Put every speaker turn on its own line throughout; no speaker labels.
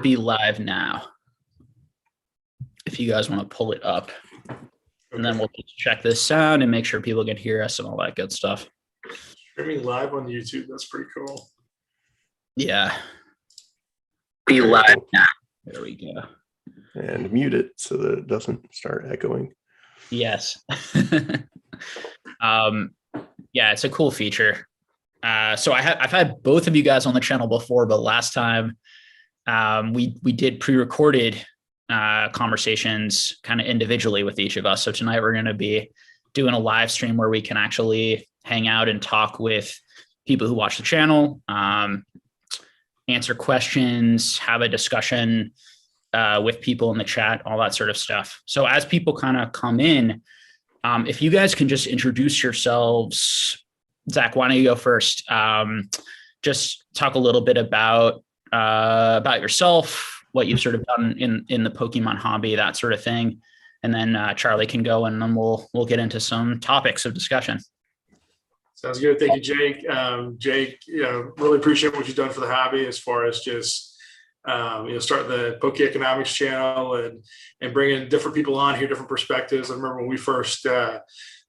be live now if you guys want to pull it up. And then we'll just check this sound and make sure people can hear us and all that good stuff.
Streaming live on YouTube. That's pretty cool.
Yeah. Be live now. There we go.
And mute it so that it doesn't start echoing.
Yes. Yeah, it's a cool feature. So I've had both of you guys on the channel before, but last time we did pre-recorded conversations kind of individually with each of us. So tonight we're going to be doing a live stream where we can actually hang out and talk with people who watch the channel, answer questions, have a discussion with people in the chat, all that sort of stuff. So as people kind of come in, if you guys can just introduce yourselves. Zach, why don't you go first? Just talk a little bit about yourself, what you've sort of done in the Pokemon hobby, that sort of thing. And then Charlie can go, and then we'll get into some topics of discussion.
Sounds good. Thank you, Jake. Jake, really appreciate what you've done for the hobby as far as just starting the Poke Economics channel and bringing different people on here, different perspectives. I remember when we first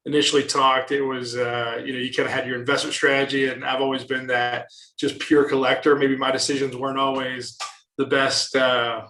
initially talked, it was, you kind of had your investment strategy, and I've always been that just pure collector. Maybe my decisions weren't always the best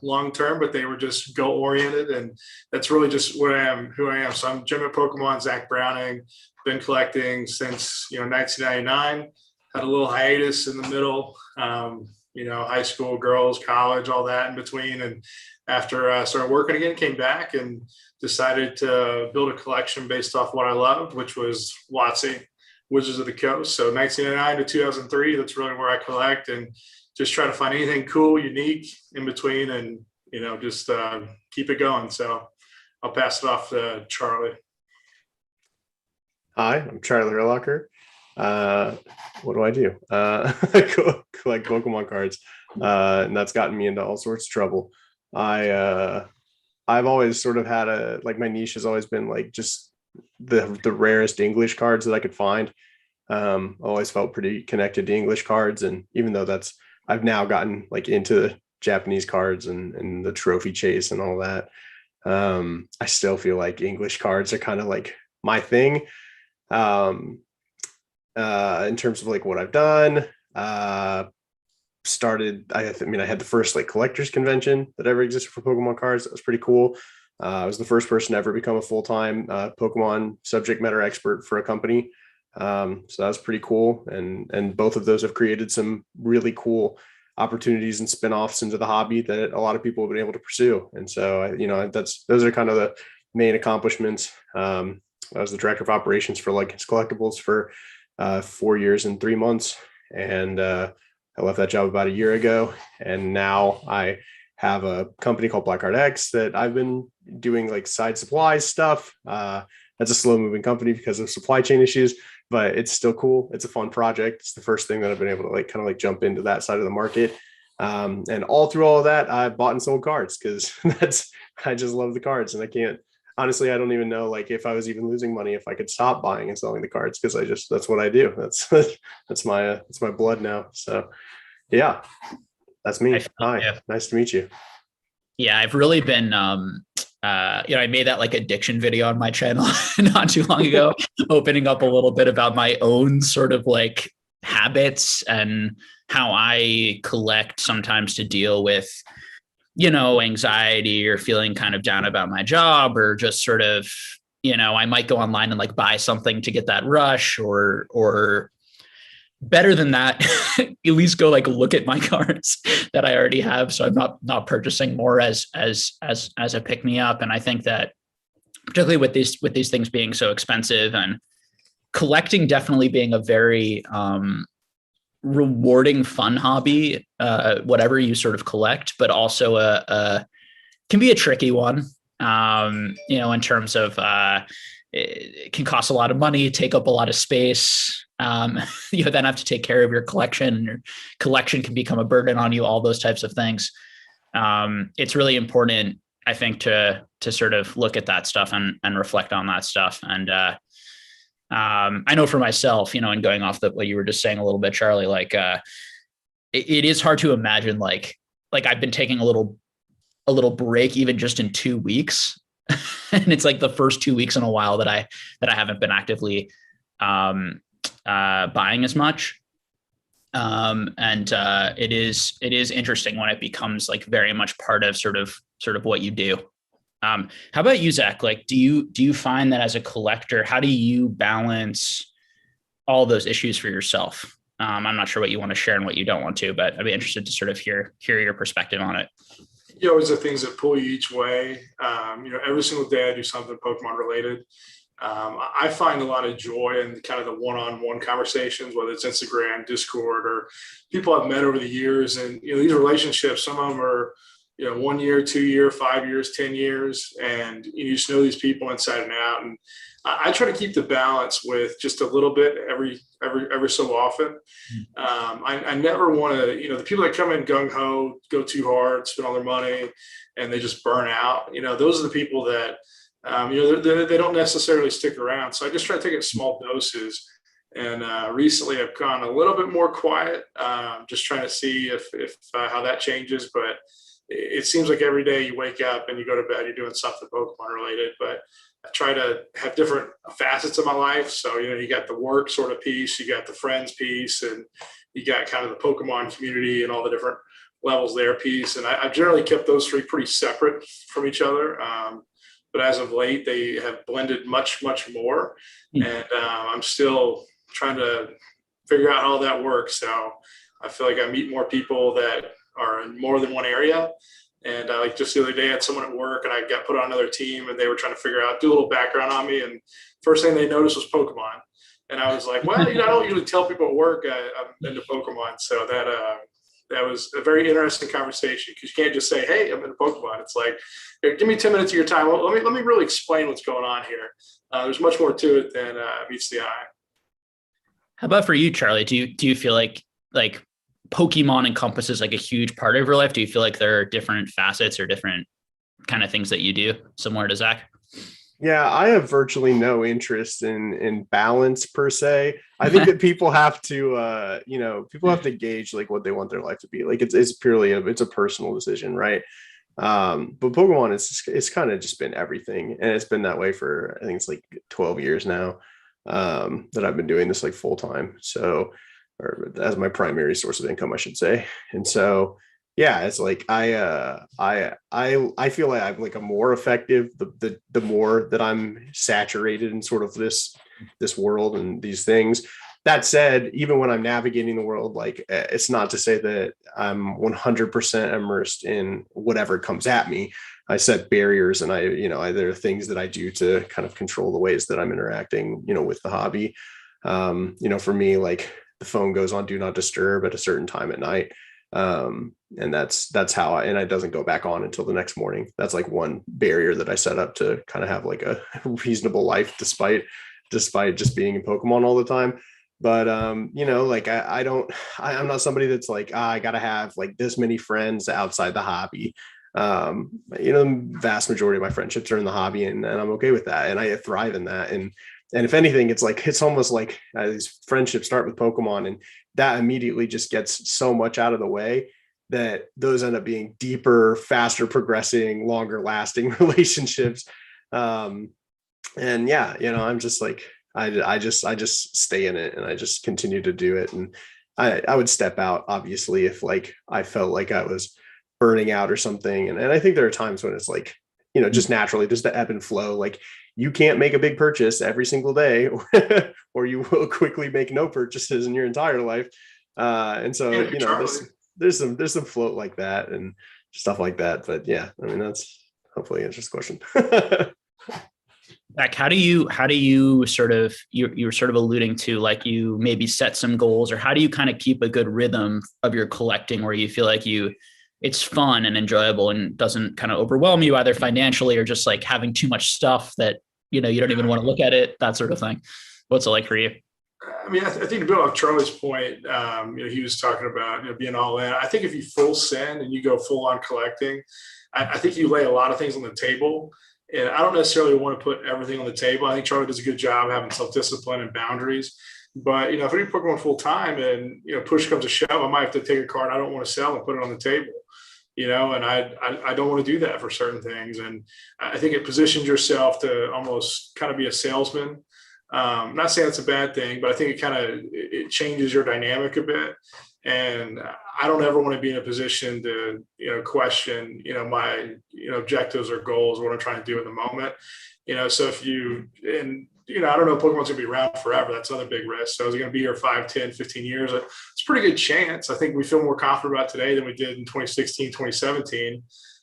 long-term, but they were just goal-oriented. And that's really just who I am. So I'm Jim at Pokemon, Zach Browning, been collecting since, 1999, had a little hiatus in the middle, high school, girls, college, all that in between. And after I started working again, came back and decided to build a collection based off what I loved, which was WotC, Wizards of the Coast. So 1999 to 2003, that's really where I collect and just try to find anything cool, unique in between, and, just keep it going. So I'll pass it off to Charlie.
Hi, I'm Charlie Erlacher. What do I do? I collect Pokemon cards, and that's gotten me into all sorts of trouble. I've always sort of had my niche has always been like just the rarest English cards that I could find. Always felt pretty connected to English cards, and even though I've now gotten like into Japanese cards and the trophy chase and all that, I still feel like English cards are kind of like my thing. In terms of like what I've done, I had the first like collectors convention that ever existed for Pokemon cards. That was pretty cool. I was the first person to ever become a full-time Pokemon subject matter expert for a company. So that was pretty cool. And both of those have created some really cool opportunities and spin-offs into the hobby that a lot of people have been able to pursue. And so, those are kind of the main accomplishments. I was the director of operations for Legacy Collectibles for 4 years and 3 months. And I left that job about a year ago. And now I have a company called Blackheart X that I've been doing like side supplies stuff. That's a slow moving company because of supply chain issues, but it's still cool. It's a fun project. It's the first thing that I've been able to jump into that side of the market. And all through all of that, I bought and sold cards because I just love the cards, and I don't even know if I was even losing money, if I could stop buying and selling the cards, because that's what I do. That's my blood now. So yeah, that's me. Hi, nice to meet you.
Yeah, I've really been, I made that like addiction video on my channel not too long ago, opening up a little bit about my own sort of like habits and how I collect sometimes to deal with, anxiety or feeling kind of down about my job, or just sort of, I might go online and like buy something to get that rush, or better than that, at least go like look at my cards that I already have. So I'm not purchasing more as a pick me up. And I think that particularly with these things being so expensive, and collecting definitely being a very rewarding, fun hobby, whatever you sort of collect, but also can be a tricky one, in terms of it can cost a lot of money, take up a lot of space. Then have to take care of your collection, and your collection can become a burden on you, all those types of things. It's really important, I think, to sort of look at that stuff and reflect on that stuff. And I know for myself, and going off what you were just saying a little bit, Charlie, it is hard to imagine like like I've been taking a little break even just in 2 weeks. And it's like the first 2 weeks in a while that I haven't been actively buying as much. It is interesting when it becomes like very much part of sort of what you do. How about you, Zach? Like, do you find that as a collector, how do you balance all those issues for yourself? I'm not sure what you want to share and what you don't want to, but I'd be interested to sort of hear your perspective on it.
You always have things that pull you each way. Every single day I do something Pokemon related. I find a lot of joy in kind of the one-on-one conversations, whether it's Instagram, Discord, or people I've met over the years. And, these relationships, some of them are, 1 year, 2 year, 5 years, 10 years. And you just know these people inside and out. And I try to keep the balance with just a little bit every so often. I never want to, the people that come in gung ho, go too hard, spend all their money, and they just burn out. Those are the people that, they don't necessarily stick around. So I just try to take it in small doses. And recently I've gone a little bit more quiet, just trying to see if how that changes. But it seems like every day you wake up and you go to bed, you're doing something Pokemon related. But I try to have different facets of my life. So, you got the work sort of piece, you got the friends piece, and you got kind of the Pokemon community and all the different levels there piece. And I've generally kept those three pretty separate from each other. But as of late, they have blended much, much more. And I'm still trying to figure out how that works. So I feel like I meet more people that are in more than one area. And like just the other day, I had someone at work and I got put on another team and they were trying to do a little background on me. And first thing they noticed was Pokemon. And I was like, well, I don't usually tell people at work I'm into Pokemon. So that was a very interesting conversation because you can't just say, hey, I'm into Pokemon. It's like, hey, give me 10 minutes of your time. Well, let me really explain what's going on here. There's much more to it than meets the eye.
How about for you, Charlie? Do you feel like Pokemon encompasses like a huge part of your life? Do you feel like there are different facets or different kind of things that you do similar to Zach?
Yeah, I have virtually no interest in balance per se. I think that people have to, people have to gauge like what they want their life to be. Like it's purely it's a personal decision, right? But Pokemon it's kind of just been everything, and it's been that way for I think it's like 12 years now that I've been doing this like full time. So, or as my primary source of income, I should say. And so, yeah, it's like I feel like I'm like a more effective the more that I'm saturated in sort of this world and these things. That said, even when I'm navigating the world, like it's not to say that I'm 100% immersed in whatever comes at me. I set barriers, and there are things that I do to kind of control the ways that I'm interacting, with the hobby. For me, like the phone goes on do not disturb at a certain time at night. And that's how and it doesn't go back on until the next morning. That's like one barrier that I set up to kind of have like a reasonable life despite just being in Pokemon all the time. But like I'm not somebody that's like, I gotta have like this many friends outside the hobby. The vast majority of my friendships are in the hobby, and I'm okay with that, and I thrive in that. And if anything, it's almost like these friendships start with Pokemon, and that immediately just gets so much out of the way that those end up being deeper, faster progressing, longer lasting relationships. And yeah, I'm just like, I just stay in it, and I just continue to do it. And I would step out, obviously, if like I felt like I was burning out or something. And I think there are times when it's like, just naturally there's the ebb and flow. Like you can't make a big purchase every single day or you will quickly make no purchases in your entire life. And so, there's some float like that and stuff like that. But yeah, I mean, that's hopefully answers the question.
Like, how do you sort of, you were sort of alluding to, like you maybe set some goals, or how do you kind of keep a good rhythm of your collecting where you feel like it's fun and enjoyable and doesn't kind of overwhelm you either financially or just like having too much stuff that, you don't even want to look at it, that sort of thing. What's it like for you?
I mean, I think to build off Charlie's point, he was talking about, being all in. I think if you full send and you go full on collecting, I think you lay a lot of things on the table. And I don't necessarily want to put everything on the table. I think Charlie does a good job having self-discipline and boundaries. But, if I do Pokemon full time and, push comes to shove, I might have to take a card I don't want to sell and put it on the table. and I don't want to do that for certain things. And I think it positions yourself to almost kind of be a salesman. I'm not saying it's a bad thing, but I think it changes your dynamic a bit. And I don't ever want to be in a position to, question, my, objectives or goals, what I'm trying to do in the moment. So I don't know, Pokemon's gonna be around forever. That's another big risk. So is it gonna be here 5, 10, 15 years? It's a pretty good chance. I think we feel more confident about today than we did in 2016, 2017.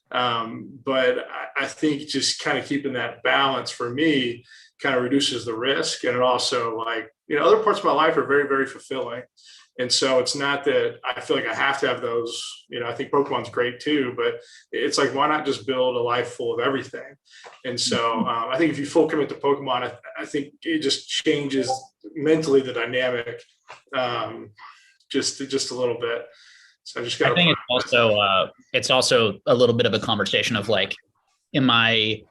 But I think just kind of keeping that balance for me kind of reduces the risk. And it also, other parts of my life are very, very fulfilling. And so it's not that I feel like I have to have those, I think Pokemon's great too, but it's like, why not just build a life full of everything? And so I think if you full commit to Pokemon, I think it just changes mentally the dynamic just a little bit. So I just got.
I think it's also a little bit of a conversation of like, am I,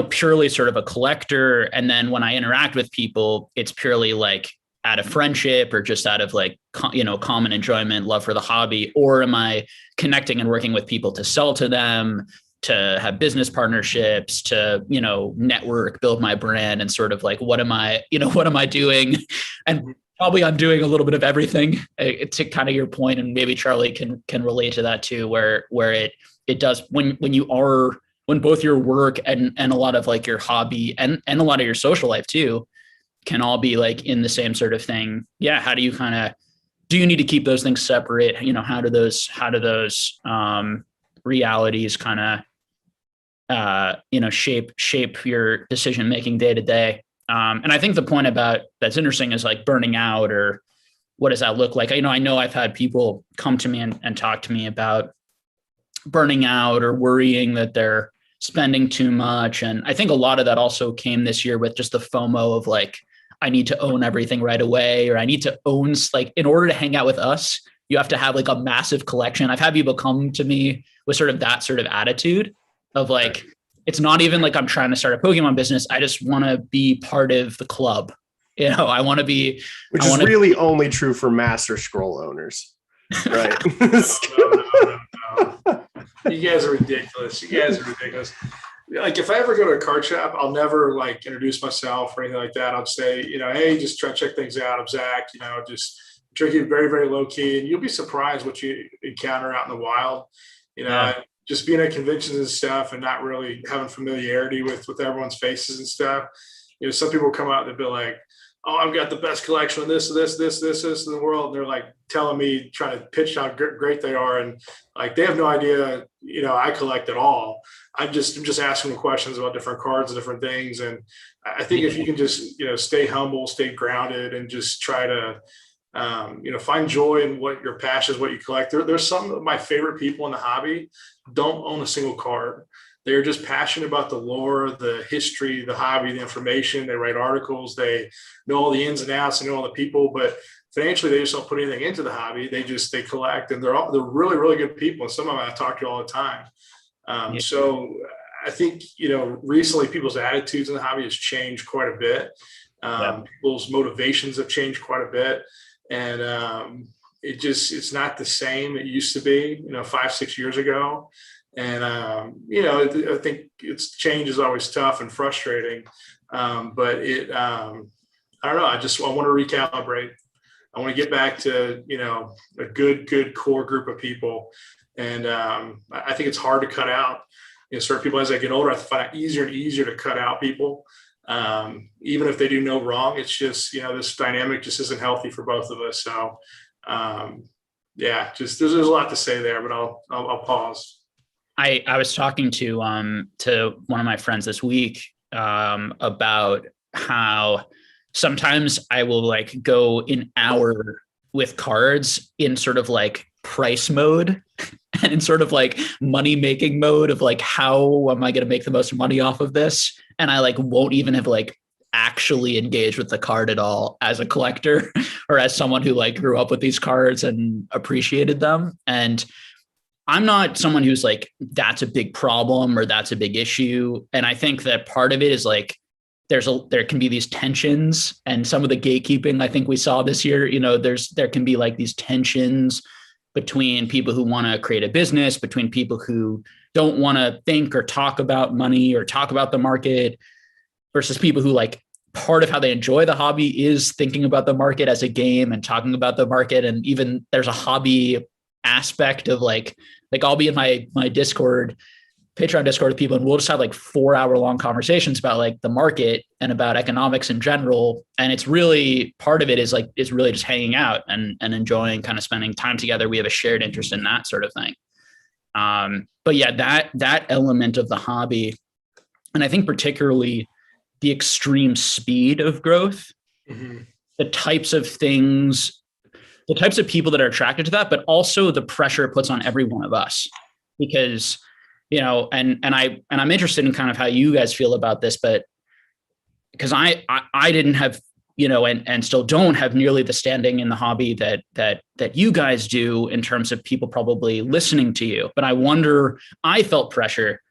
purely sort of a collector? And then when I interact with people, it's purely like out of friendship or just out of like, common enjoyment, love for the hobby? Or am I connecting and working with people to sell to them, to have business partnerships, to, network, build my brand, and sort of like, what am I doing? And probably I'm doing a little bit of everything, to kind of your point. And maybe Charlie can relate to that too, where it does, when both your work and a lot of like your hobby and a lot of your social life too, can all be like in the same sort of thing. Yeah. How do you do you need to keep those things separate? How do those realities shape your decision-making day to day? And I think the point that's interesting is like burning out, or what does that look like? I know I've had people come to me and talk to me about burning out or worrying that they're spending too much. And I think a lot of that also came this year with just the FOMO of like, I need to own everything right away, or I need to own, like, in order to hang out with us, you have to have like a massive collection. I've had people come to me with sort of that sort of attitude of like, it's not even like I'm trying to start a Pokemon business. I just want to be part of the club. I want to be,
which is really only true for Master Scroll owners, right?
No. You guys are ridiculous. Like if I ever go to a card shop, I'll never like introduce myself or anything like that. I'll say, hey, just try to check things out. I'm Zach, just try to keep it very, very low key, and you'll be surprised what you encounter out in the wild. Just being at conventions and stuff and not really having familiarity with everyone's faces and stuff. Some people come out and they'll be like, oh, I've got the best collection of this in the world. And they're like telling me, trying to pitch how great they are. And like, they have no idea, I collect at all. I'm just asking them questions about different cards and different things. And I think if you can just, stay humble, stay grounded, and just try to, find joy in what your passion is, what you collect. There's some of my favorite people in the hobby don't own a single card. They're just passionate about the lore, the history, the hobby, the information. They write articles. They know all the ins and outs. They know all the people, but financially, they just don't put anything into the hobby. They collect, and they're really, really good people. And some of them I talk to all the time. So I think, recently people's attitudes in the hobby has changed quite a bit. People's motivations have changed quite a bit. And it's not the same it used to be, 5-6 years ago. And, I think change is always tough and frustrating. But I don't know. I want to recalibrate. I want to get back to, a good core group of people. And I think it's hard to cut out, certain people as I get older. I find it easier and easier to cut out people. Even if they do no wrong, it's just, this dynamic just isn't healthy for both of us. So, there's a lot to say there, but I'll pause.
I was talking to one of my friends this week about how sometimes I will like go an hour with cards in sort of like price mode and in sort of like money making mode of like, how am I going to make the most money off of this? And I like won't even have like actually engaged with the card at all as a collector or as someone who like grew up with these cards and appreciated them. And I'm not someone who's like, that's a big problem or that's a big issue. And I think that part of it is like, there can be these tensions, and some of the gatekeeping I think we saw this year, there can be like these tensions between people who want to create a business, between people who don't want to think or talk about money or talk about the market, versus people who like part of how they enjoy the hobby is thinking about the market as a game and talking about the market. And even there's a hobby aspect of like I'll be in my Discord, Patreon Discord with people, and we'll just have like 4-hour long conversations about like the market and about economics in general. And it's really, part of it is really just hanging out and enjoying kind of spending time together. We have a shared interest in that sort of thing. But yeah, that element of the hobby, and I think particularly the extreme speed of growth, the types of things, the types of people that are attracted to that, but also the pressure it puts on every one of us, because, you know, and I'm interested in kind of how you guys feel about this, but because I didn't have, you know, and still don't have nearly the standing in the hobby that you guys do in terms of people probably listening to you. But I wonder, I felt pressure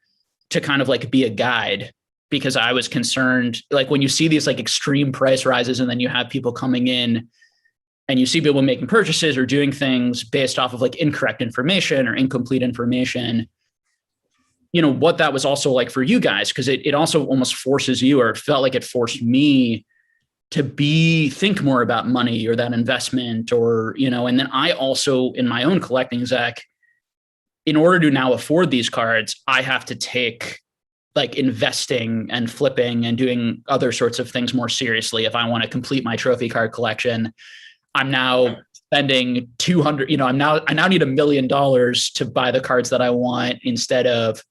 to kind of like be a guide, because I was concerned, like when you see these like extreme price rises and then you have people coming in and you see people making purchases or doing things based off of like incorrect information or incomplete information, you know, what that was also like for you guys, because it also almost forces you, or it felt like it forced me to think more about money or that investment, or, you know. And then I also, in my own collecting, Zach, in order to now afford these cards, I have to take like investing and flipping and doing other sorts of things more seriously. If I want to complete my trophy card collection, I'm now spending 200, you know, I now need $1 million to buy the cards that I want instead of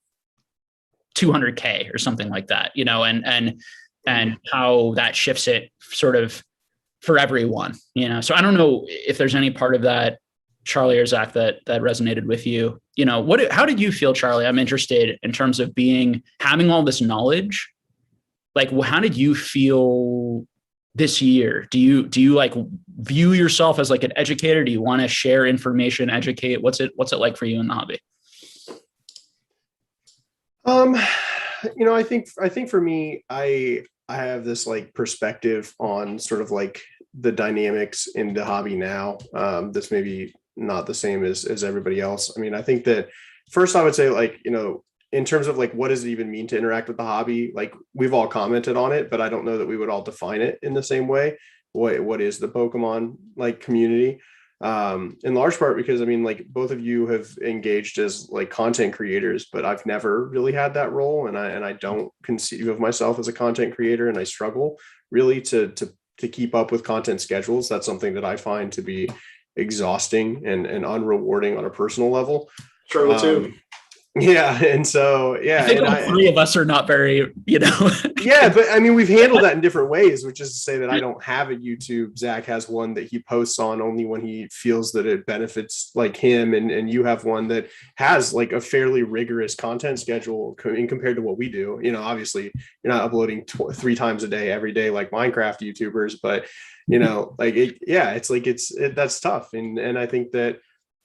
200K or something like that, you know, and how that shifts it sort of for everyone, you know. So I don't know if there's any part of that, Charlie or Zach, that resonated with you. You know, how did you feel, Charlie? I'm interested in terms of having all this knowledge. Like, how did you feel this year? Do you like view yourself as like an educator? Do you want to share information, educate? What's it like for you in the hobby?
You know, I think for me, I have this like perspective on sort of like the dynamics in the hobby now. That's maybe not the same as everybody else. I mean, I think that first I would say, like, you know, in terms of like, what does it even mean to interact with the hobby? Like, we've all commented on it, but I don't know that we would all define it in the same way. What is the Pokemon like community? In large part because, I mean, like, both of you have engaged as like content creators, but I've never really had that role. And I don't conceive of myself as a content creator, and I struggle really to keep up with content schedules. That's something that I find to be exhausting and unrewarding on a personal level.
Struggle too.
Yeah. And so, yeah.
I think all three of us are not very, you know.
Yeah, but I mean, we've handled that in different ways, which is to say that I don't have a YouTube. Zach has one that he posts on only when he feels that it benefits like him. And you have one that has like a fairly rigorous content schedule in compared to what we do. You know, obviously you're not uploading 3 times a day, every day, like Minecraft YouTubers, but you know, like, that's tough. And I think that,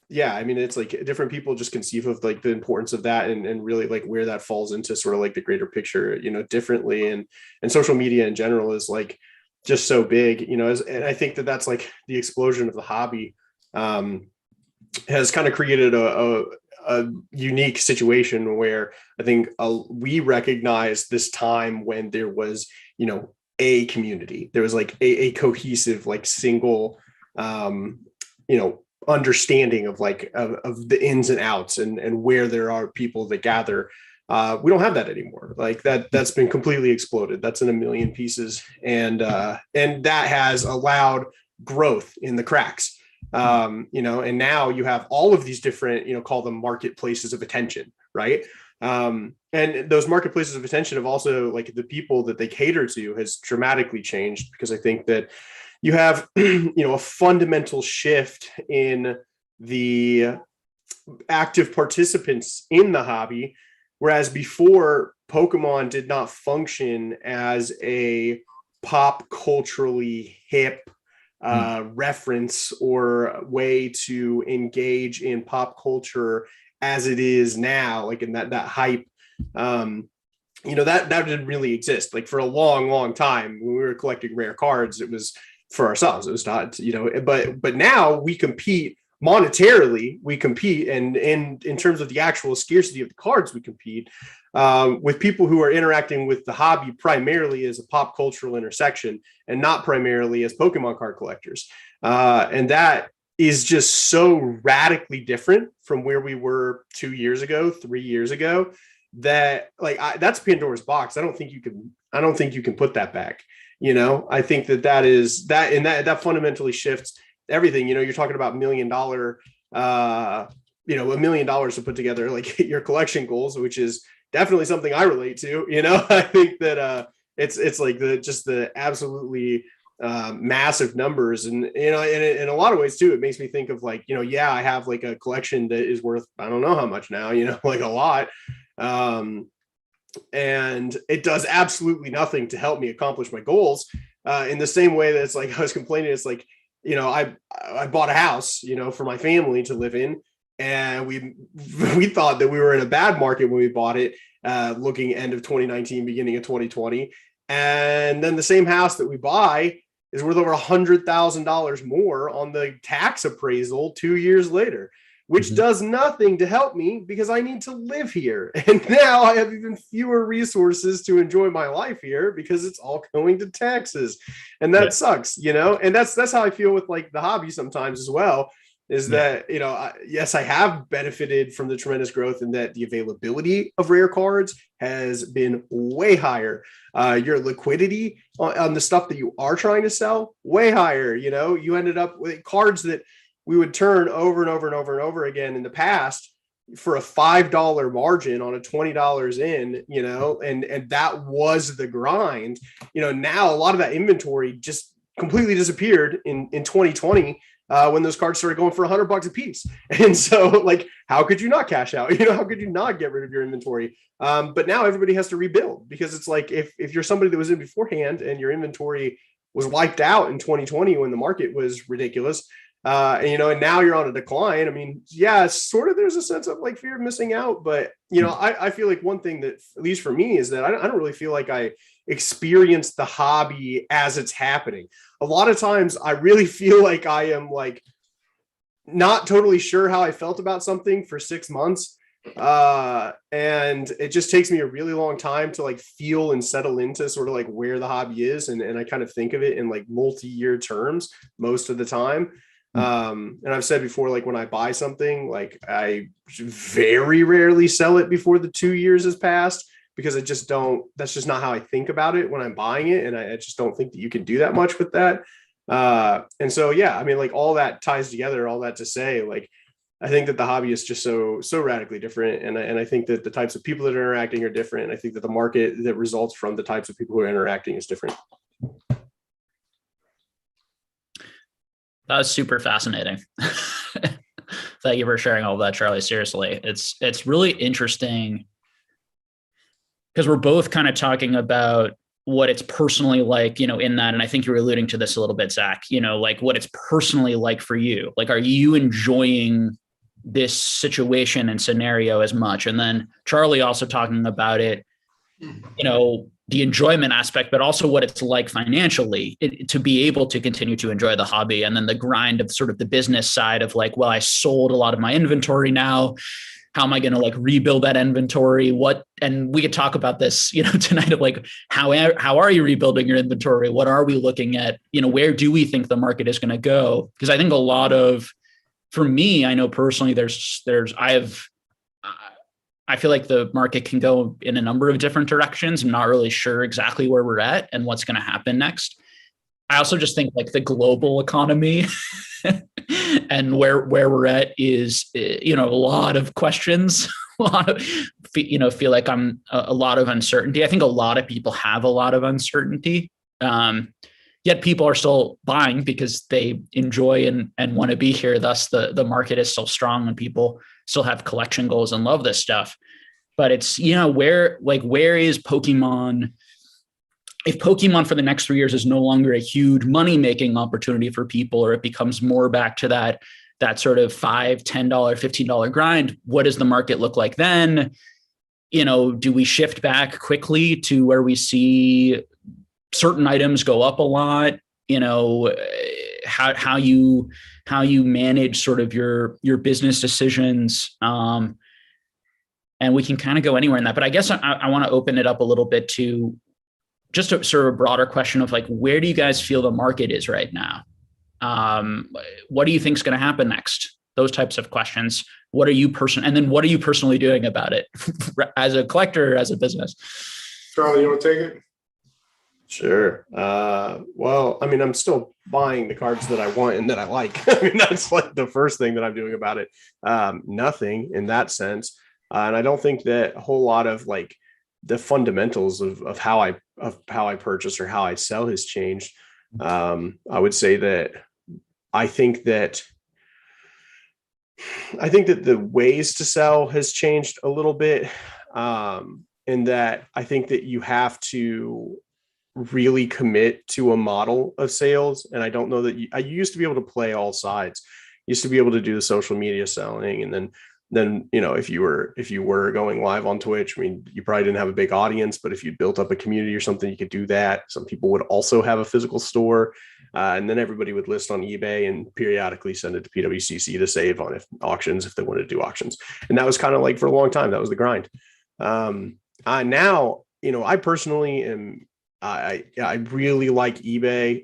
yeah, I mean, it's like different people just conceive of like the importance of that and really like where that falls into sort of like the greater picture, you know, differently. And social media in general is like just so big, you know, and I think that that's like the explosion of the hobby has kind of created a unique situation where I think we recognize this time when there was, you know, a community, there was like a cohesive, like single, you know, understanding of like of the ins and outs and where there are people that gather. We don't have that anymore. Like that's been completely exploded. That's in a million pieces, and that has allowed growth in the cracks. You know, and now you have all of these different, you know, call them marketplaces of attention, right? And those marketplaces of attention have also, like, the people that they cater to has dramatically changed, because I think that you have, you know, a fundamental shift in the active participants in the hobby. Whereas before, Pokemon did not function as a pop culturally hip reference or way to engage in pop culture as it is now, like in that hype. You know, that didn't really exist. Like, for a long time when we were collecting rare cards, it was for ourselves. It was not, you know, but now we compete monetarily we compete, and in terms of the actual scarcity of the cards we compete with people who are interacting with the hobby primarily as a pop cultural intersection and not primarily as Pokemon card collectors. And that is just so radically different from where we were 2 years ago, 3 years ago, that like that's Pandora's box. I don't think you can put that back. You know, I think that is that, and that fundamentally shifts everything. You know, you're talking about $1 million, $1 million to put together like your collection goals, which is definitely something I relate to. You know, I think that it's like the absolutely massive numbers, and you know, in a lot of ways too, it makes me think of like, you know, yeah, I have like a collection that is worth I don't know how much now, you know, like a lot. And it does absolutely nothing to help me accomplish my goals. In the same way that it's like I was complaining, it's like, you know, I bought a house, you know, for my family to live in, and we thought that we were in a bad market when we bought it, looking end of 2019, beginning of 2020, and then the same house that we buy is worth over $100,000 more on the tax appraisal 2 years later, which does nothing to help me because I need to live here. And now I have even fewer resources to enjoy my life here because it's all going to taxes. And that sucks, you know? And that's how I feel with like the hobby sometimes as well, is that, you know, yes, I have benefited from the tremendous growth in that the availability of rare cards has been way higher. Your liquidity on the stuff that you are trying to sell, way higher. You know, you ended up with cards that we would turn over and over and over and over again in the past for a $5 margin on a $20 in, you know, and that was the grind. You know, now a lot of that inventory just completely disappeared in 2020 when those cards started going for $100 a piece. And so like, how could you not cash out? You know, how could you not get rid of your inventory? But now everybody has to rebuild, because it's like, if you're somebody that was in beforehand and your inventory was wiped out in 2020 when the market was ridiculous, and, you know, and now you're on a decline. I mean, yeah, sort of there's a sense of like fear of missing out. But, you know, I feel like one thing that, at least for me, is that I don't really feel like I experienced the hobby as it's happening. A lot of times I really feel like I am like not totally sure how I felt about something for 6 months. And it just takes me a really long time to like feel and settle into sort of like where the hobby is. And I kind of think of it in like multi-year terms most of the time. And I've said before, like when I buy something, like I very rarely sell it before the 2 years has passed, because I just don't, that's just not how I think about it when I'm buying it. And I just don't think that you can do that much with that. And so, yeah, I mean, like all that ties together, all that to say, like, I think that the hobby is just so radically different. And I think that the types of people that are interacting are different. I think that the market that results from the types of people who are interacting is different.
That was super fascinating. Thank you for sharing all of that, Charlie. Seriously, it's really interesting because we're both kind of talking about what it's personally like, you know, in that. And I think you were alluding to this a little bit, Zach, you know, like what it's personally like for you. Like, are you enjoying this situation and scenario as much? And then Charlie also talking about it, you know, the enjoyment aspect, but also what it's like financially to be able to continue to enjoy the hobby. And then the grind of sort of the business side of like, well, I sold a lot of my inventory now. How am I going to like rebuild that inventory? And we could talk about this, you know, tonight of like, how are you rebuilding your inventory? What are we looking at? You know, where do we think the market is going to go? Because I think a lot of, for me, I know personally, I feel like the market can go in a number of different directions. I'm not really sure exactly where we're at and what's going to happen next. I also just think like the global economy and where we're at is, you know, a lot of questions, a lot of, you know, feel like I'm a lot of uncertainty. I think a lot of people have a lot of uncertainty. Yet people are still buying because they enjoy and want to be here. Thus the market is still strong and people still have collection goals and love this stuff. But it's, you know, where is Pokemon? If Pokemon for the next 3 years is no longer a huge money-making opportunity for people, or it becomes more back to that sort of $5, $10, $15 grind, what does the market look like then? You know, do we shift back quickly to where we see certain items go up a lot? You know, how you manage sort of your business decisions. And we can kind of go anywhere in that. But I guess I want to open it up a little bit to just a sort of a broader question of like, where do you guys feel the market is right now? What do you think is going to happen next? Those types of questions. What are you and then what are you personally doing about it as a collector, as a business?
Charlie, you want to take it?
Sure. Well, I mean, I'm still buying the cards that I want and that I like. I mean, that's like the first thing that I'm doing about it. Nothing in that sense. And I don't think that a whole lot of like the fundamentals of how I purchase or how I sell has changed. I would say that I think that the ways to sell has changed a little bit. In that I think that you have to really commit to a model of sales. And I don't know that I used to be able to play all sides. Used to be able to do the social media selling, and then if you were going live on Twitch, I mean, you probably didn't have a big audience, but if you built up a community or something, you could do that. Some people would also have a physical store, and then everybody would list on eBay and periodically send it to PWCC to save on auctions if they wanted to do auctions. And that was kind of like, for a long time, that was the grind. Now, I personally am. I really like eBay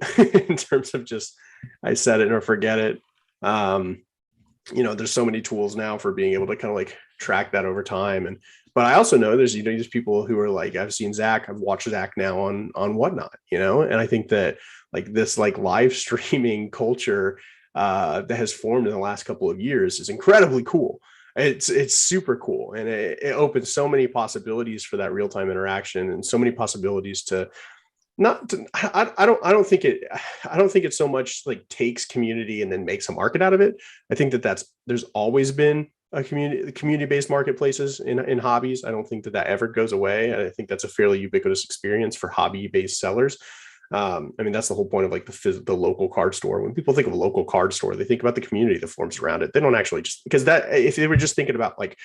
in terms of just, I said it or forget it. There's so many tools now for being able to kind of like track that over time. But I also know there's, these people who are like, I've seen Zach, I've watched Zach now on Whatnot, and I think that like this like live streaming culture that has formed in the last couple of years is incredibly cool. It's super cool. And it opens so many possibilities for that real-time interaction, and so many possibilities to I don't think it so much like takes community and then makes a market out of it. I think that there's always been a community-based marketplaces in hobbies. I don't think that ever goes away. I think that's a fairly ubiquitous experience for hobby-based sellers. I mean, that's the whole point of like the local card store. When people think of a local card store, they think about the community that forms around it. They don't actually just, because that, if they were just thinking about like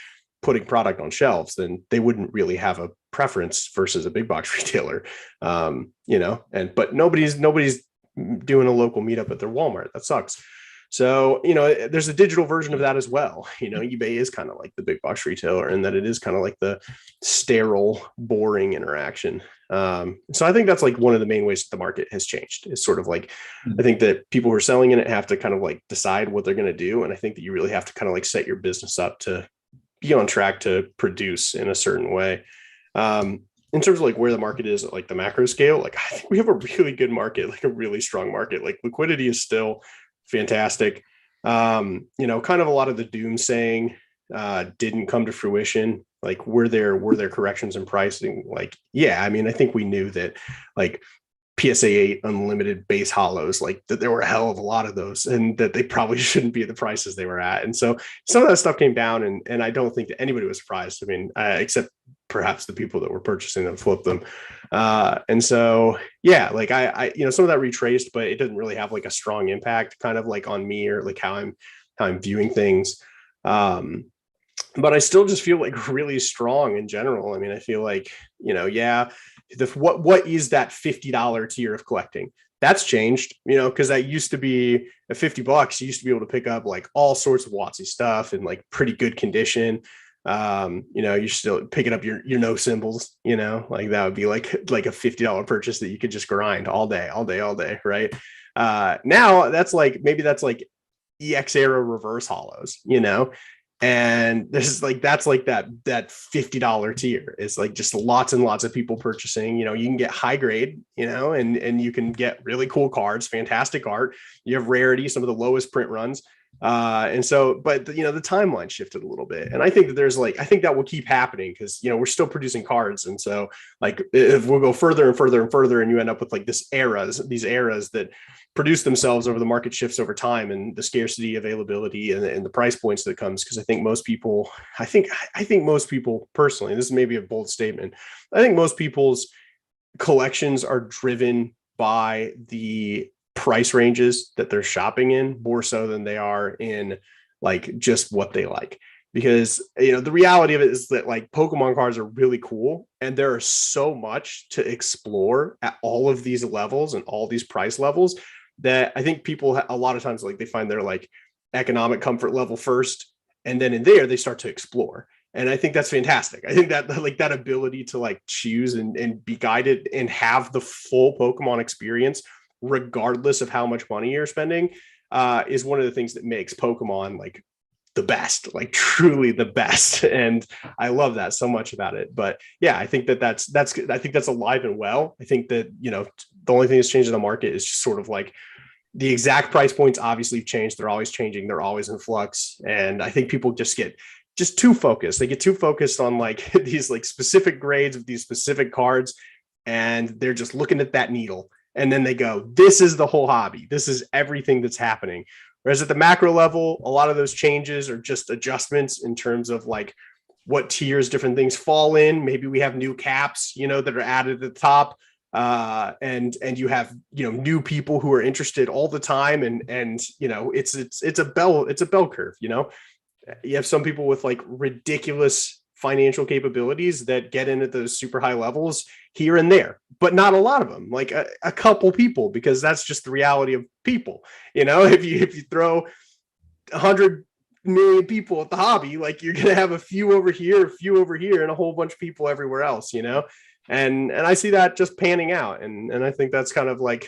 putting product on shelves, then they wouldn't really have a preference versus a big box retailer. But nobody's doing a local meetup at their Walmart. That sucks. So, there's a digital version of that as well. eBay is kind of like the big box retailer, in that it is kind of like the sterile, boring interaction. So I think that's like one of the main ways that the market has changed. Is sort of like, I think that people who are selling in it have to kind of like decide what they're going to do. And I think that you really have to kind of like set your business up to be on track to produce in a certain way. In terms of like where the market is at like the macro scale, like I think we have a really good market, like a really strong market. Like liquidity is still fantastic. Kind of a lot of the doomsaying didn't come to fruition. Like were there corrections in pricing? Like, yeah, I mean, I think we knew that like PSA 8 unlimited base hollows, like that there were a hell of a lot of those, and that they probably shouldn't be at the prices they were at. And so some of that stuff came down, and I don't think that anybody was surprised. I mean, except perhaps the people that were purchasing them flipped them. And so, yeah, like I some of that retraced, but it didn't really have like a strong impact kind of like on me or like how I'm viewing things. But I still just feel like really strong in general. I mean, I feel like, what is that $50 tier of collecting? That's changed, because that used to be at $50. You used to be able to pick up like all sorts of WotC stuff in like pretty good condition. You're still picking up your no symbols, like that would be like a $50 purchase that you could just grind all day, right? Now that's like, maybe that's like EX era reverse hollows, and this is like, that's like that $50 tier is like just lots and lots of people purchasing. You can get high grade, and you can get really cool cards, fantastic art. You have rarity, some of the lowest print runs. And so, but the timeline shifted a little bit, and I think that I think that will keep happening because, we're still producing cards. And so like, if we'll go further and further and further, and you end up with like these eras that produce themselves over the market shifts over time, and the scarcity, availability, and the price points that comes. Because I think most people personally, this may be a bold statement, I think most people's collections are driven by the price ranges that they're shopping in more so than they are in like just what they like. Because the reality of it is that like Pokemon cards are really cool, and there is so much to explore at all of these levels and all these price levels that I think people a lot of times, like, they find their like economic comfort level first, and then in there they start to explore. And I think that's fantastic. I think that like that ability to like choose and be guided and have the full Pokemon experience, regardless of how much money you're spending, is one of the things that makes Pokemon like the best, like truly the best. And I love that so much about it. But yeah, I think that's I think that's alive and well. I think that, you know, the only thing that's changed in the market is just sort of like the exact price points obviously changed. They're always changing. They're always in flux. And I think people just get too focused. They get too focused on like these like specific grades of these specific cards. And they're just looking at that needle. And then they go, this is the whole hobby. This is everything that's happening. Whereas at the macro level, a lot of those changes are just adjustments in terms of like what tiers different things fall in. Maybe we have new caps, you know, that are added at the top. And you have, you know, new people who are interested all the time. And, you know, it's a bell curve, you know. You have some people with like ridiculous financial capabilities that get in at those super high levels here and there, but not a lot of them, like a couple people, because that's just the reality of people. You know, if you throw 100 million people at the hobby, like you're going to have a few over here, and a whole bunch of people everywhere else, you know? And I see that just panning out. And I think that's kind of like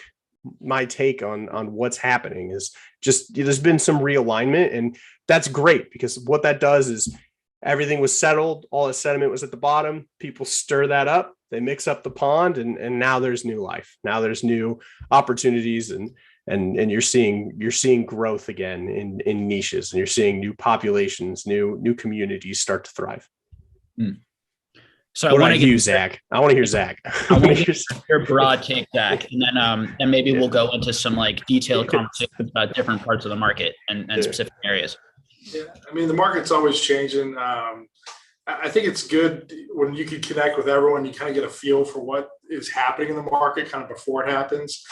my take on what's happening is just, there's been some realignment, and that's great, because what that does is everything was settled. All the sediment was at the bottom. People stir that up. They mix up the pond, and now there's new life. Now there's new opportunities, and you're seeing growth again in niches, and you're seeing new populations, new communities start to thrive.
So I want to
hear Zach. I want to hear Zach.
I want to hear your broad take, Zach, and then maybe we'll go into some like detailed conversations about different parts of the market and specific areas.
Yeah, I mean, the market's always changing. I think it's good when you can connect with everyone. You kind of get a feel for what is happening in the market kind of before it happens.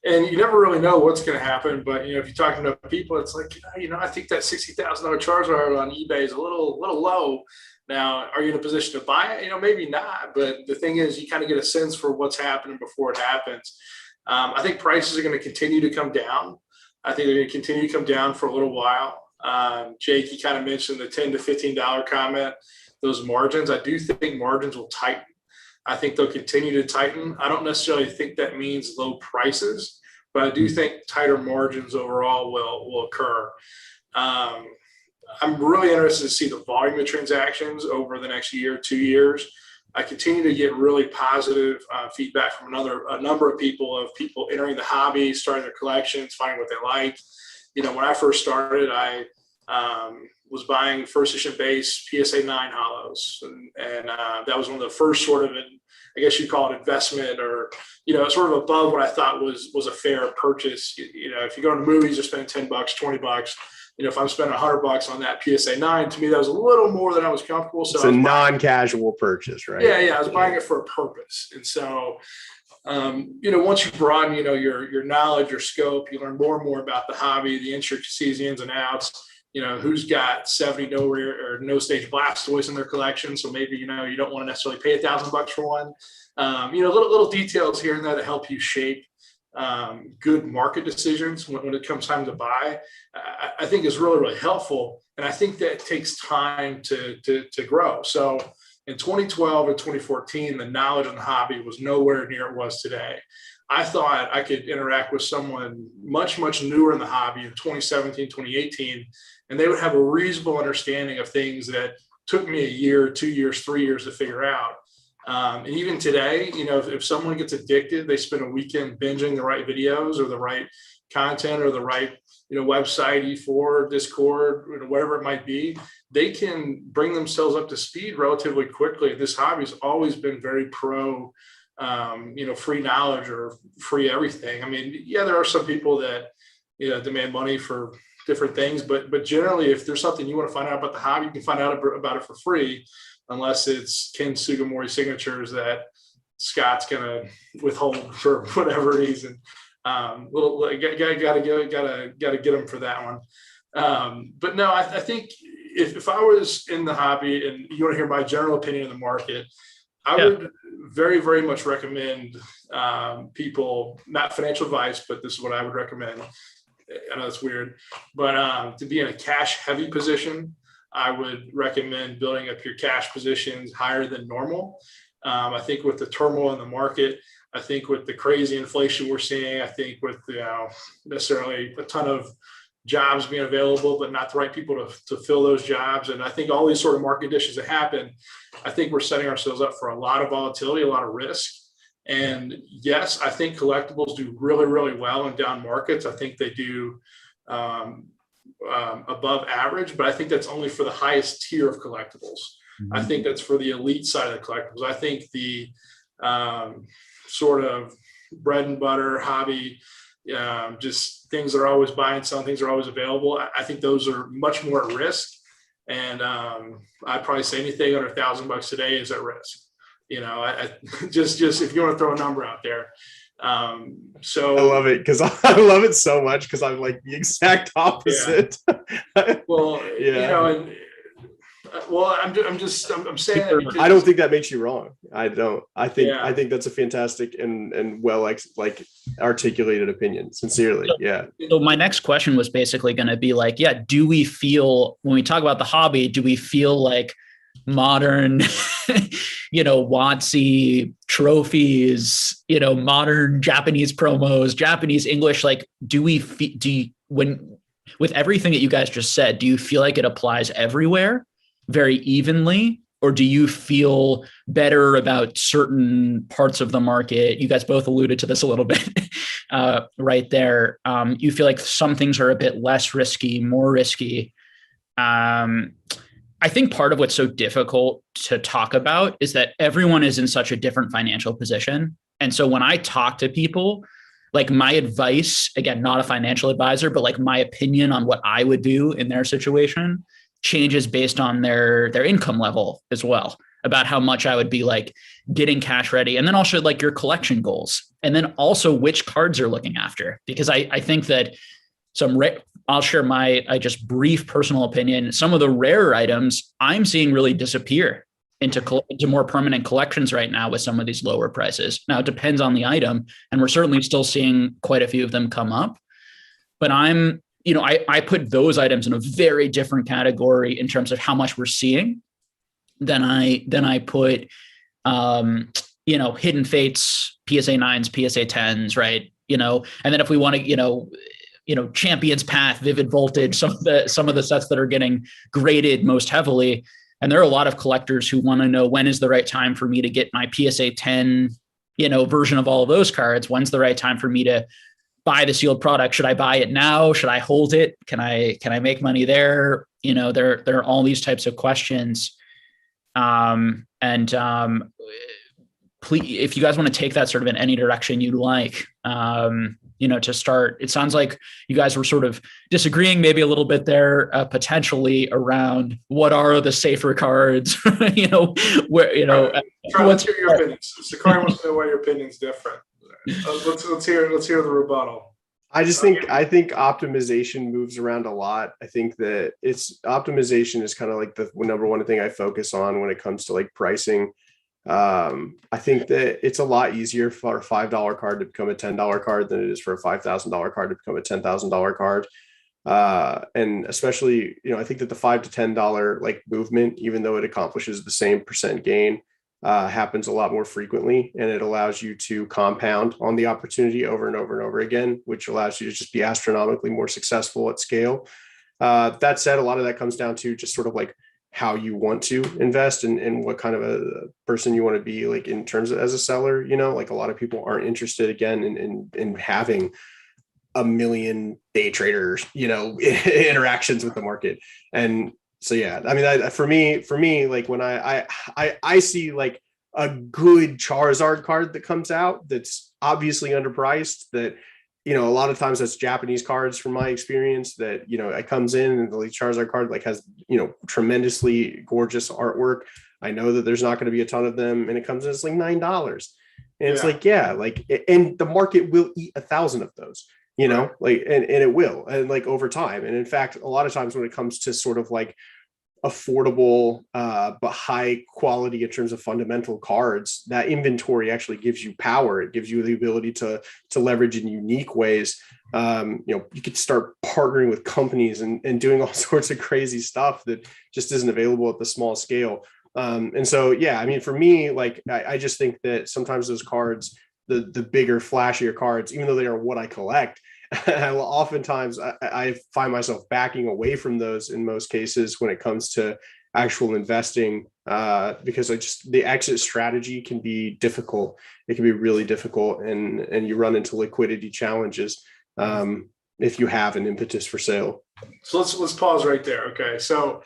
And you never really know what's going to happen. But, you know, if you're talking to people, it's like, you know, I think that $60,000 Charizard on eBay is a little low. Now, are you in a position to buy it? You know, maybe not. But the thing is, you kind of get a sense for what's happening before it happens. I think prices are going to continue to come down. I think they're going to continue to come down for a little while. Jake, you kind of mentioned the $10 to $15 comment, those margins. I do think margins will tighten. I think they'll continue to tighten. I don't necessarily think that means low prices, but I do think tighter margins overall will occur. I'm really interested to see the volume of transactions over the next year, 2 years. I continue to get really positive feedback from a number of people entering the hobby, starting their collections, finding what they like. You know, when I first started, I was buying first edition base PSA 9 hollows. And that was one of the first sort of, I guess you call it investment, or, you know, sort of above what I thought was a fair purchase. You know, if you go to the movies, you're spending $10, $20. You know, if I'm spending $100 on that PSA 9, to me, that was a little more than I was comfortable. So
it's a non-casual purchase, right?
Yeah. I was buying it for a purpose. And so, you know, once you broaden, you know, your knowledge, your scope, you learn more and more about the hobby, the intricacies, the ins and outs. You know, who's got 70 no stage Blastoise in their collection. So maybe, you know, you don't want to necessarily pay $1,000 for one. You know, little details here and there that help you shape good market decisions when it comes time to buy, I think is really, really helpful. And I think that takes time to grow. So in 2012 and 2014, the knowledge on the hobby was nowhere near it was today. I thought I could interact with someone much, much newer in the hobby in 2017, 2018, and they would have a reasonable understanding of things that took me a year, 2 years, 3 years to figure out. And even today, you know, if someone gets addicted, they spend a weekend binging the right videos or the right content or the right, you know, website, E4, Discord, you know, whatever it might be, they can bring themselves up to speed relatively quickly. This hobby has always been very pro, you know, free knowledge or free everything. I mean, yeah, there are some people that, you know, demand money for different things, but generally, if there's something you want to find out about the hobby, you can find out about it for free, unless it's Ken Sugimori signatures that Scott's gonna withhold for whatever reason. Gotta get him for that one. But no, I think if I was in the hobby and you want to hear my general opinion of the market, I would very, very much recommend people, not financial advice, but this is what I would recommend. I know it's weird, but to be in a cash heavy position, I would recommend building up your cash positions higher than normal. I think with the turmoil in the market, I think with the crazy inflation we're seeing, I think with necessarily a ton of jobs being available, but not the right people to fill those jobs. And I think all these sort of market conditions that happen, I think we're setting ourselves up for a lot of volatility, a lot of risk. And yes, I think collectibles do really, really well in down markets. I think they do above average, but I think that's only for the highest tier of collectibles. Mm-hmm. I think that's for the elite side of the collectibles. I think the sort of bread and butter hobby, just things that are always buying, selling, things are always available. I think those are much more at risk. And I'd probably say anything under $1,000 today is at risk. I just if you want to throw a number out there. So
I love it because I love it so much because I'm like the exact opposite.
Yeah. Well, and I'm saying that
I don't think that makes you wrong. I don't. I think that's a fantastic and well articulated opinion. Sincerely, yeah.
So my next question was basically going to be like, do we feel when we talk about the hobby, do we feel like modern, WotC trophies, modern Japanese promos, Japanese English, like, with everything that you guys just said, do you feel like it applies everywhere very evenly, or do you feel better about certain parts of the market? You guys both alluded to this a little bit right there. You feel like some things are a bit less risky, more risky. I think part of what's so difficult to talk about is that everyone is in such a different financial position. And so when I talk to people, like my advice, again, not a financial advisor, but like my opinion on what I would do in their situation changes based on their income level as well, about how much I would be like getting cash ready. And then also like your collection goals, and then also which cards you're looking after. Because I think that I'll share my just brief personal opinion. Some of the rarer items I'm seeing really disappear into more permanent collections right now with some of these lower prices. Now it depends on the item, and we're certainly still seeing quite a few of them come up, but I put those items in a very different category in terms of how much we're seeing than I put, Hidden Fates, PSA 9s, PSA 10s, right? And then if we want to, Champion's Path, Vivid Voltage, some of the sets that are getting graded most heavily. And there are a lot of collectors who want to know, when is the right time for me to get my PSA 10, version of all of those cards? When's the right time for me to buy the sealed product? Should I buy it now? Should I hold it? Can I make money there? There are all these types of questions. Please, if you guys want to take that sort of in any direction you'd like, to start, it sounds like you guys were sort of disagreeing maybe a little bit there, potentially around what are the safer cards, where,
let's hear your opinions. Sakari wants to know why your opinion's different. Let's hear the rebuttal.
I think optimization moves around a lot. I think that optimization is kind of like the number one thing I focus on when it comes to like pricing. I think that it's a lot easier for a $5 card to become a $10 card than it is for a $5,000 card to become a $10,000 card. And especially, I think that the $5 to $10 like movement, even though it accomplishes the same percent gain, happens a lot more frequently, and it allows you to compound on the opportunity over and over and over again, which allows you to just be astronomically more successful at scale. That said, a lot of that comes down to just sort of like how you want to invest and what kind of a person you want to be, like in terms of as a seller. Like a lot of people aren't interested again in having a million day traders, interactions with the market. And so, yeah, I mean, for me, like when I see like a good Charizard card that comes out that's obviously underpriced, that, a lot of times that's Japanese cards from my experience, that, it comes in and the Charizard card like has, tremendously gorgeous artwork. I know that there's not going to be a ton of them, and it comes in, it's like $9. And it's like, and the market will eat 1,000 of those, like, and it will, and like over time. And in fact, a lot of times when it comes to sort of like affordable but high quality in terms of fundamental cards, that inventory actually gives you power. It gives you the ability to leverage in unique ways. You could start partnering with companies and doing all sorts of crazy stuff that just isn't available at the small scale. And so, yeah, I mean, for me, like, I just think that sometimes those cards, the bigger, flashier cards, even though they are what I collect, oftentimes I find myself backing away from those in most cases when it comes to actual investing, because the exit strategy can be difficult. It can be really difficult, and you run into liquidity challenges if you have an impetus for sale.
So let's pause right there. Okay, so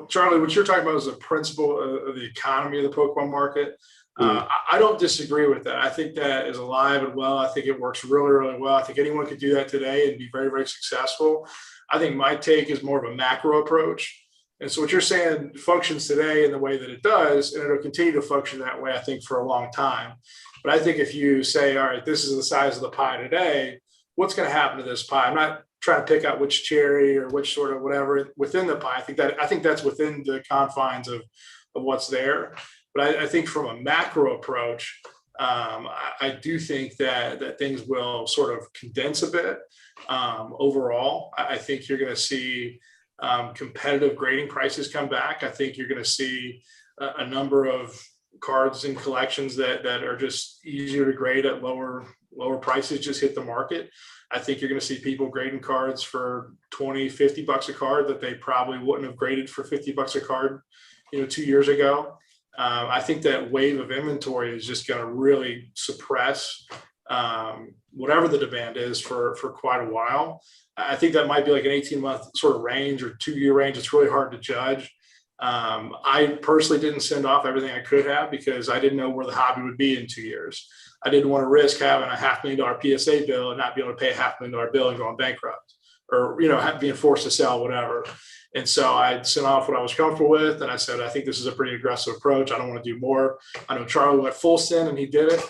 Charlie, what you're talking about is the principle of the economy of the Pokemon market. I don't disagree with that. I think that is alive and well. I think it works really, really well. I think anyone could do that today and be very, very successful. I think my take is more of a macro approach. And so what you're saying functions today in the way that it does, and it'll continue to function that way, I think, for a long time. But I think if you say, all right, this is the size of the pie today, what's going to happen to this pie? I'm not trying to pick out which cherry or which sort of whatever within the pie. I think that's within the confines of what's there. But I think from a macro approach, I do think that things will sort of condense a bit overall. I think you're going to see competitive grading prices come back. I think you're going to see a number of cards and collections that are just easier to grade at lower prices just hit the market. I think you're going to see people grading cards for $20-$50 a card that they probably wouldn't have graded for $50 a card, 2 years ago. I think that wave of inventory is just going to really suppress whatever the demand is for quite a while. I think that might be like an 18-month sort of range or 2-year range. It's really hard to judge. I personally didn't send off everything I could have because I didn't know where the hobby would be in 2 years. I didn't want to risk having a $500,000 PSA bill and not be able to pay a $500,000 bill and going bankrupt, or being forced to sell whatever. And so I sent off what I was comfortable with, and I said, I think this is a pretty aggressive approach. I don't want to do more. I know Charlie went full send and he did it.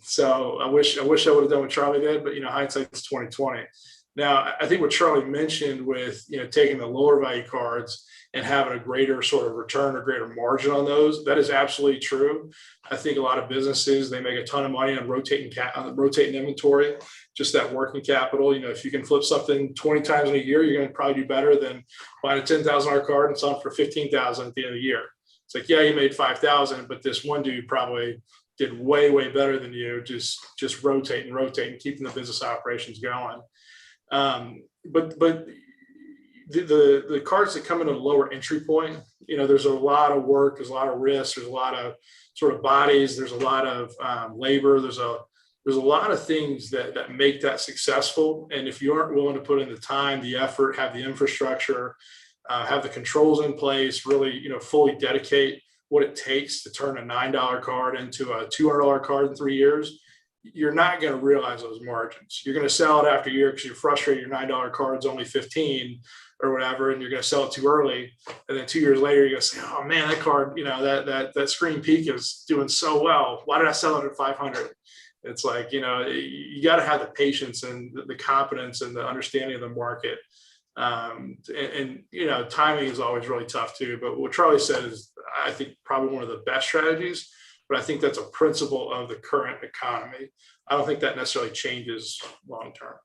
So I wish I would have done what Charlie did, but hindsight's 2020. Now, I think what Charlie mentioned with taking the lower value cards and having a greater sort of return or greater margin on those, that is absolutely true. I think a lot of businesses, they make a ton of money on rotating inventory, just that working capital. If you can flip something 20 times in a year, you're going to probably do better than buying a $10,000 card and selling for $15,000 at the end of the year. It's like, yeah, you made $5,000, but this one dude probably did way, way better than you, just rotating, keeping the business operations going. But the cards that come in at a lower entry point, there's a lot of work, there's a lot of risk, there's a lot of sort of bodies, there's a lot of labor, there's a lot of things that make that successful. And if you aren't willing to put in the time, the effort, have the infrastructure, have the controls in place, really, fully dedicate what it takes to turn a $9 card into a $200 card in 3 years, you're not going to realize those margins. You're going to sell it after a year because you're frustrated your $9 card's only 15 or whatever, and you're going to sell it too early. And then 2 years later, you're going to say, oh man, that card, that screen peak is doing so well. Why did I sell it at 500? It's like, you got to have the patience and the competence and the understanding of the market. And timing is always really tough too. But what Charlie said is, I think, probably one of the best strategies. But I think that's a principle of the current economy. I don't think that necessarily changes long term.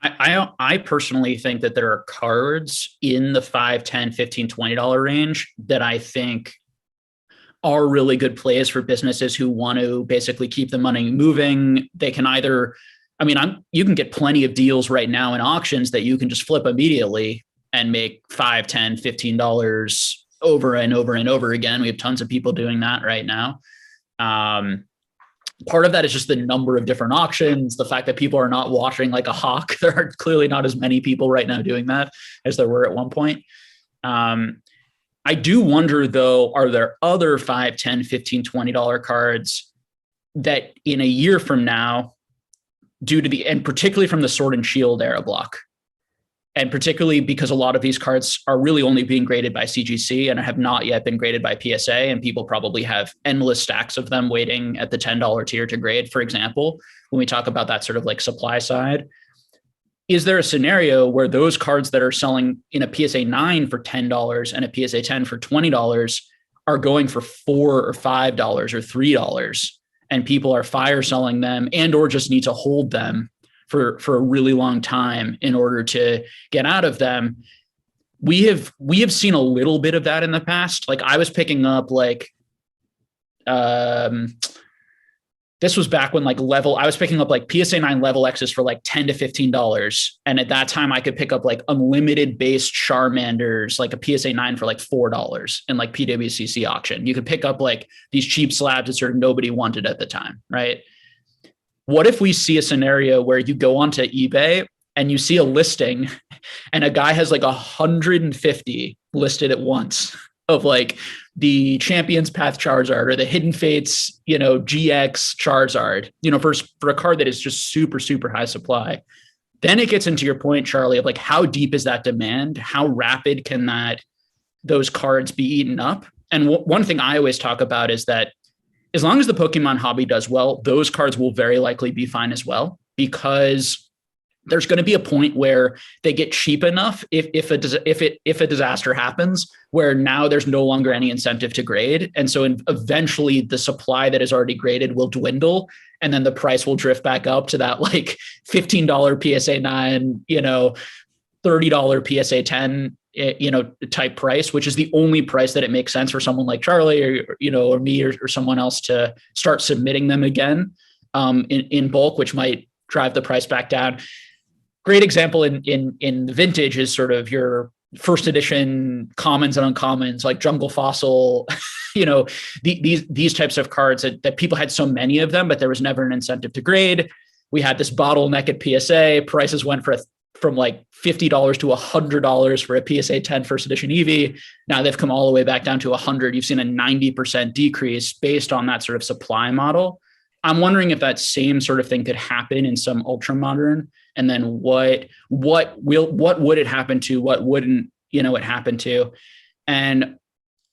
I personally think that there are cards in the $5, $10, $15, $20 range that I think are really good plays for businesses who want to basically keep the money moving. They can either, you can get plenty of deals right now in auctions that you can just flip immediately and make $5, $10, $15 over and over and over again. We have tons of people doing that right now. Part of that is just the number of different auctions, the fact that people are not watching like a hawk. There are clearly not as many people right now doing that as there were at one point. I do wonder though, are there other $5, $10, $15, $20 cards that in a year from now, and particularly from the Sword and Shield era block, and particularly because a lot of these cards are really only being graded by CGC and have not yet been graded by PSA, and people probably have endless stacks of them waiting at the $10 tier to grade, for example, when we talk about that sort of like supply side. is there a scenario where those cards that are selling in a PSA 9 for $10 and a PSA 10 for $20 are going for $4 or $5 or $3, and people are fire selling them and or just need to hold them for a really long time in order to get out of them? We have seen a little bit of that in the past. Like I was picking up this was back when I was picking up like PSA 9 level X's for like $10 to $15. And at that time I could pick up like unlimited based Charmanders, like a PSA 9 for like $4 in like PWCC auction. You could pick up like these cheap slabs that sort of nobody wanted at the time, right? What if we see a scenario where you go onto eBay and you see a listing and a guy has like 150 listed at once of like the Champions Path Charizard or the Hidden Fates, GX Charizard, for a card that is just super, super high supply. Then it gets into your point, Charlie, of like, how deep is that demand? How rapid can those cards be eaten up? And one thing I always talk about is that as long as the Pokemon hobby does well, those cards will very likely be fine as well, because there's going to be a point where they get cheap enough if a disaster happens where now there's no longer any incentive to grade. And so eventually the supply that is already graded will dwindle, and then the price will drift back up to that like $15 PSA 9, $30 PSA 10, type price, which is the only price that it makes sense for someone like Charlie or me or someone else to start submitting them again in bulk, which might drive the price back down. Great example in vintage is sort of your first edition commons and uncommons, like Jungle Fossil, these types of cards that people had so many of them, but there was never an incentive to grade. We had this bottleneck at PSA. Prices went from like $50 to $100 for a PSA 10 first edition Eevee. Now they've come all the way back down to 100. You've seen a 90% decrease based on that sort of supply model. I'm wondering if that same sort of thing could happen in some ultra modern, and then what would it happen to? What wouldn't it happen to? And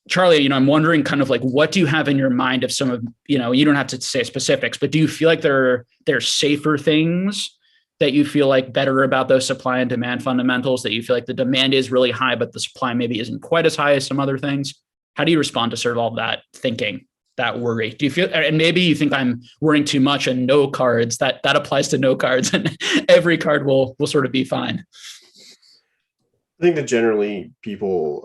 Charlie, I'm wondering kind of like, what do you have in your mind of some of, you don't have to say specifics, but do you feel like there are safer things that you feel like better about those supply and demand fundamentals, that you feel like the demand is really high, but the supply maybe isn't quite as high as some other things? How do you respond to sort of all that thinking, that worry? Do you feel, and maybe you think I'm worrying too much and no cards, that applies to no cards and every card will sort of be fine?
I think that generally people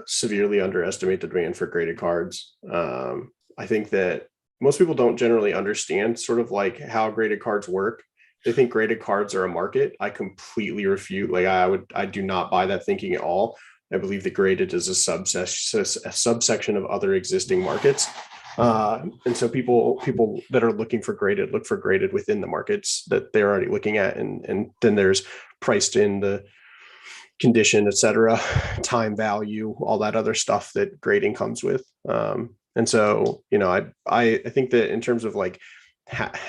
severely underestimate the demand for graded cards. I think that most people don't generally understand sort of like how graded cards work. They think graded cards are a market. I completely refute. Like I do not buy that thinking at all. I believe that graded is a subsection of other existing markets. And so people that are looking for graded look for graded within the markets that they're already looking at. And then there's priced in the condition, et cetera, time value, all that other stuff that grading comes with. And so, I think that in terms of like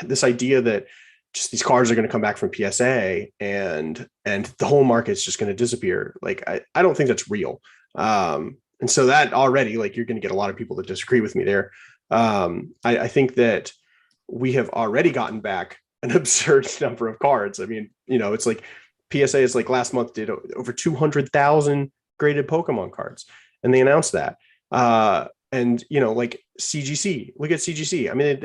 this idea that just these cards are going to come back from PSA and the whole market's just going to disappear. Like, I don't think that's real. And so that already, like, you're going to get a lot of people that disagree with me there. I think that we have already gotten back an absurd number of cards. I mean, it's like PSA is like last month did over 200,000 graded Pokemon cards, and they announced that. And like CGC, look at CGC. I mean,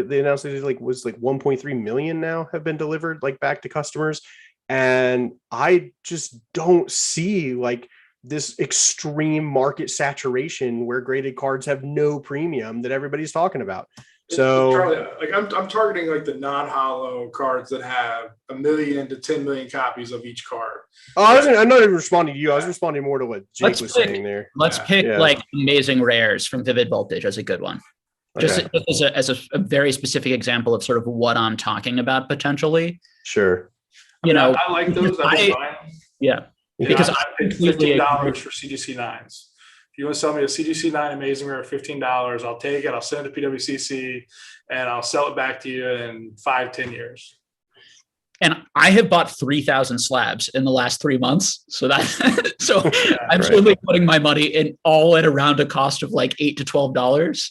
they announced that it was 1.3 million now have been delivered like back to customers, and I just don't see like this extreme market saturation where graded cards have no premium that everybody's talking about. So
Charlie, like I'm targeting like the non-hollow cards that have 1 million to 10 million copies of each card.
Oh, I'm not even responding to you. I was responding more to what Jake was saying there.
Let's pick like amazing rares from Vivid Voltage as a good one. Just as a very specific example of sort of what I'm talking about potentially.
Sure.
I like those.
Yeah.
Because I paid $15 for CGC 9s. If you want to sell me a CGC 9 Amazing Rare at $15, I'll take it. I'll send it to PWCC and I'll sell it back to you in 5-10 years.
And I have bought 3,000 slabs in the last 3 months. So I'm certainly putting my money in all at around a cost of like $8 to $12.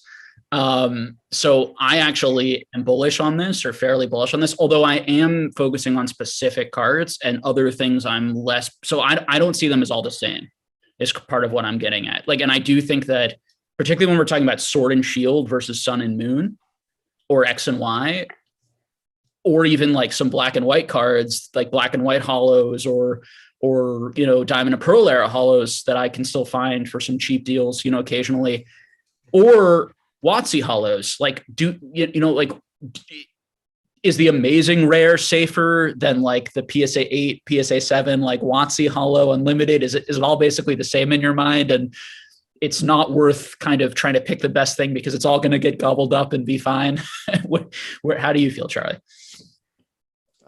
So I actually am bullish on this, or fairly bullish on this, although I am focusing on specific cards, and other things I'm less. So I don't see them as all the same, is part of what I'm getting at. Like, and I do think that, particularly when we're talking about Sword and Shield versus Sun and Moon, or X and Y, or even like some black and white cards, like black and white hollows, or Diamond and Pearl era hollows that I can still find for some cheap deals, occasionally, or WotC hollows. Like, is the amazing rare safer than like the PSA 8, PSA 7, like WotC hollow unlimited? Is it all basically the same in your mind? And it's not worth kind of trying to pick the best thing because it's all going to get gobbled up and be fine. How do you feel, Charlie?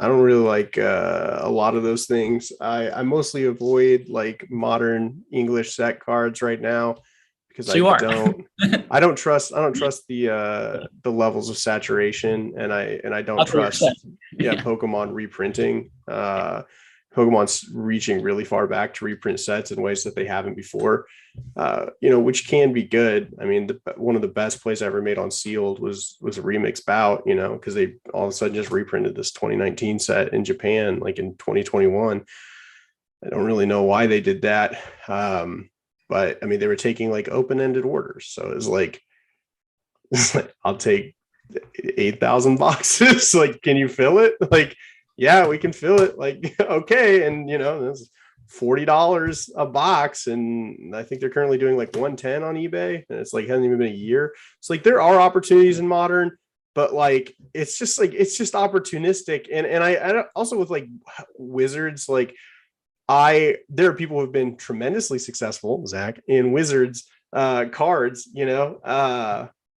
I don't really like a lot of those things. I mostly avoid like modern English set cards right now because
So
I don't trust the levels of saturation, and I don't trust Pokemon reprinting. Pokemon's reaching really far back to reprint sets in ways that they haven't before, which can be good. I mean, one of the best plays I ever made on Sealed was a remix bout, because they all of a sudden just reprinted this 2019 set in Japan, like in 2021. I don't really know why they did that. But I mean, they were taking like open-ended orders. So it's like I'll take 8,000 boxes. Like, can you fill it? Like, yeah, we can fill it. Like, okay. And that's $40 a box. And I think they're currently doing like 110 on eBay. And it's like, hasn't even been a year. It's like, there are opportunities in modern, but like, it's just opportunistic. And I also with like Wizards, like there are people who have been tremendously successful, Zach, in Wizards cards,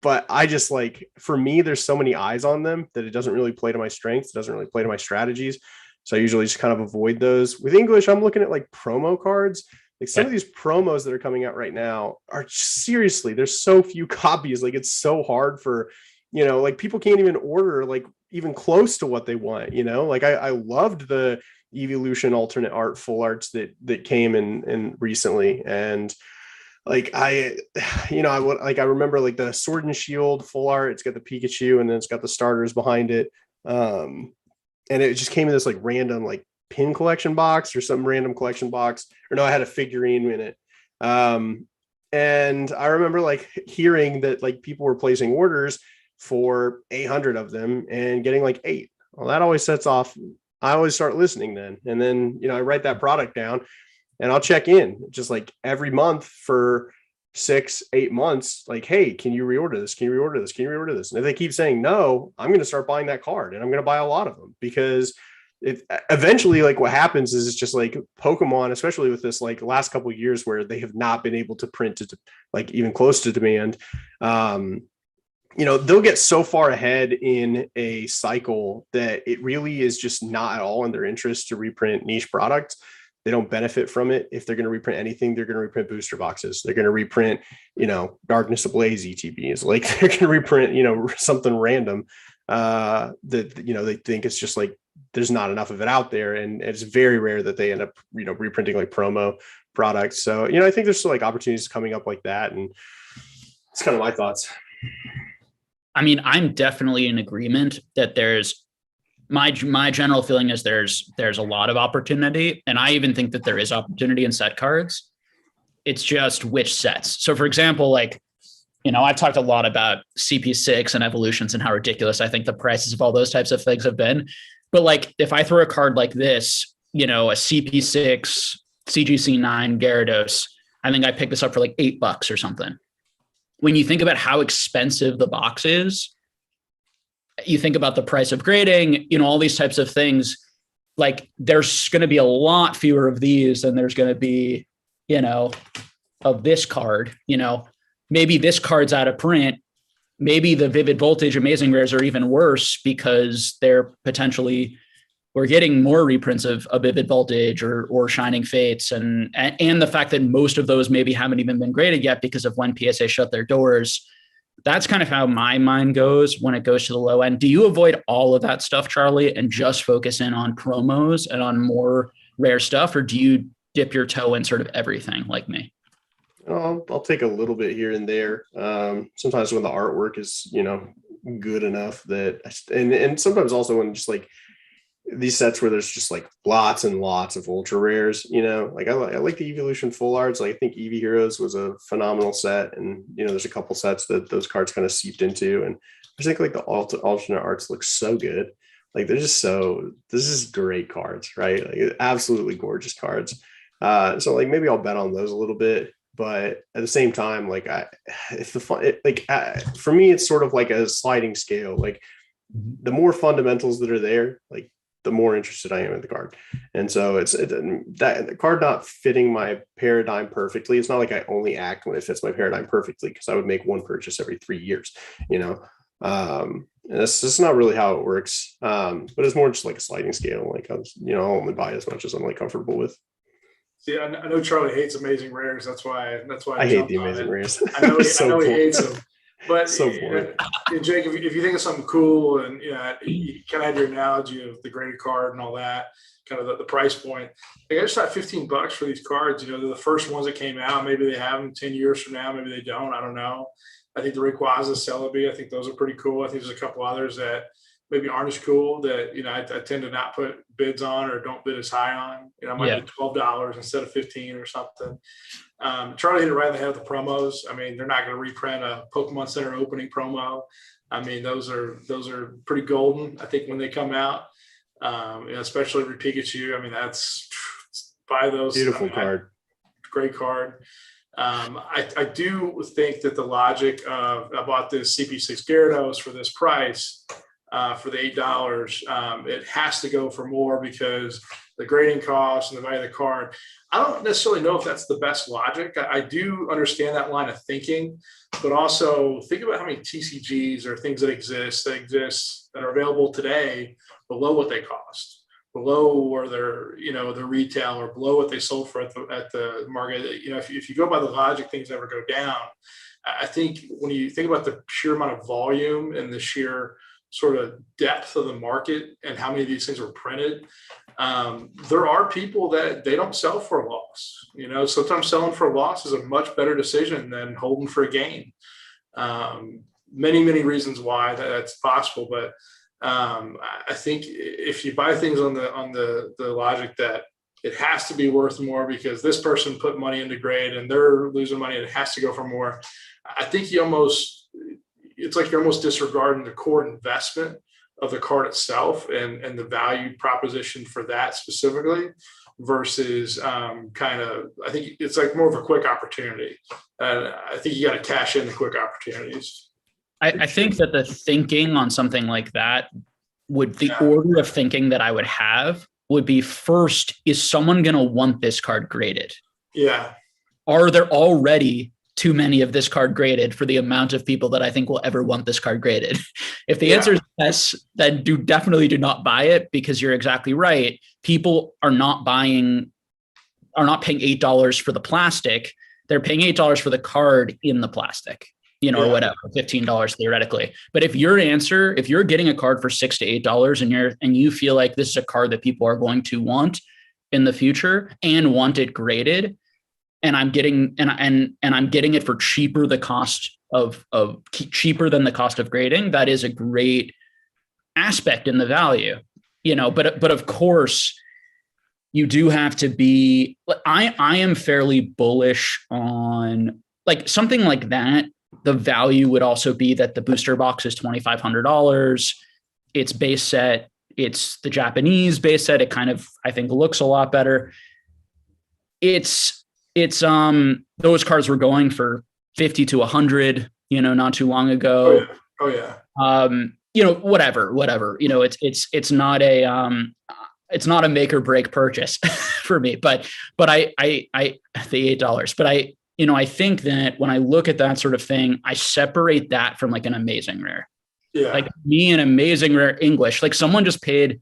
but I just like, for me, there's so many eyes on them that it doesn't really play to my strengths. It doesn't really play to my strategies. So I usually just kind of avoid those. With English, I'm looking at like promo cards. Like some of these promos that are coming out right now are seriously, there's so few copies. Like it's so hard for, like people can't even order like even close to what they want, like I loved the Evolution alternate art full arts that came in recently. And like I remember like the Sword and Shield full art. It's got the Pikachu and then it's got the starters behind it. And it just came in this like random like pin collection box or some random collection box. Or no, I had a figurine in it. And I remember like hearing that like people were placing orders for 800 of them and getting like 8. Well, that always sets off. I always start listening then. And then, I write that product down and I'll check in just like every month for 6-8 months. Like, hey, can you reorder this? Can you reorder this? Can you reorder this? And if they keep saying no, I'm going to start buying that card and I'm going to buy a lot of them, because it eventually, like what happens is it's just like Pokemon, especially with this like last couple of years where they have not been able to print to like even close to demand. They'll get so far ahead in a cycle that it really is just not at all in their interest to reprint niche products. They don't benefit from it. If they're going to reprint anything, they're going to reprint booster boxes. They're going to reprint, Darkness Ablaze ETBs. Like they're going to reprint, something random that, they think it's just like, there's not enough of it out there. And it's very rare that they end up, reprinting like promo products. So, I think there's still like opportunities coming up like that. And it's kind of my thoughts.
I mean, I'm definitely in agreement that there's my general feeling is there's a lot of opportunity. And I even think that there is opportunity in set cards. It's just which sets. So for example, like, I've talked a lot about CP6 and evolutions and how ridiculous I think the prices of all those types of things have been. But like, if I throw a card like this, a CP6, CGC9 Gyarados, I think I picked this up for like $8 or something. When you think about how expensive the box is, you think about the price of grading, all these types of things, like there's going to be a lot fewer of these than there's going to be, of this card, maybe this card's out of print. Maybe the Vivid Voltage Amazing Rares are even worse because we're getting more reprints of Vivid Voltage or Shining Fates, and the fact that most of those maybe haven't even been graded yet because of when PSA shut their doors. That's kind of how my mind goes when it goes to the low end. Do you avoid all of that stuff, Charlie, and just focus in on promos and on more rare stuff, or do you dip your toe in sort of everything like me?
I'll take a little bit here and there. Sometimes when the artwork is, good enough that, and sometimes also when just like these sets where there's just like lots and lots of ultra rares, like I like the Evolution full arts. Like I think Eevee Heroes was a phenomenal set, and there's a couple sets that those cards kind of seeped into, and I think like the alternate arts look so good. Like they're just this is great cards, right? Like absolutely gorgeous cards. So like maybe I'll bet on those a little bit, but at the same time, like for me, it's sort of like a sliding scale. Like the more fundamentals that are there, like the more interested I am in the card. And so that the card not fitting my paradigm perfectly. It's not like I only act when it fits my paradigm perfectly, because I would make one purchase every 3 years, and that's just not really how it works. But it's more just like a sliding scale. Like I'll only buy as much as I'm like comfortable with.
See, I know Charlie hates Amazing Rares. That's why
I hate the Amazing Rares.
I know he hates them. But
so boring.
Jake, if you think of something cool, and you kind of had your analogy of the graded card and all that, kind of the price point. Like I just thought $15 for these cards. They're the first ones that came out. Maybe they have them 10 years from now. Maybe they don't. I don't know. I think the Rayquaza, Celebi, I think those are pretty cool. I think there's a couple others that maybe aren't as cool that, I tend to not put bids on or don't bid as high on. I might bid $12 instead of 15 or something. Charlie hit it right in the head with the promos. I mean, they're not going to reprint a Pokemon Center opening promo. I mean, those are pretty golden, I think, when they come out, especially with Pikachu. I mean, buy those.
Beautiful card.
Great card. I do think that the logic of I bought this CP6 Gyarados for this price, for the $8, it has to go for more because the grading costs and the value of the card. I don't necessarily know if that's the best logic. I do understand that line of thinking, but also think about how many TCGs or things that exist that are available today below what they cost, below where they're, the retail, or below what they sold for at the market. If you go by the logic, things never go down. I think when you think about the sheer amount of volume and the sheer sort of depth of the market and how many of these things were printed, there are people that they don't sell for a loss. Sometimes selling for a loss is a much better decision than holding for a gain. Many, many reasons why that's possible, but I think if you buy things on the logic that it has to be worth more because this person put money into grade and they're losing money and it has to go for more, I think it's like you're almost disregarding the core investment of the card itself and the value proposition for that specifically versus I think it's like more of a quick opportunity. I think you got to cash in the quick opportunities.
I think that the thinking on something like that order of thinking that I would have would be, first, is someone going to want this card graded?
Yeah.
Are there already too many of this card graded for the amount of people that I think will ever want this card graded? If the answer is yes, then definitely do not buy it, because you're exactly right. People are not paying $8 for the plastic. They're paying $8 for the card in the plastic, or whatever, $15 theoretically. But if you're getting a card for $6 to $8 and you feel like this is a card that people are going to want in the future and want it graded, and I'm getting it for cheaper than the cost of grading, that is a great aspect in the value, but of course you do have to be, I am fairly bullish on like something like that. The value would also be that the booster box is $2,500. It's base set. It's the Japanese base set. It kind of, I think, looks a lot better. It's those cards were going for 50 to 100, not too long ago.
Oh yeah.
Whatever, it's not a make or break purchase for me, but I the $8, but I think that when I look at that sort of thing, I separate that from like an Amazing Rare.
Yeah.
Like me, an Amazing Rare English, like someone just paid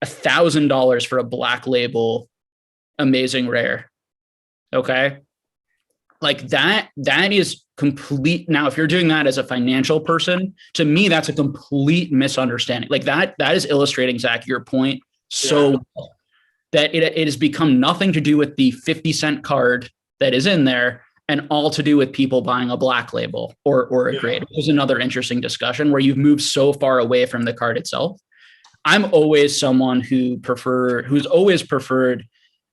$1,000 for a Black Label Amazing Rare. Okay. Like that is complete. Now, if you're doing that as a financial person, to me, that's a complete misunderstanding. Like that is illustrating, Zach, your point so well, that it has become nothing to do with the 50-cent card that is in there and all to do with people buying a black label or a grade. It was another interesting discussion where you've moved so far away from the card itself. I'm always someone who's always preferred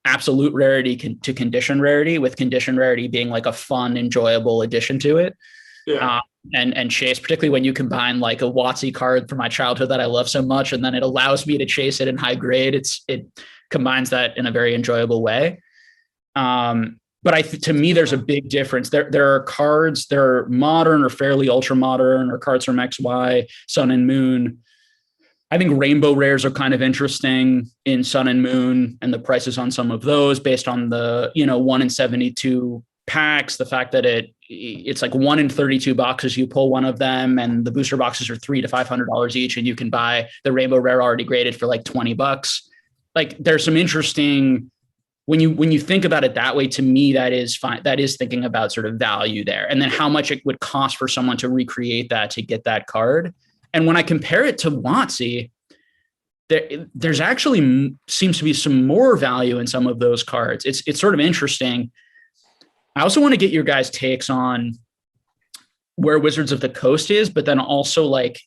absolute rarity to condition rarity, with condition rarity being like a fun, enjoyable addition to it.
Yeah.
And chase, particularly when you combine like a WotC card from my childhood that I love so much, and then it allows me to chase it in high grade. It combines that in a very enjoyable way. But to me, there's a big difference. There are cards, there are modern or fairly ultra modern, or cards from XY, Sun and Moon. I think rainbow rares are kind of interesting in Sun and Moon, and the prices on some of those based on the 1 in 72 packs. The fact that it's like 1 in 32 boxes, you pull one of them, and the booster boxes are $300 to $500 each, and you can buy the rainbow rare already graded for like $20. Like there's some interesting. When you think about it that way, to me, that is fine. That is thinking about sort of value there, and then how much it would cost for someone to recreate that to get that card. And when I compare it to WotC, there's actually seems to be some more value in some of those cards. It's sort of interesting. I also want to get your guys' takes on where Wizards of the Coast is, but then also like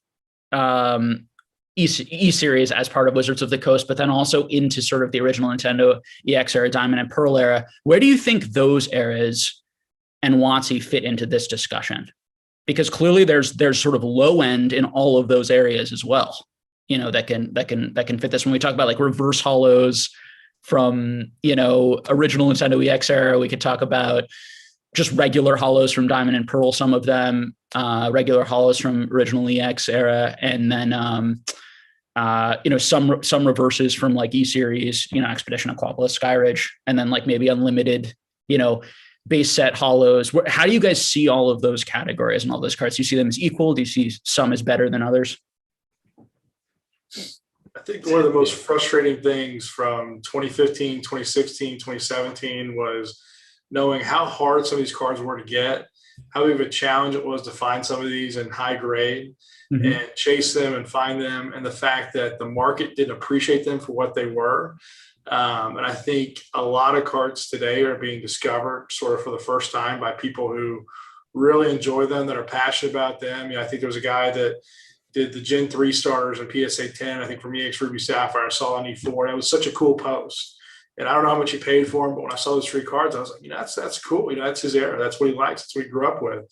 E-Series as part of Wizards of the Coast, but then also into sort of the original Nintendo EX era, Diamond and Pearl era. Where do you think those eras and WotC fit into this discussion? Because clearly there's sort of low end in all of those areas as well, that can fit this. When we talk about like reverse hollows from, original Nintendo EX era, we could talk about just regular hollows from Diamond and Pearl, some of them, regular hollows from original EX era, and then some reverses from like E-Series, Expedition, Aquapolis, Skyridge, and then like maybe unlimited, base set hollows. How do you guys see all of those categories and all those cards? Do you see them as equal? Do you see some as better than others?
I think one of the most frustrating things from 2015, 2016, 2017 was knowing how hard some of these cards were to get, how big of a challenge it was to find some of these in high grade and chase them and find them, and the fact that the market didn't appreciate them for what they were. And I think a lot of cards today are being discovered sort of for the first time by people who really enjoy them, that are passionate about them. I think there was a guy that did the Gen 3 starters and PSA 10, I think from EX Ruby Sapphire, I saw on E4, and it was such a cool post. And I don't know how much he paid for them, but when I saw those 3 cards, I was like, that's cool. That's his era. That's what he likes. That's what he grew up with.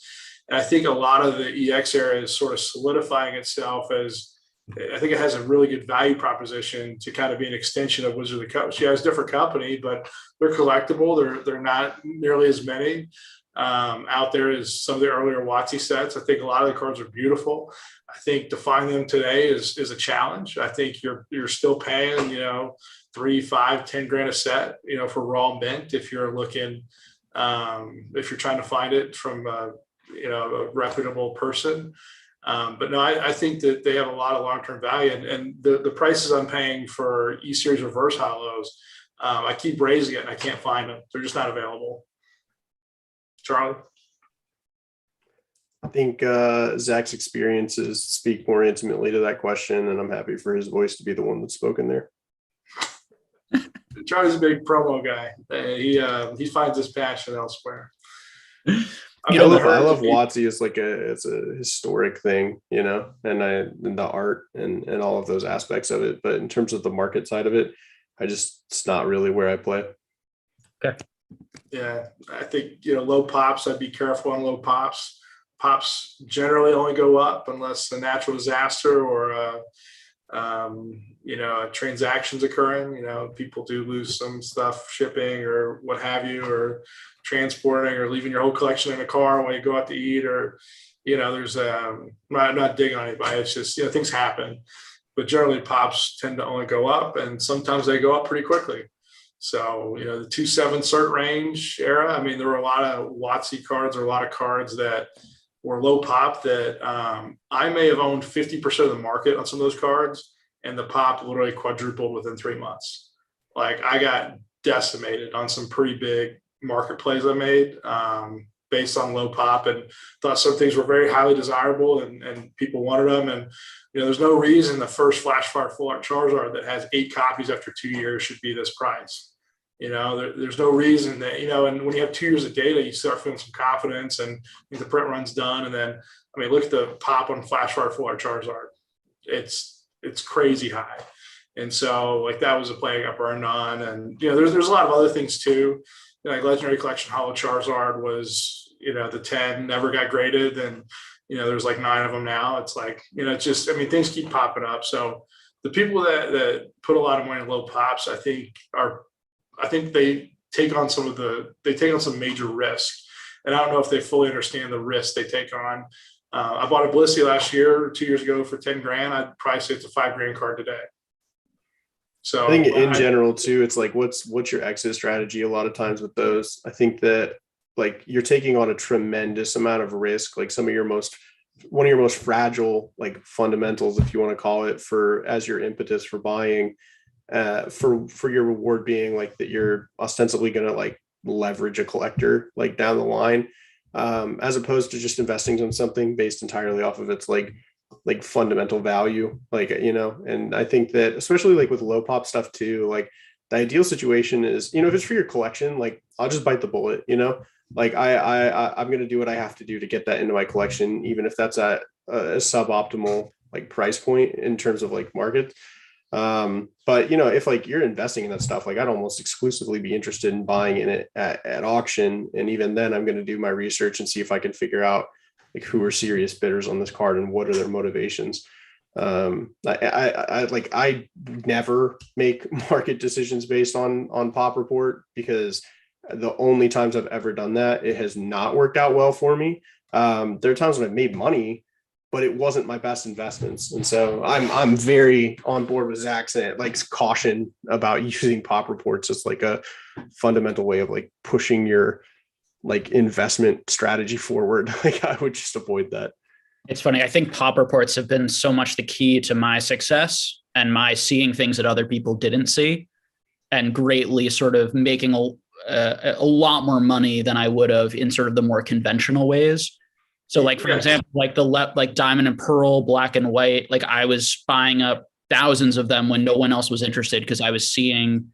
And I think a lot of the EX era is sort of solidifying itself as, I think it has a really good value proposition to kind of be an extension of Wizard of the Coast. Yeah, it's a different company, but they're collectible. They're not nearly as many out there as some of the earlier WotC sets. I think a lot of the cards are beautiful. I think to find them today is a challenge. I think you're still paying, $3, $5, $10 a set, for raw mint if you're looking, if you're trying to find it from a reputable person. But no, I think that they have a lot of long-term value, and the prices I'm paying for E-Series reverse hollows, I keep raising it and I can't find them. They're just not available. Charlie?
I think Zach's experiences speak more intimately to that question, and I'm happy for his voice to be the one that's spoken there.
Charlie's a big promo guy. He finds his passion elsewhere.
I love WotC as it's a historic thing, and the art and all of those aspects of it. But in terms of the market side of it, it's not really where I play.
Okay.
Yeah, I think low pops. I'd be careful on low pops. Pops generally only go up unless a natural disaster or a transaction's occurring. People do lose some stuff shipping or what have you, or transporting, or leaving your whole collection in a car when you go out to eat, or there's I'm not digging on anybody. It's just things happen, but generally pops tend to only go up, and sometimes they go up pretty quickly. So the 2.7 cert range era, there were a lot of WotC cards, or a lot of cards that were low pop that I may have owned 50% of the market on some of those cards, and the pop literally quadrupled within 3 months. Like I got decimated on some pretty big market plays I made based on low pop, and thought some things were very highly desirable and people wanted them. And there's no reason the first Flashfire Full Art Charizard that has 8 copies after 2 years should be this price. There's no reason that, and when you have 2 years of data, you start feeling some confidence, and the print run's done. And then, look at the pop on Flash Art Full Art Charizard. It's crazy high. And so like that was a play I got burned on. And, there's a lot of other things too. Like Legendary Collection Hollow Charizard was, the 10 never got graded. And, there's like 9 of them now. It's like, it's just, things keep popping up. So the people that put a lot of money in low pops, I think they take on some major risk. And I don't know if they fully understand the risk they take on. I bought a Blissey last year, 2 years ago for 10 grand. I'd probably say it's a $5,000 card today. So
I think in general too, it's like, what's your exit strategy? A lot of times with those, I think that like you're taking on a tremendous amount of risk, like one of your most fragile, like fundamentals, if you want to call it, as your impetus for buying, for your reward being like that you're ostensibly going to like leverage a collector like down the line, as opposed to just investing in something based entirely off of its like fundamental value, and I think that especially like with low pop stuff too, like the ideal situation is, if it's for your collection, like I'll just bite the bullet, like I'm going to do what I have to do to get that into my collection, even if that's at a suboptimal like price point in terms of like market. But if like you're investing in that stuff, like I'd almost exclusively be interested in buying in it at auction. And even then I'm going to do my research and see if I can figure out like who are serious bidders on this card and what are their motivations. I never make market decisions based on Pop Report, because the only times I've ever done that, it has not worked out well for me. There are times when I've made money, but it wasn't my best investments. And so I'm very on board with Zach's like caution about using Pop Reports as like a fundamental way of like pushing your like investment strategy forward. Like I would just avoid that.
It's funny. I think Pop Reports have been so much the key to my success and my seeing things that other people didn't see, and greatly sort of making a lot more money than I would have in sort of the more conventional ways. So like, for example, like like Diamond and Pearl, Black and White, like I was buying up thousands of them when no one else was interested, because I was seeing,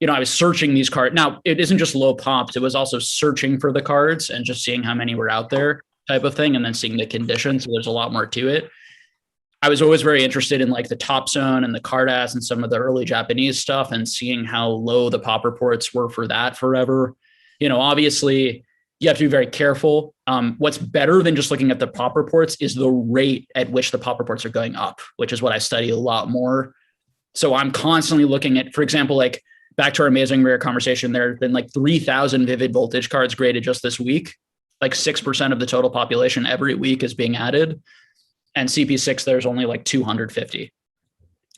I was searching these cards. Now it isn't just low pops. It was also searching for the cards and just seeing how many were out there type of thing. And then seeing the condition. So there's a lot more to it. I was always very interested in like the Top Zone and the Cardass and some of the early Japanese stuff, and seeing how low the Pop Reports were for that forever. Obviously you have to be very careful. What's better than just looking at the Pop Reports is the rate at which the Pop Reports are going up, which is what I study a lot more. So I'm constantly looking at, for example, like back to our Amazing Rare conversation, there have been like 3,000 Vivid Voltage cards graded just this week. Like 6% of the total population every week is being added. And CP6, there's only like 250,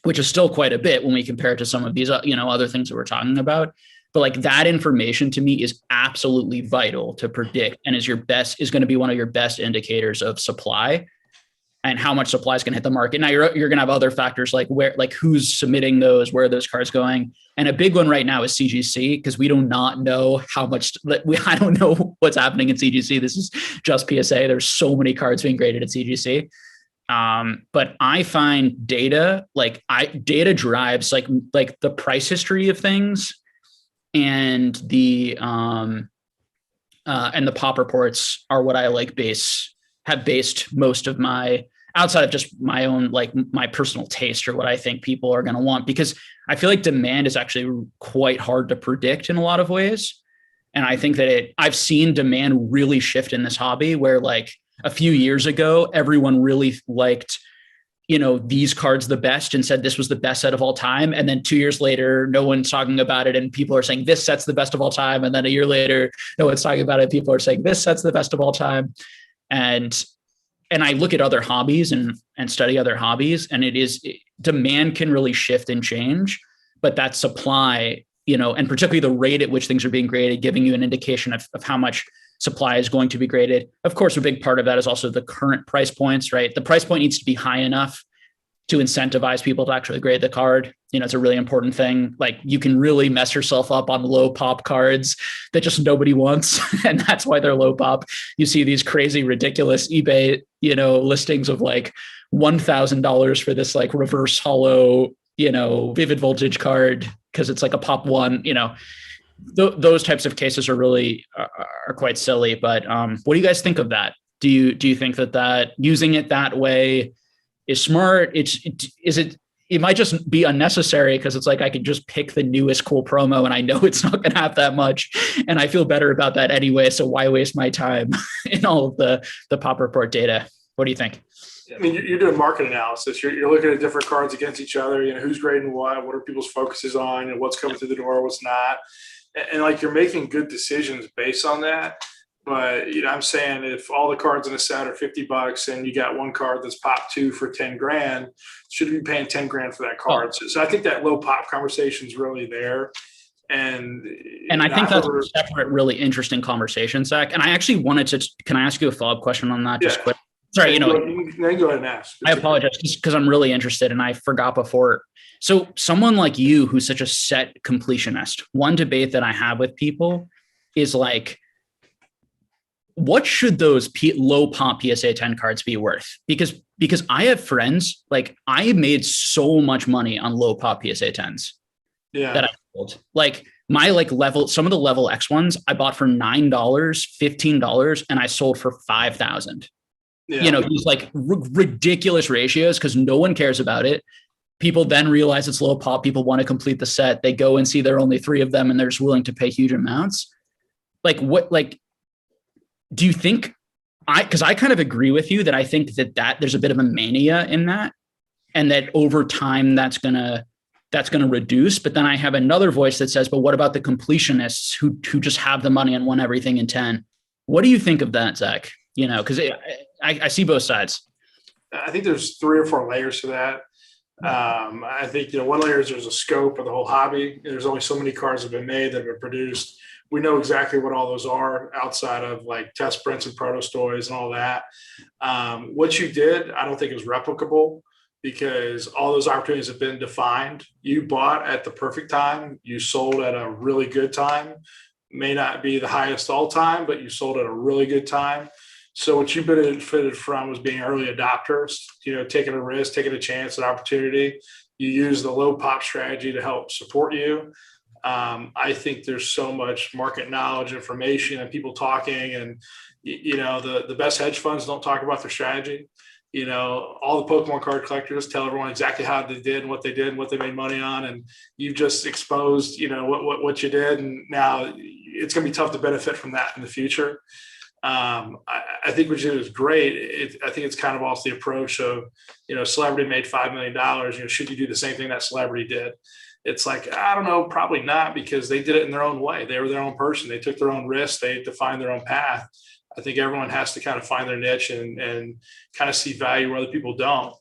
which is still quite a bit when we compare it to some of these, other things that we're talking about. But like that information to me is absolutely vital to predict, and is going to be one of your best indicators of supply and how much supply is going to hit the market. Now you're going to have other factors like who's submitting those, where are those cards going. And a big one right now is CGC, because we do not know how much, I don't know what's happening in CGC. This is just PSA. There's so many cards being graded at CGC. But I find data drives like the price history of things, and the Pop Reports are what I have based most of my, outside of just my own, like my personal taste, or what I think people are going to want, because I feel like demand is actually quite hard to predict in a lot of ways. And I think that I've seen demand really shift in this hobby, where like a few years ago, everyone really liked, these cards the best and said this was the best set of all time. And then 2 years later, no one's talking about it, and people are saying this set's the best of all time. And then a year later, no one's talking about it. People are saying this set's the best of all time. And I look at other hobbies and study other hobbies, and demand can really shift and change, but that supply, and particularly the rate at which things are being graded, giving you an indication of how much supply is going to be graded. Of course, a big part of that is also the current price points, right? The price point needs to be high enough to incentivize people to actually grade the card. It's a really important thing. Like you can really mess yourself up on low pop cards that just nobody wants. And that's why they're low pop. You see these crazy, ridiculous eBay, listings of like $1,000 for this like reverse hollow, Vivid Voltage card because it's like a pop one, those types of cases are really are quite silly. But what do you guys think of that? Do you think that using it that way is smart? It might just be unnecessary because it's like I could just pick the newest cool promo and I know it's not going to have that much, and I feel better about that anyway. So why waste my time in all of the pop report data? What do you think?
I mean, you're doing market analysis. You're looking at different cards against each other. Who's grading what are people's focuses on, and what's coming through the door, what's not, and like you're making good decisions based on that. But I'm saying if all the cards in a set are $50 and you got one card that's pop 2 for 10 grand, should be paying 10 grand for that card.
Oh.
So I think that low pop conversation is really there. And
I think that's a separate, really interesting conversation, Zach. And I actually wanted to, can I ask you a follow-up question on that? Just quick. Sorry,
you can go ahead and ask.
I apologize because I'm really interested and I forgot before. So someone like you, who's such a set completionist, one debate that I have with people is like, what should those low pop PSA 10 cards be worth? Because I have friends, like I made so much money on low pop PSA 10s that I sold. Like my level, some of the level X ones I bought for $9, $15, and I sold for 5,000. These like ridiculous ratios because no one cares about it. People then realize it's low pop. People want to complete the set. They go and see there are only 3 of them and they're just willing to pay huge amounts. Do you think because I kind of agree with you that I think that there's a bit of a mania in that and that over time that's going to reduce. But then I have another voice that says, but what about the completionists who just have the money and won everything in 10? What do you think of that, Zach? Because I see both sides.
I think there's 3 or 4 layers to that. I think, one layer is there's a scope of the whole hobby. There's only so many cards that have been made that have been produced. We know exactly what all those are outside of like test prints and protostoys and all that. What you did, I don't think is replicable because all those opportunities have been defined. You bought at the perfect time. You sold at a really good time. May not be the highest all time, but you sold at a really good time. So what you benefited from was being early adopters, taking a risk, taking a chance, an opportunity. You use the low pop strategy to help support you. I think there's so much market knowledge, information, and people talking. And, the best hedge funds don't talk about their strategy. All the Pokemon card collectors tell everyone exactly how they did and what they made money on. And you've just exposed, what you did. And now it's going to be tough to benefit from that in the future. I think what you did is great. I think it's kind of also the approach of, celebrity made $5 million. Should you do the same thing that celebrity did? It's like, I don't know, probably not, because they did it in their own way. They were their own person. They took their own risks. They defined their own path. I think everyone has to kind of find their niche and kind of see value where other people don't.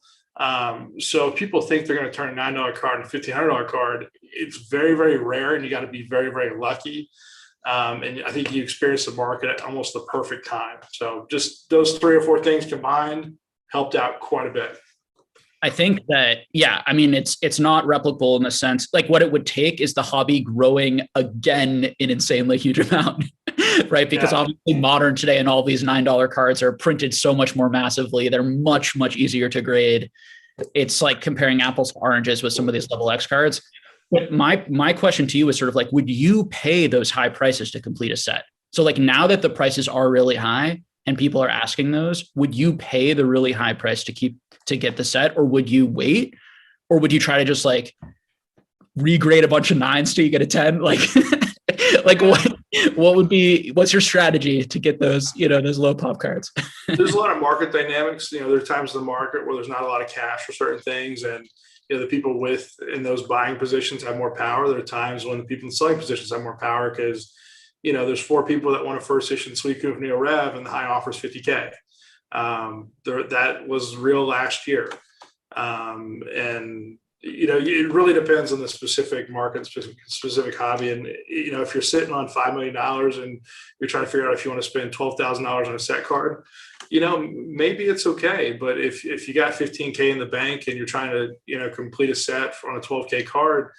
So if people think they're going to turn a $9 card and a $1,500 card, it's very, very rare, and you got to be very, very lucky. And I think you experience the market at almost the perfect time. So just those 3 or 4 things combined helped out quite a bit.
I think that, it's not replicable in the sense, like what it would take is the hobby growing again in insanely huge amount, right? Because obviously modern today and all these $9 cards are printed so much more massively. They're much, much easier to grade. It's like comparing apples to oranges with some of these level X cards. But my question to you is sort of like, would you pay those high prices to complete a set? So like now that the prices are really high and people are asking those, would you pay the really high price to get the set, or would you wait, or would you try to just like regrade a bunch of 9s till you get a 10? Like what's your strategy to get those, those low pop cards?
There's a lot of market dynamics. There are times in the market where there's not a lot of cash for certain things, and the people in those buying positions have more power. There are times when the people in selling positions have more power because, there's 4 people that want a first edition Suicune of Neo Rev and the high offer is $50K. That was real last year. And, it really depends on the specific market, specific hobby. And, if you're sitting on $5 million and you're trying to figure out if you want to spend $12,000 on a set card, maybe it's okay. But if you got $15K in the bank and you're trying to, complete a set on a $12K card,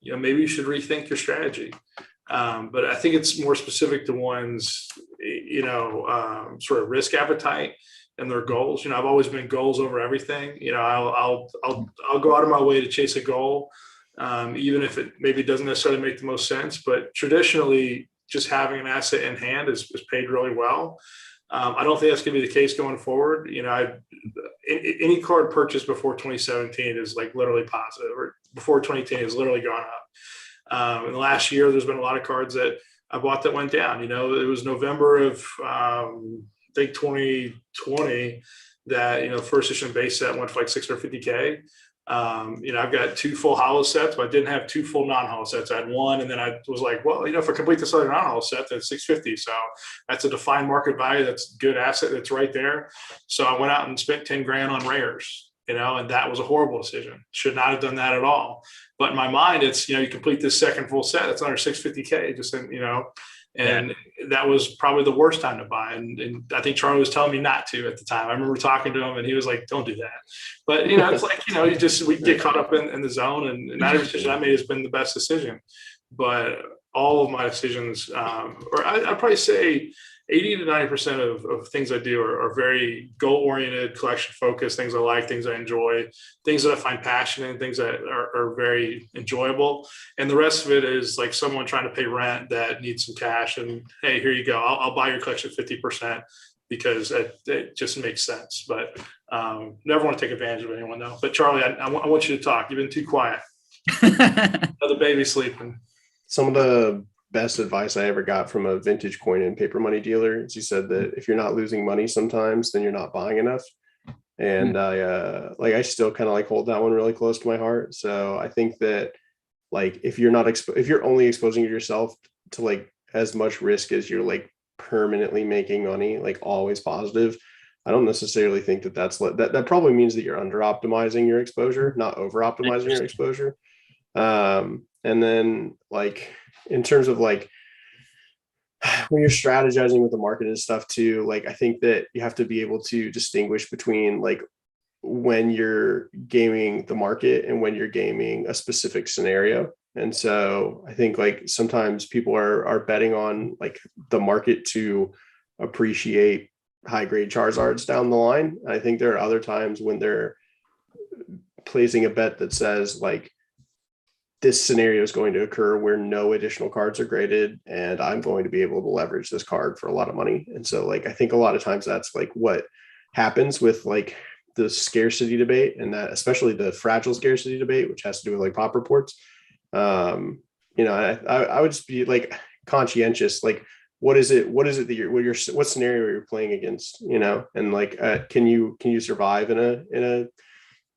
maybe you should rethink your strategy. But I think it's more specific to one's, sort of risk appetite and their goals. I've always been goals over everything. I'll go out of my way to chase a goal. even if it maybe doesn't necessarily make the most sense. But traditionally, just having an asset in hand is paid really well. I don't think that's going to be the case going forward. Any card purchased before 2017 is like literally positive, or before 2010 has literally gone up. In the last year, there's been a lot of cards that I bought that went down. It was November of I think 2020 that first edition base set went for like $650K. I've got 2 full hollow sets, but I didn't have 2 full non-hollow sets. I had 1, and then I was like, well, if I complete this other non-hollow set, that's $650. So that's a defined market value. That's a good asset that's right there. So I went out and spent 10 grand on rares, and that was a horrible decision. Should not have done that at all. But in my mind, it's, you complete this second full set, that's under $650K, and that was probably the worst time to buy. And I think Charlie was telling me not to at the time. I remember talking to him, and he was like, don't do that. But, it's like, we get caught up in the zone, and not every decision I made has been the best decision. But all of my decisions, or I'd probably say 80 to 90% of things I do are very goal-oriented, collection-focused, things I like, things I enjoy, things that I find passionate, things that are very enjoyable. And the rest of it is like someone trying to pay rent that needs some cash, and, hey, here you go. I'll buy your collection 50% because it just makes sense. But never want to take advantage of anyone, though. But, Charlie, I want you to talk. You've been too quiet. The baby's sleeping.
Some of the best advice I ever got from a vintage coin and paper money dealer is he said that if you're not losing money sometimes, then you're not buying enough. And I still kind of like hold that one really close to my heart. So I think that like if you're only exposing yourself to like as much risk as you're like permanently making money, like always positive, I don't necessarily think that probably means that you're under optimizing your exposure, not over optimizing your exposure. And then like in terms of like when you're strategizing with the market and stuff too, like I think that you have to be able to distinguish between like when you're gaming the market and when you're gaming a specific scenario. And so I think like sometimes people are betting on like the market to appreciate high grade Charizards down the line. I think there are other times when they're placing a bet that says like, this scenario is going to occur where no additional cards are graded and I'm going to be able to leverage this card for a lot of money. And so like, I think a lot of times that's like what happens with like the scarcity debate, and that especially the fragile scarcity debate, which has to do with like pop reports. I would just be like conscientious, like, what what scenario you're playing against, and like, can you survive in a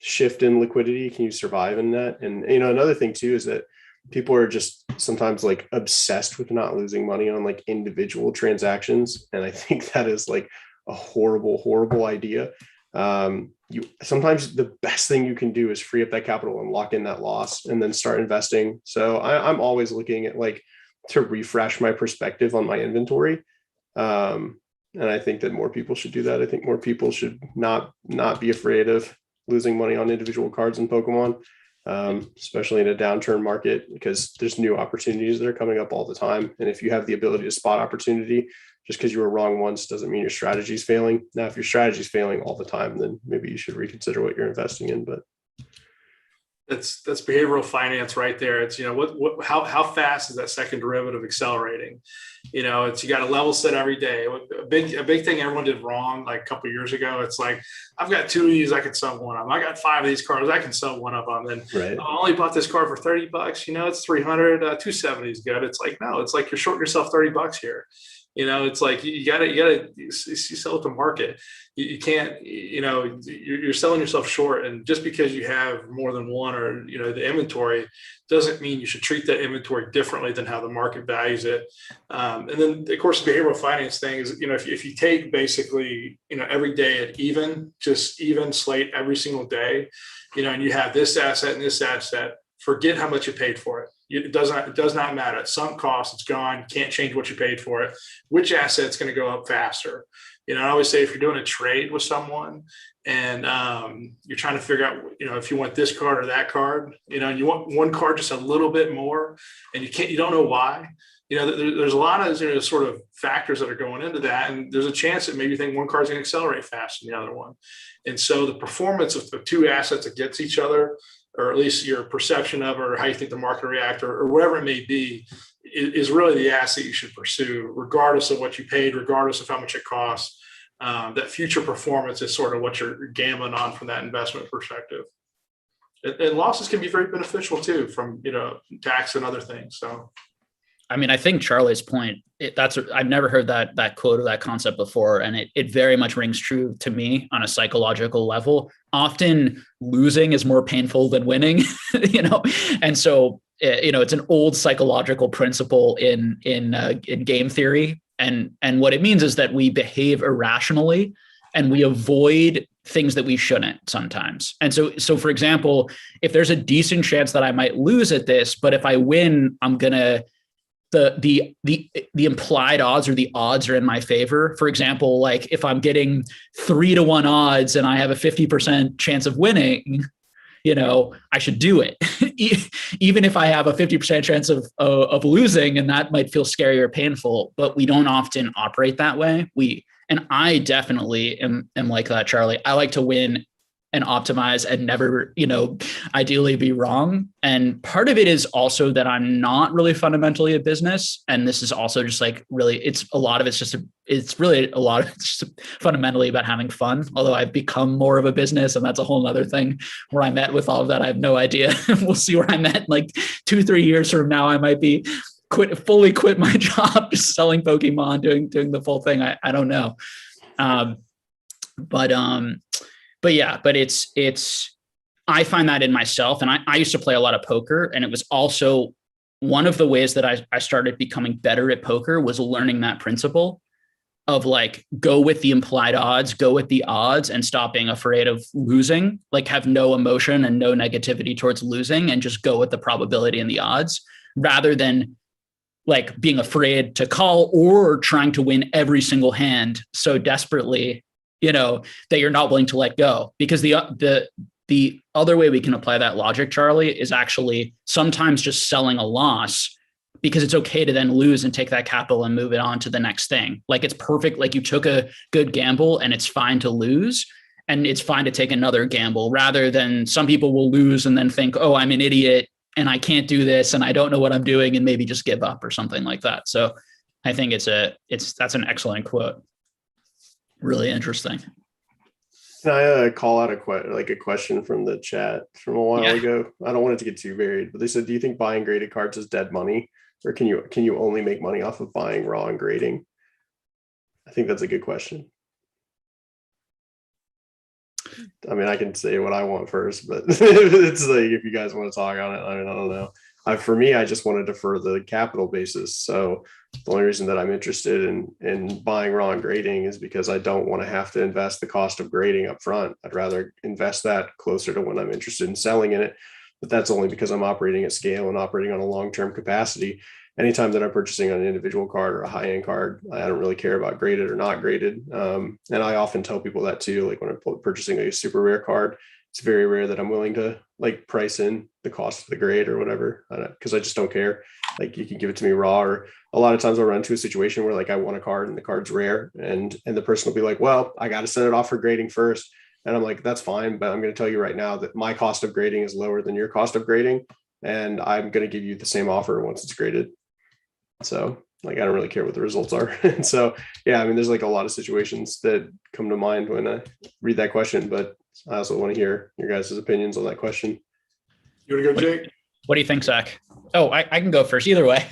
shift in liquidity? Can you survive in that? And another thing too is that people are just sometimes like obsessed with not losing money on like individual transactions, and I think that is like a horrible idea. Sometimes the best thing you can do is free up that capital and lock in that loss and then start investing. So I'm always looking at like to refresh my perspective on my inventory, and I think that more people should do that. I think more people should not be afraid of losing money on individual cards in Pokemon, especially in a downturn market, because there's new opportunities that are coming up all the time. And if you have the ability to spot opportunity, just because you were wrong once doesn't mean your strategy is failing. Now, if your strategy is failing all the time, then maybe you should reconsider what you're investing in. But
that's behavioral finance right there. It's, how fast is that second derivative accelerating? It's, you got a level set every day. A big thing everyone did wrong like a couple of years ago. It's like, I've got 2 of these, I can sell one of them. I got 5 of these cards, I can sell one of them. And
right.
I only bought this card for $30. It's 300, 270 is good. It's like, no, it's like you're shorting yourself $30 here. It's like you gotta sell it to market. You can't, you're selling yourself short. And just because you have more than one, or, the inventory, doesn't mean you should treat that inventory differently than how the market values it. And then of course, the behavioral finance thing is, if you take basically, every day at even slate every single day, and you have this asset and this asset, forget how much you paid for it. It does not matter. At sunk cost, it's gone. Can't change what you paid for it. Which asset's going to go up faster? I always say if you're doing a trade with someone and you're trying to figure out, if you want this card or that card, and you want one card just a little bit more, and you don't know why. There's a lot of sort of factors that are going into that, and there's a chance that maybe you think one card's going to accelerate faster than the other one. And so the performance of the 2 assets against each other or at least your perception of, or how you think the market will react, or whatever it may be, is really the asset you should pursue, regardless of what you paid, regardless of how much it costs. That future performance is sort of what you're gambling on from that investment perspective. And losses can be very beneficial too, from, tax and other things. So,
I mean, I think Charlie's point, I've never heard that quote or that concept before. And it very much rings true to me on a psychological level. Often losing is more painful than winning, and so, it's an old psychological principle in game theory. And what it means is that we behave irrationally and we avoid things that we shouldn't sometimes. And so for example, if there's a decent chance that I might lose at this, but if I win, I'm gonna, the implied odds or the odds are in my favor. For example, like if I'm getting 3-to-1 odds and I have a 50% chance of winning, I should do it. Even if I have a 50% chance of losing, and that might feel scary or painful, but we don't often operate that way. And I definitely am like that, Charlie. I like to win and optimize and never, ideally be wrong. And part of it is also that I'm not really fundamentally a business. And this is also just like really, it's fundamentally about having fun. Although I've become more of a business, and that's a whole nother thing. Where I'm at with all of that, I have no idea. We'll see where I'm at like 2-3 years from now. I might be fully quit my job, just selling Pokemon, doing the full thing. I don't know. But it's, I find that in myself. And I used to play a lot of poker, and it was also one of the ways that I started becoming better at poker was learning that principle of like, go with the implied odds, go with the odds, and stop being afraid of losing, like have no emotion and no negativity towards losing, and just go with the probability and the odds, rather than like being afraid to call or trying to win every single hand so desperately, that you're not willing to let go. Because the other way we can apply that logic, Charlie, is actually sometimes just selling a loss, because it's okay to then lose and take that capital and move it on to the next thing. Like it's perfect. Like you took a good gamble, and it's fine to lose, and it's fine to take another gamble, rather than some people will lose and then think, oh, I'm an idiot and I can't do this and I don't know what I'm doing, and maybe just give up or something like that. So I think that's an excellent quote. Really interesting.
Can I call out a question from the chat from a while ago? I don't want it to get too varied, but they said, do you think buying graded cards is dead money, or can you only make money off of buying raw and grading? I think that's a good question. I mean, I can say what I want first, but it's like, if you guys want to talk on it, I don't know. For me, I just want to defer the capital basis. So the only reason that I'm interested in buying raw and grading is because I don't want to have to invest the cost of grading up front. I'd rather invest that closer to when I'm interested in selling in it. But that's only because I'm operating at scale and operating on a long-term capacity. Anytime that I'm purchasing an individual card or a high-end card, I don't really care about graded or not graded. And I often tell people that too, like when I'm purchasing a super rare card, it's very rare that I'm willing to like price in the cost of the grade or whatever, because I just don't care. Like you can give it to me raw, or a lot of times I'll run into a situation where like I want a card and the card's rare, and the person will be like, well, I got to send it off for grading first. And I'm like, that's fine, but I'm going to tell you right now that my cost of grading is lower than your cost of grading, and I'm going to give you the same offer once it's graded. So like, I don't really care what the results are. And so, yeah, I mean, there's like a lot of situations that come to mind when I read that question, but I also want to hear your guys' opinions on that question.
You want to go, Jake?
What do you think, Zach? Oh, I can go first either way.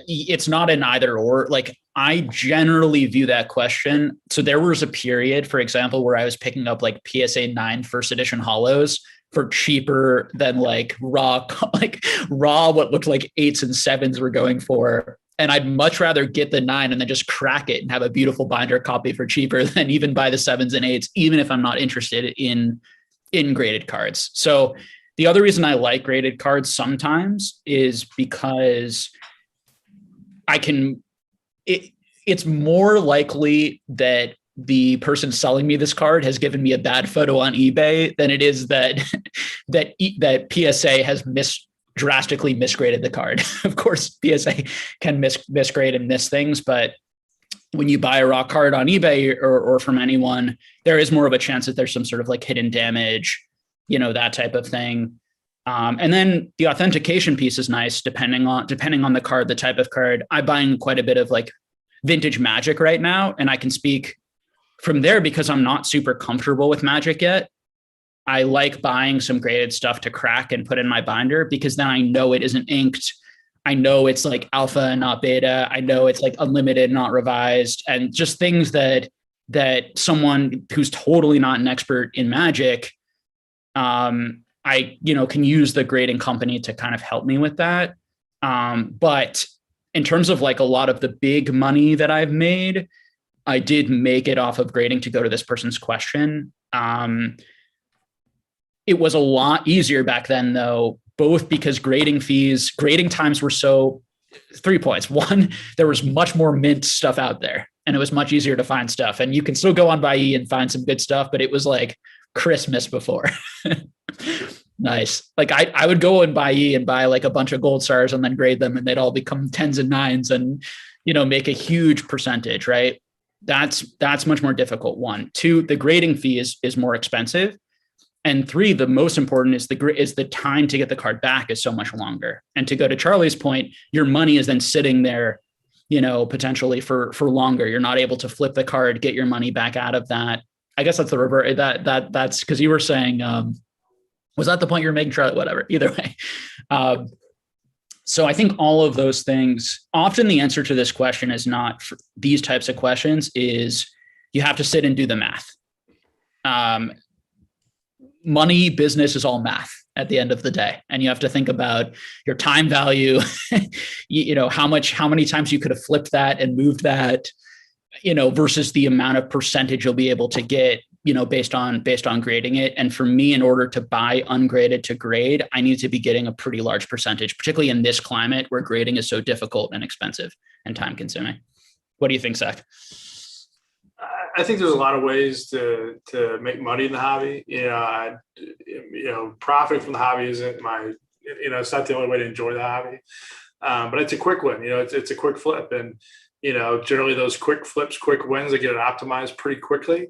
It's not an either or. Like I generally view that question. So there was a period, for example, where I was picking up like PSA 9 first edition holos for cheaper than like raw, what looked like 8s and 7s were going for. And I'd much rather get the 9 and then just crack it and have a beautiful binder copy for cheaper than even buy the 7s and 8s, even if I'm not interested in graded cards. So the other reason I like graded cards sometimes is because it's more likely that the person selling me this card has given me a bad photo on eBay than it is that PSA has drastically misgraded the card. Of course, PSA can misgrade and miss things, but when you buy a raw card on eBay or from anyone, there is more of a chance that there's some sort of like hidden damage, that type of thing. And then the authentication piece is nice, depending on the card, the type of card. I'm buying quite a bit of like vintage Magic right now, and I can speak from there because I'm not super comfortable with Magic yet. I like buying some graded stuff to crack and put in my binder, because then I know it isn't inked. I know it's like alpha and not beta. I know it's like unlimited, not revised, and just things that someone who's totally not an expert in Magic, I can use the grading company to kind of help me with that. But in terms of like a lot of the big money that I've made, I did make it off of grading, to go to this person's question. It was a lot easier back then, though, both because grading times were 3 points. One, there was much more mint stuff out there, and it was much easier to find stuff. And you can still go on Buyee and find some good stuff, but it was like Christmas before. Nice. Like I would go on Buyee and buy like a bunch of gold stars and then grade them, and they'd all become 10s and 9s and, make a huge percentage, right? That's much more difficult. 1, 2, the grading fee is more expensive. And 3, the most important is the time to get the card back is so much longer. And to go to Charlie's point, your money is then sitting there, potentially for longer. You're not able to flip the card, get your money back out of that. I guess that's the reverse. That's because you were saying, was that the point you were making, Charlie? Whatever. Either way. So I think all of those things, often the answer to this question is not, for these types of questions, is you have to sit and do the math. Money, business is all math at the end of the day. And you have to think about your time value, how many times you could have flipped that and moved that, versus the amount of percentage you'll be able to get, based on grading it. And for me, in order to buy ungraded to grade, I need to be getting a pretty large percentage, particularly in this climate where grading is so difficult and expensive and time consuming. What do you think, Zach?
I think there's a lot of ways to make money in the hobby. Profiting from the hobby isn't it's not the only way to enjoy the hobby. But it's a quick win. It's a quick flip, and generally those quick flips, quick wins, they get it optimized pretty quickly.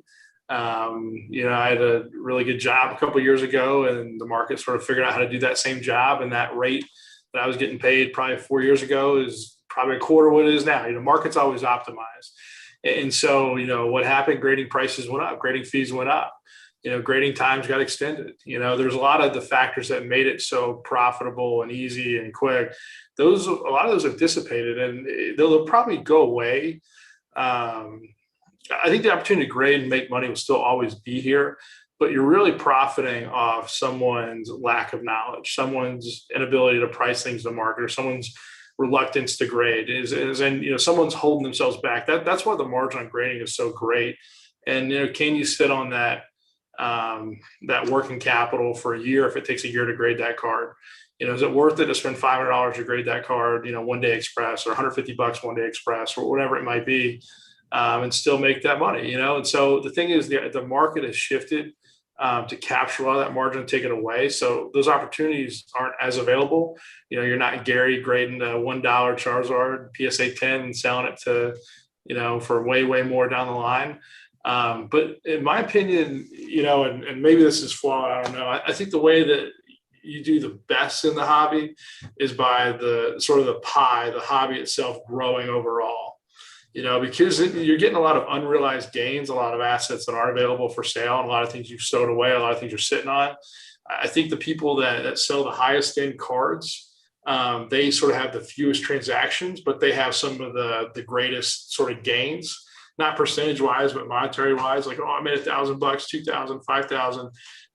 I had a really good job a couple of years ago, and the market sort of figured out how to do that same job, and that rate that I was getting paid probably 4 years ago is probably a quarter what it is now. Market's always optimized. And so, what happened? Grading prices went up, grading fees went up, grading times got extended. There's a lot of the factors that made it so profitable and easy and quick. A lot of those have dissipated, and they'll probably go away. I think the opportunity to grade and make money will still always be here, but you're really profiting off someone's lack of knowledge, someone's inability to price things in the market, or someone's reluctance to grade and someone's holding themselves back. That's why the margin on grading is so great. And can you sit on that working capital for a year if it takes a year to grade that card? Is it worth it to spend $500 to grade that card, One Day Express, or $150 One Day Express, or whatever it might be, and still make that money? And so the thing is, the market has shifted to capture a lot of that margin and take it away. So those opportunities aren't as available. You're not Gary grading a $1 Charizard PSA 10 and selling it to, for way, way more down the line. But in my opinion, and maybe this is flawed, I don't know. I think the way that you do the best in the hobby is by the sort of the hobby itself growing overall. Because you're getting a lot of unrealized gains, a lot of assets that aren't available for sale, and a lot of things you've stowed away, a lot of things you're sitting on. I think the people that sell the highest end cards, they sort of have the fewest transactions, but they have some of the greatest sort of gains, not percentage wise, but monetary wise. Like, I made $1,000, $2,000, $5,000.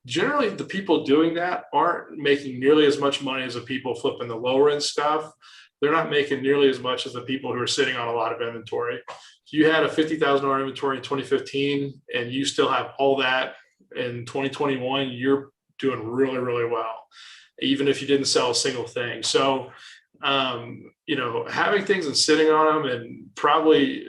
Generally, the people doing that aren't making nearly as much money as the people flipping the lower end stuff. They're not making nearly as much as the people who are sitting on a lot of inventory. If you had a $50,000 inventory in 2015 and you still have all that in 2021, you're doing really, really well, even if you didn't sell a single thing. So, having things and sitting on them, and probably,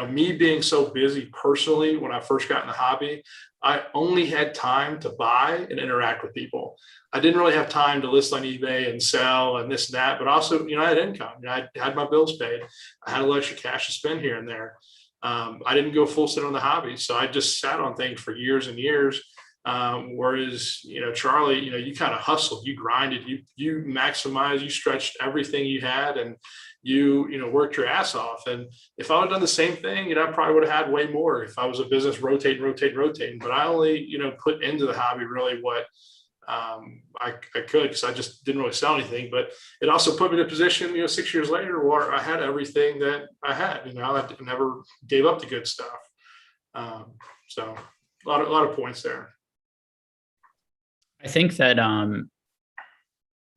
me being so busy personally when I first got in the hobby, I only had time to buy and interact with people. I didn't really have time to list on eBay and sell and this and that, but also, I had income. I had my bills paid. I had a little extra cash to spend here and there. I didn't go full set on the hobby. So I just sat on things for years and years. Whereas, Charlie, you kind of hustled, you grinded, you maximized, you stretched everything you had, and you worked your ass off. And if I would have done the same thing, I probably would have had way more if I was a business rotating. But I only, put into the hobby really what I could, because I just didn't really sell anything. But it also put me in a position, 6 years later, where I had everything that I had. I never gave up the good stuff. So a lot of points there.
I think that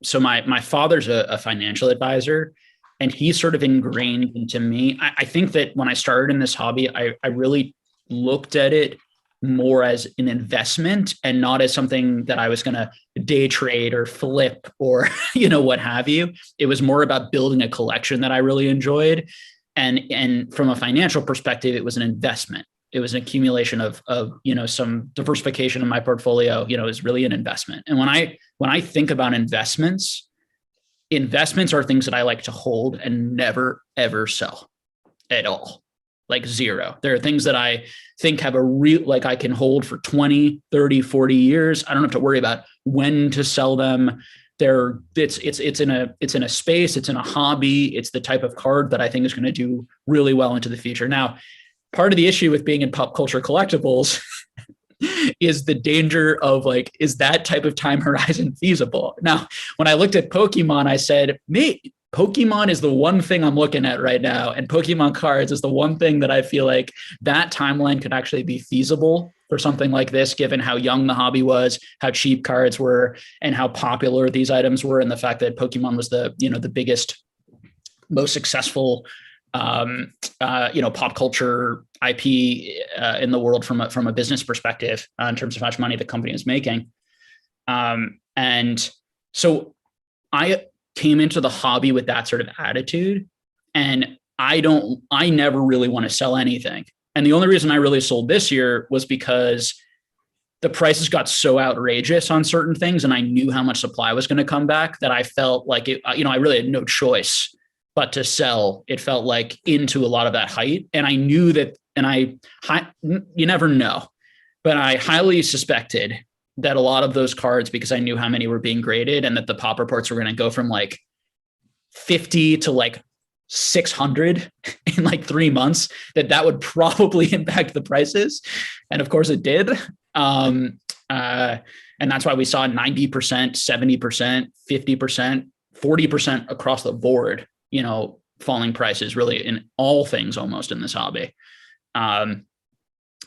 so my father's a financial advisor, and he's sort of ingrained into me. I think that when I started in this hobby, I really looked at it more as an investment and not as something that I was going to day trade or flip or, what have you. It was more about building a collection that I really enjoyed. And from a financial perspective, it was an investment. It was an accumulation of some diversification in my portfolio, is really an investment. And when I think about investments are things that I like to hold and never, ever sell at all. Like zero. There are things that I think have I can hold for 20, 30, 40 years. I don't have to worry about when to sell them. It's in a space, it's in a hobby. It's the type of card that I think is going to do really well into the future. Now, part of the issue with being in pop culture collectibles is the danger of is that type of time horizon feasible? Now, when I looked at Pokemon, I said, mate, Pokemon is the one thing I'm looking at right now. And Pokemon cards is the one thing that I feel like that timeline could actually be feasible for something like this, given how young the hobby was, how cheap cards were, and how popular these items were. And the fact that Pokemon was the biggest, most successful pop culture IP in the world from a business perspective in terms of how much money the company is making. And so I came into the hobby with that sort of attitude, and I never really want to sell anything. And the only reason I really sold this year was because the prices got so outrageous on certain things, and I knew how much supply was going to come back, that I felt like I really had no choice but to sell. It felt like into a lot of that height. And I knew that, you never know, but I highly suspected that a lot of those cards, because I knew how many were being graded and that the pop reports were going to go from 50 to 600 in 3 months, that would probably impact the prices. And of course it did. And that's why we saw 90%, 70%, 50%, 40% across the board, falling prices really in all things almost in this hobby.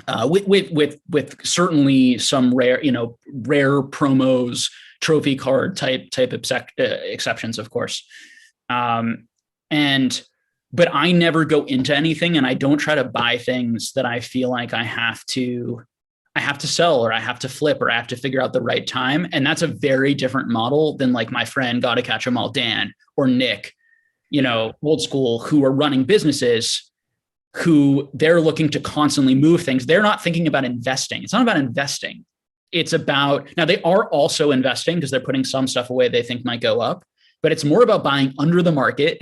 With certainly some rare promos, trophy card type exceptions, of course. But I never go into anything, and I don't try to buy things that I feel like I have to sell, or I have to flip, or I have to figure out the right time. And that's a very different model than my friend Gotta Catch 'Em All Dan or Nick, old school, who are running businesses, who they're looking to constantly move things. They're not thinking about investing. It's not about investing. It's about, now they are also investing because they're putting some stuff away they think might go up, but it's more about buying under the market,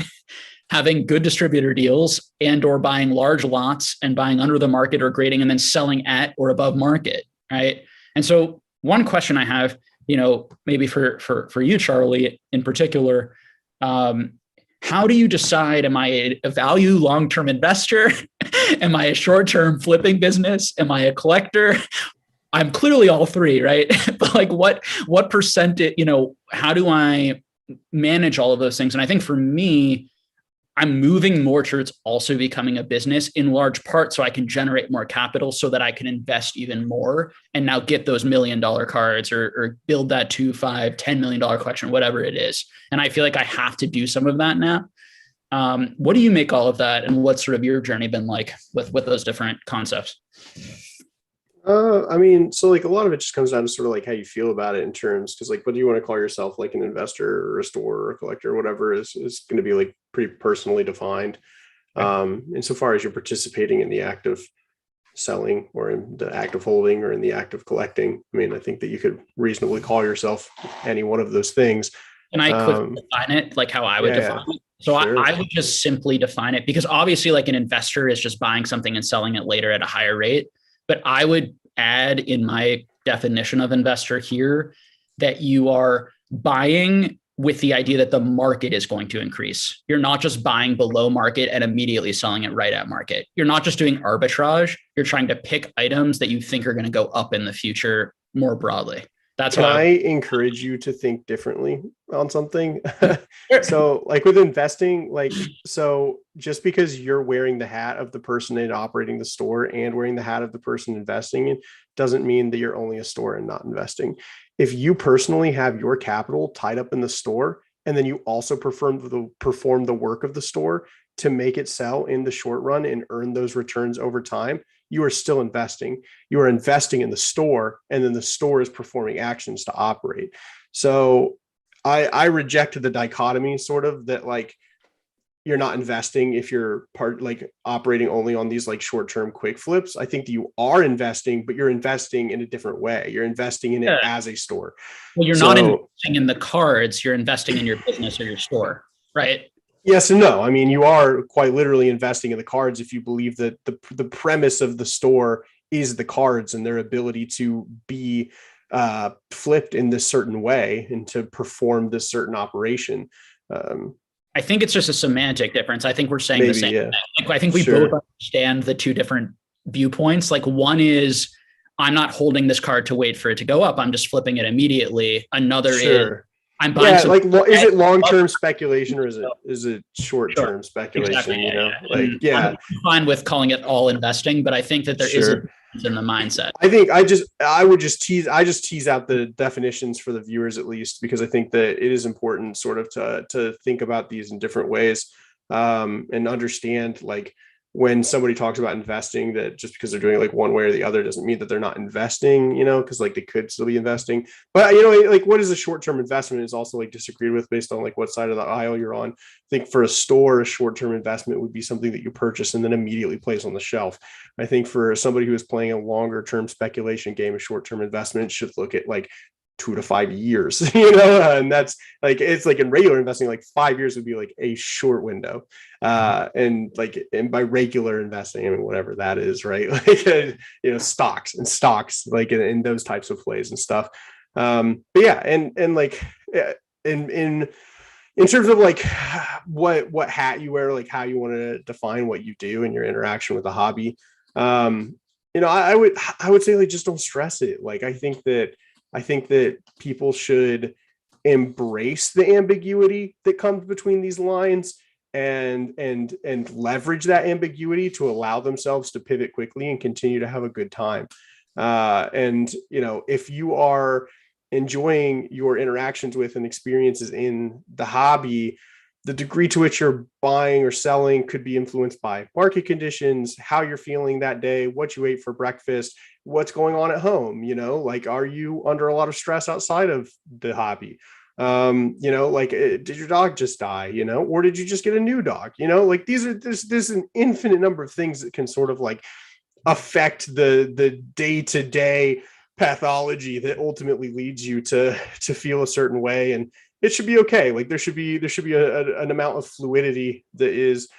having good distributor deals, and or buying large lots and buying under the market or grading and then selling at or above market. Right. And so one question I have, maybe for you, Charlie, in particular, how do you decide, am I a value long-term investor? Am I a short-term flipping business? Am I a collector? I'm clearly all three, right? But what percentage, how do I manage all of those things? And I think for me, I'm moving more towards also becoming a business, in large part so I can generate more capital so that I can invest even more and now get those $1 million cards or build that $2, $5, $10 million collection, whatever it is. And I feel like I have to do some of that now. What do you make all of that, and what's sort of your journey been like with those different concepts?
So a lot of it just comes down to sort of how you feel about it in terms, because what do you want to call yourself, an investor or a store or a collector or whatever is going to be pretty personally defined. Insofar as you're participating in the act of selling or in the act of holding or in the act of collecting, I think that you could reasonably call yourself any one of those things.
Can I quickly define it how I would define it? So
Sure.
I would just simply define it, because obviously like an investor is just buying something and selling it later at a higher rate. But I would add in my definition of investor here that you are buying with the idea that the market is going to increase. You're not just buying below market and immediately selling it right at market. You're not just doing arbitrage. You're trying to pick items that you think are going to go up in the future more broadly. That's
Can
how
I encourage you to think differently on something? So like with investing, like, so just because you're wearing the hat of the person in operating the store and wearing the hat of the person investing in doesn't mean that you're only a store and not investing. If you personally have your capital tied up in the store, and then you also perform the work of the store to make it sell in the short run and earn those returns over time, you are still investing. You are investing in the store, and then the store is performing actions to operate. So I reject the dichotomy sort of that, like, you're not investing if you're like operating only on these like short-term quick flips. I think that you are investing, but you're investing in a different way. You're investing in it as a store.
Well, you're not investing in the cards, you're investing in your business or your store, right?
Yes and no. I mean, you are quite literally investing in the cards if you believe that the premise of the store is the cards and their ability to be flipped in this certain way and to perform this certain operation.
I think it's just a semantic difference. I think we're saying
maybe,
the same
yeah.
thing. I think we both understand the two different viewpoints. Like, one is, I'm not holding this card to wait for it to go up, I'm just flipping it immediately. Another is, I'm buying
is it long-term speculation or is it short-term speculation? Exactly, you know, I'm
fine with calling it all investing, but I think that there is a difference in the mindset.
I would just tease out the definitions for the viewers, at least, because I think that it is important sort of to think about these in different ways, and understand, like, when somebody talks about investing, that just because they're doing it like one way or the other doesn't mean that they're not investing, you know, because like they could still be investing. But, you know, like, what is a short-term investment is also like disagreed with based on like what side of the aisle you're on. I think for a store, a short-term investment would be something that you purchase and then immediately place on the shelf. I think for somebody who is playing a longer-term speculation game, a short-term investment should look at like 2 to 5 years, you know, and that's like, it's like in regular investing, like 5 years would be like a short window. And by regular investing, I mean, whatever that is, right? Like, you know, stocks, like in those types of plays and stuff. But yeah, and like, in terms of like what hat you wear, like how you want to define what you do in your interaction with the hobby. You know, I would say, like, just don't stress it. Like, I think that people should embrace the ambiguity that comes between these lines and leverage that ambiguity to allow themselves to pivot quickly and continue to have a good time. And, you know, if you are enjoying your interactions with and experiences in the hobby, the degree to which you're buying or selling could be influenced by market conditions, how you're feeling that day, what you ate for breakfast, what's going on at home. You know, like, are you under a lot of stress outside of the hobby? You know, like, did your dog just die, you know, or did you just get a new dog? You know, like, there's an infinite number of things that can sort of like affect the day-to-day pathology that ultimately leads you to feel a certain way. And it should be okay. Like, there should be an amount of fluidity that is,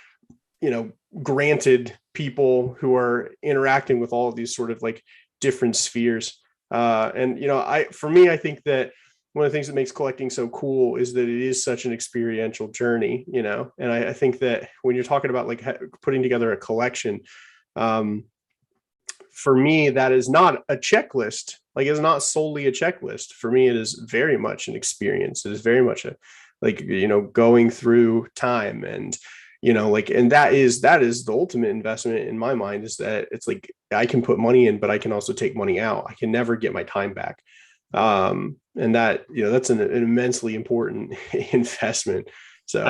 you know, granted people who are interacting with all of these sort of like different spheres. And, you know, I think that one of the things that makes collecting so cool is that it is such an experiential journey, you know, and I think that when you're talking about like putting together a collection, for me, that is not a checklist. Like, it's not solely a checklist. For me, it is very much an experience. It is very much a, like, you know, going through time, and, you know, like, and that is the ultimate investment in my mind, is that it's like, I can put money in, but I can also take money out. I can never get my time back. And that, you know, that's an immensely important investment. So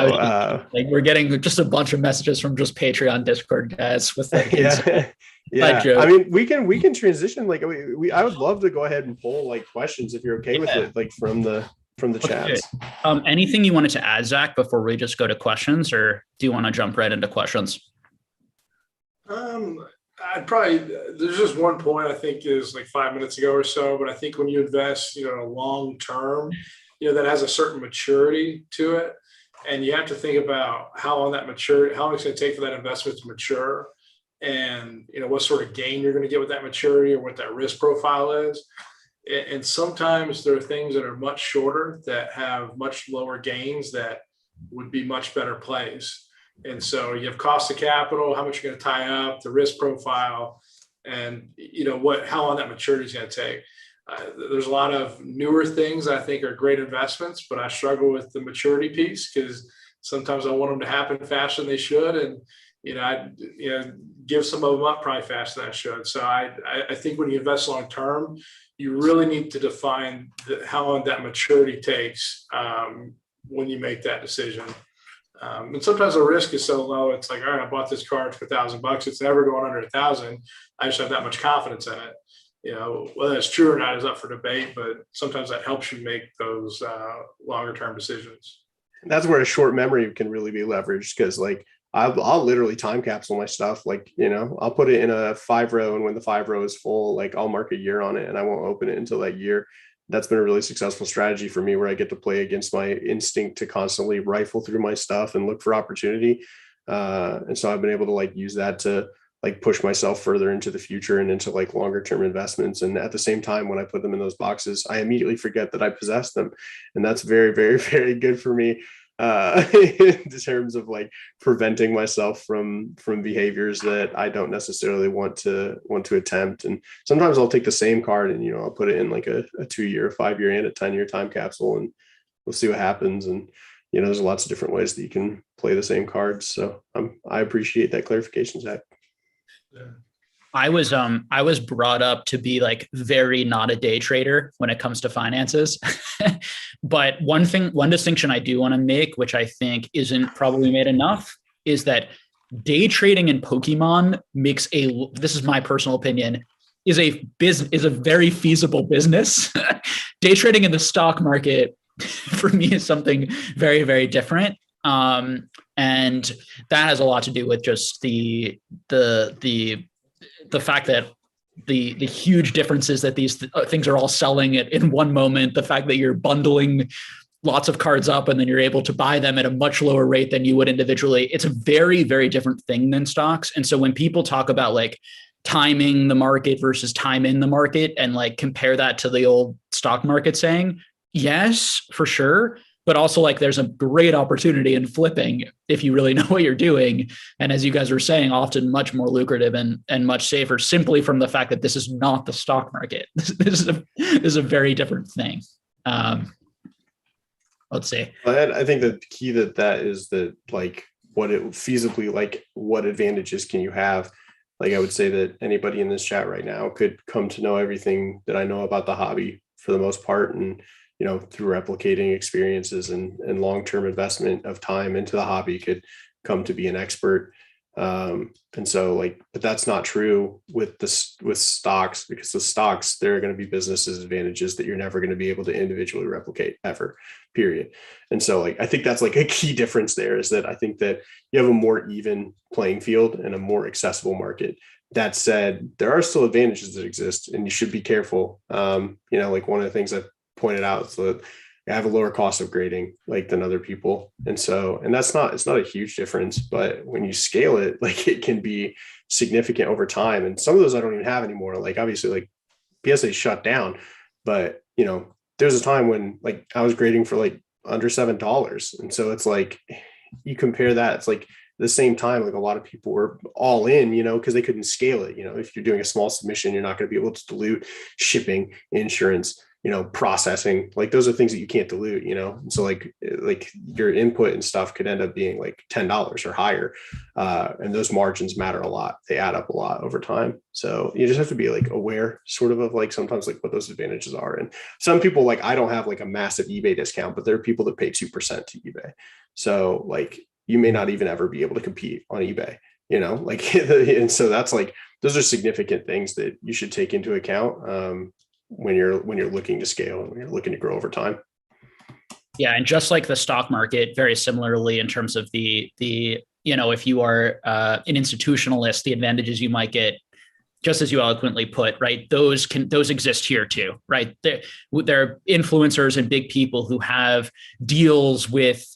like, we're getting just a bunch of messages from just Patreon Discord guys with like,
yeah. I mean, we can transition. Like, I would love to go ahead and pull like questions if you're okay with it, like from the chats.
Anything you wanted to add, Zach, before we just go to questions, or do you want to jump right into questions?
There's just one point I think is like 5 minutes ago or so, but I think when you invest, you know, long term, you know, that has a certain maturity to it. And you have to think about how long that mature, how long it's going to take for that investment to mature, and what sort of gain you're going to get with that maturity, or what that risk profile is. And sometimes there are things that are much shorter that have much lower gains that would be much better plays. And so you have cost of capital, how much you're going to tie up, the risk profile, and how long that maturity is going to take. There's a lot of newer things I think are great investments, but I struggle with the maturity piece, because sometimes I want them to happen faster than they should, and I give some of them up probably faster than I should. So I think when you invest long term, you really need to define how long that maturity takes when you make that decision. And sometimes the risk is so low, it's like, all right, I bought this card for $1,000. It's never going under 1,000. I just have that much confidence in it. Whether that's true or not is up for debate, but sometimes that helps you make those longer term decisions.
That's where a short memory can really be leveraged, because like I'll literally time capsule my stuff. Like, I'll put it in a 5-row, and when the 5-row is full, like I'll mark a year on it and I won't open it until that year. That's been a really successful strategy for me, where I get to play against my instinct to constantly rifle through my stuff and look for opportunity. And so I've been able to like use that to like push myself further into the future and into like longer term investments. And at the same time, when I put them in those boxes, I immediately forget that I possess them. And that's very, very, very good for me in terms of like preventing myself from behaviors that I don't necessarily want to attempt. And sometimes I'll take the same card and I'll put it in like a 2-year, 5-year, and a 10-year time capsule, and we'll see what happens. And there's lots of different ways that you can play the same cards. So I appreciate that clarification, Zach.
Yeah.
I was brought up to be like very not a day trader when it comes to finances. But one distinction I do want to make, which I think isn't probably made enough, is that day trading in Pokemon this is my personal opinion, is a very feasible business. Day trading in the stock market for me is something very, very different. And that has a lot to do with just the fact that the huge differences that these things are all selling in one moment, the fact that you're bundling lots of cards up and then you're able to buy them at a much lower rate than you would individually. It's a very, very different thing than stocks. And so when people talk about like timing the market versus time in the market and like compare that to the old stock market saying, yes, for sure. But also like there's a great opportunity in flipping if you really know what you're doing. And as you guys were saying, often much more lucrative and much safer, simply from the fact that this is not the stock market. This is a very different thing. Let's see.
I think the key that is that like what it feasibly, like what advantages can you have? Like I would say that anybody in this chat right now could come to know everything that I know about the hobby for the most part. And through replicating experiences and long-term investment of time into the hobby could come to be an expert. And so like, but that's not true with stocks, because the stocks, there are going to be businesses advantages that you're never going to be able to individually replicate ever, period. And so like, I think that's like a key difference there, is that I think that you have a more even playing field and a more accessible market. That said, there are still advantages that exist, and you should be careful. Like one of the things I've pointed out, so that I have a lower cost of grading like than other people. And it's not a huge difference, but when you scale it, like it can be significant over time. And some of those I don't even have anymore. Like obviously like PSA shut down, but there's a time when like I was grading for like under $7. And so it's like, you compare that, it's like the same time, like a lot of people were all in, because they couldn't scale it. If you're doing a small submission, you're not going to be able to dilute shipping, insurance, processing. Like those are things that you can't dilute, so like your input and stuff could end up being like $10 or higher, and those margins matter a lot. They add up a lot over time. So you just have to be like aware sort of like sometimes like what those advantages are. And some people, like I don't have like a massive eBay discount, but there are people that pay 2% to eBay. So like you may not even ever be able to compete on eBay, like and so that's like, those are significant things that you should take into account when you're looking to scale and when you're looking to grow over time.
Yeah. And just like the stock market, very similarly in terms of the if you are an institutionalist, the advantages you might get, just as you eloquently put, right? Those exist here too, right? There are influencers and big people who have deals with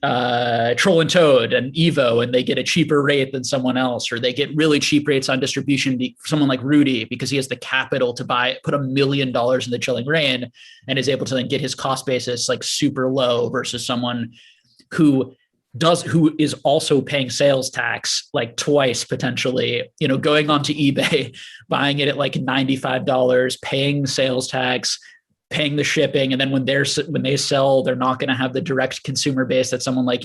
Troll and Toad and Evo, and they get a cheaper rate than someone else, or they get really cheap rates on distribution. Someone like Rudy, because he has the capital to put $1 million in the Chilling Reign, and is able to then get his cost basis like super low versus someone who is also paying sales tax like twice potentially, going onto eBay, buying it at like $95, paying sales tax, paying the shipping. And then when they sell, they're not going to have the direct consumer base that someone like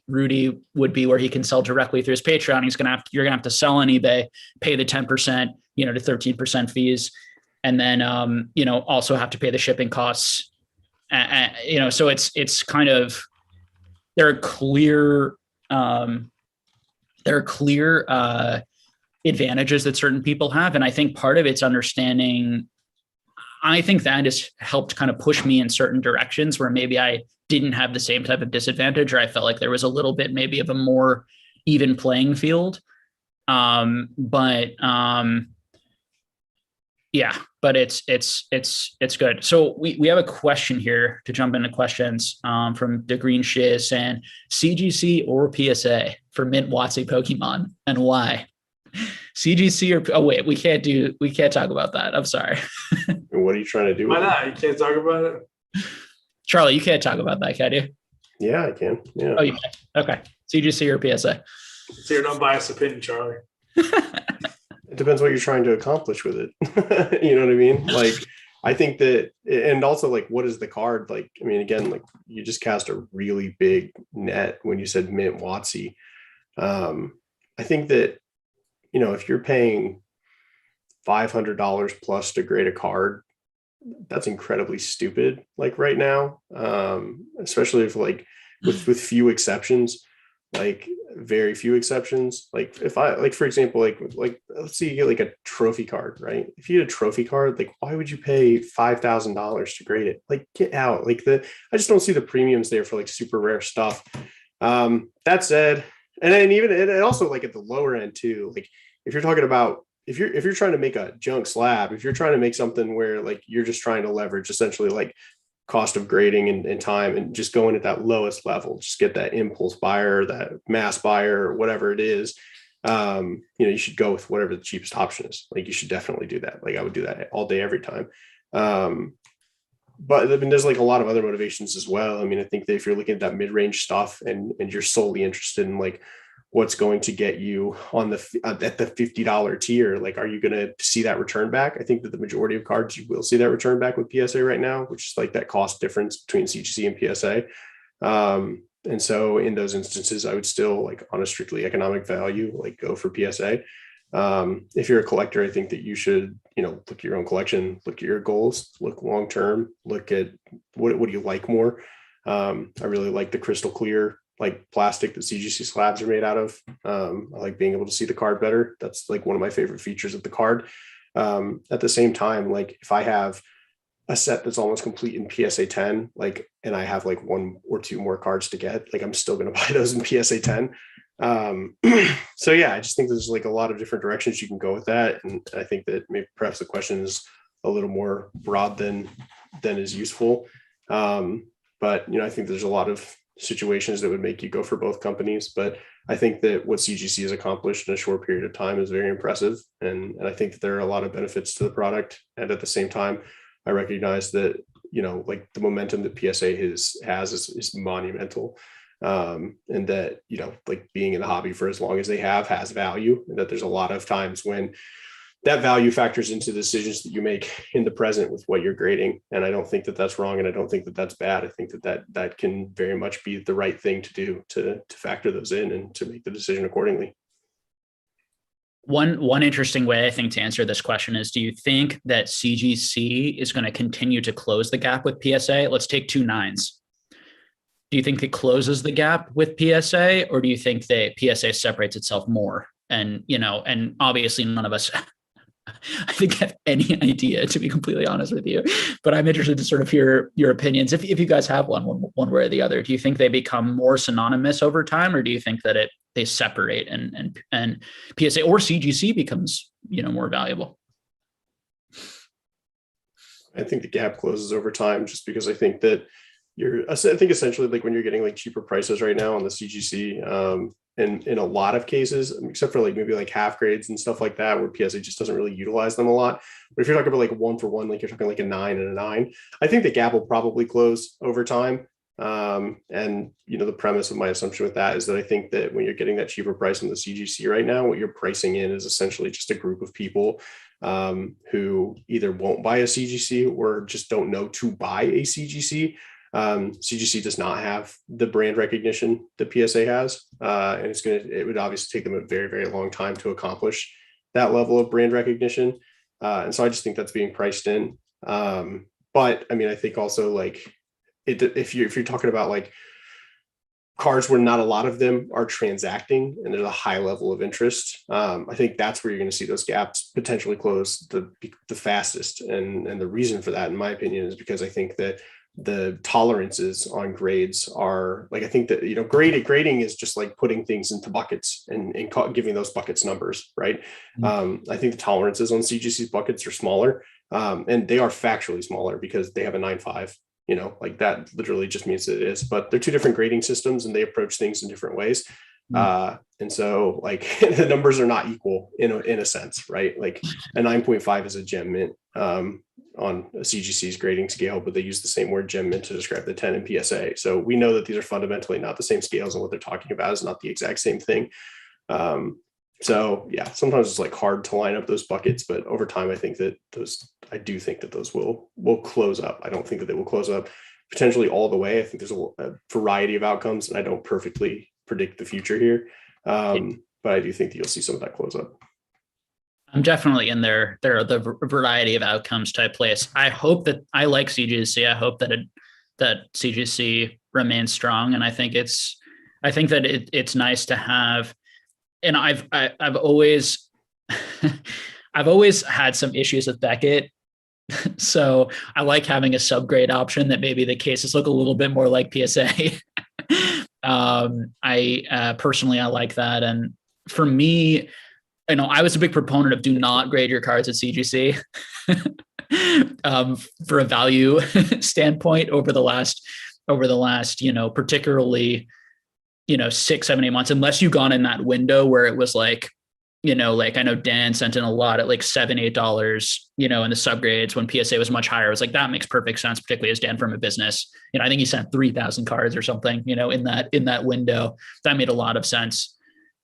Rudy would be, where he can sell directly through his Patreon. You're going to have to sell on eBay, pay the 10%, to 13% fees. And then, also have to pay the shipping costs. So it's kind of, there are clear advantages that certain people have. And I think part of it's understanding. I think that has helped kind of push me in certain directions where maybe I didn't have the same type of disadvantage, or I felt like there was a little bit maybe of a more even playing field. But it's good. So we have a question here to jump into questions from the Green Shiz, and CGC or PSA for Mint Watsy Pokemon, and why? CGC or we can't talk about that. I'm sorry.
What are you trying to do?
Why not? You can't talk about it.
Charlie, you can't talk about that, can you?
Yeah, I can. Yeah.
Oh, you can. Okay. CGC or PSA?
So your unbiased opinion, Charlie.
It depends what you're trying to accomplish with it. You know what I mean? Like, I think that, and also like, what is the card? Like, I mean, again, like you just cast a really big net when you said Mint Watsy. I think that, if you're paying $500 plus to grade a card, that's incredibly stupid. Like right now, especially if like with few exceptions, like very few exceptions. Like if I, like, for example, like let's say you get like a trophy card, right? If you get a trophy card, like why would you pay $5,000 to grade it? Like get out. Like I just don't see the premiums there for like super rare stuff. That said, and then even, and also like at the lower end too, like if you're talking about, if you're trying to make a junk slab, if you're trying to make something where like you're just trying to leverage essentially like cost of grading and time, and just going at that lowest level, just get that impulse buyer, that mass buyer, or whatever it is, you should go with whatever the cheapest option is. Like you should definitely do that. Like I would do that all day, every time. But I mean, there's like a lot of other motivations as well. I mean, I think that if you're looking at that mid-range stuff and you're solely interested in like what's going to get you on at the $50 tier, like, are you going to see that return back? I think that the majority of cards, you will see that return back with PSA right now, which is like that cost difference between CGC and PSA. And so in those instances, I would still, like, on a strictly economic value, like go for PSA. If you're a collector, I think that you should, look at your own collection, look at your goals, look long-term, look at what do you like more. I really like the crystal clear, like plastic that CGC slabs are made out of. I like being able to see the card better. That's like one of my favorite features of the card. At the same time, like if I have a set that's almost complete in PSA 10, like, and I have like one or two more cards to get, like, I'm still going to buy those in PSA 10. So yeah, I just think there's like a lot of different directions you can go with that. And I think that maybe perhaps the question is a little more broad than is useful. But, I think there's a lot of situations that would make you go for both companies. But I think that what CGC has accomplished in a short period of time is very impressive. And I think that there are a lot of benefits to the product. And at the same time, I recognize that, like the momentum that PSA has is monumental. And that, like being in the hobby for as long as they has value, and that there's a lot of times when that value factors into decisions that you make in the present with what you're grading. And I don't think that that's wrong. And I don't think that that's bad. I think that can very much be the right thing to do, to factor those in and to make the decision accordingly.
One interesting way, I think, to answer this question is, do you think that CGC is going to continue to close the gap with PSA? Let's take 2 9s. Do you think it closes the gap with PSA, or do you think that PSA separates itself more? And, and obviously none of us, I think, have any idea, to be completely honest with you, but I'm interested to sort of hear your opinions. If you guys have one way or the other, do you think they become more synonymous over time, or do you think that they separate and PSA or CGC becomes, more valuable?
I think the gap closes over time, just because I think that I think essentially like when you're getting like cheaper prices right now on the CGC, and in a lot of cases, except for like maybe like half grades and stuff like that, where PSA just doesn't really utilize them a lot. But if you're talking about like 1-for-1, like you're talking like a 9 and a 9, I think the gap will probably close over time. And the premise of my assumption with that is that I think that when you're getting that cheaper price in the CGC right now, what you're pricing in is essentially just a group of people who either won't buy a CGC or just don't know to buy a CGC. CGC does not have the brand recognition that PSA has, and it would obviously take them a very, very long time to accomplish that level of brand recognition. And so I just think that's being priced in. But I mean, I think also like if you're talking about like cards where not a lot of them are transacting and there's a high level of interest, I think that's where you're going to see those gaps potentially close the fastest. And the reason for that, in my opinion, is because I think that the tolerances on grades are like, I think that, grading is just like putting things into buckets and giving those buckets numbers, right? Mm-hmm. I think the tolerances on CGC's buckets are smaller, and they are factually smaller because they have a 9.5, like that literally just means that it is, but they're two different grading systems and they approach things in different ways. Mm-hmm. And so like the numbers are not equal in a sense, right? Like a 9.5 is a gem mint on a CGC's grading scale, but they use the same word gem mint to describe the 10 in PSA. So we know that these are fundamentally not the same scales, and what they're talking about is not the exact same thing. So yeah, sometimes it's like hard to line up those buckets, but over time, I do think that those will close up. I don't think that they will close up potentially all the way. I think there's a variety of outcomes, and I don't perfectly predict the future here. But I do think that you'll see some of that close up.
I'm definitely in there. There are the variety of outcomes type place. I hope that I like CGC. I hope that CGC remains strong. And I think that it's nice to have, and I've always, I've always had some issues with Beckett. So I like having a subgrade option that maybe the cases look a little bit more like PSA. I personally like that. And for me, I was a big proponent of do not grade your cards at CGC for a value standpoint over the last, particularly, 6, 7, 8 months, unless you gone in that window where it was like, like I know Dan sent in a lot at like $7, $8, in the subgrades when PSA was much higher. I was like, that makes perfect sense, particularly as Dan from a business. I think he sent 3,000 cards or something, in that window. That made a lot of sense.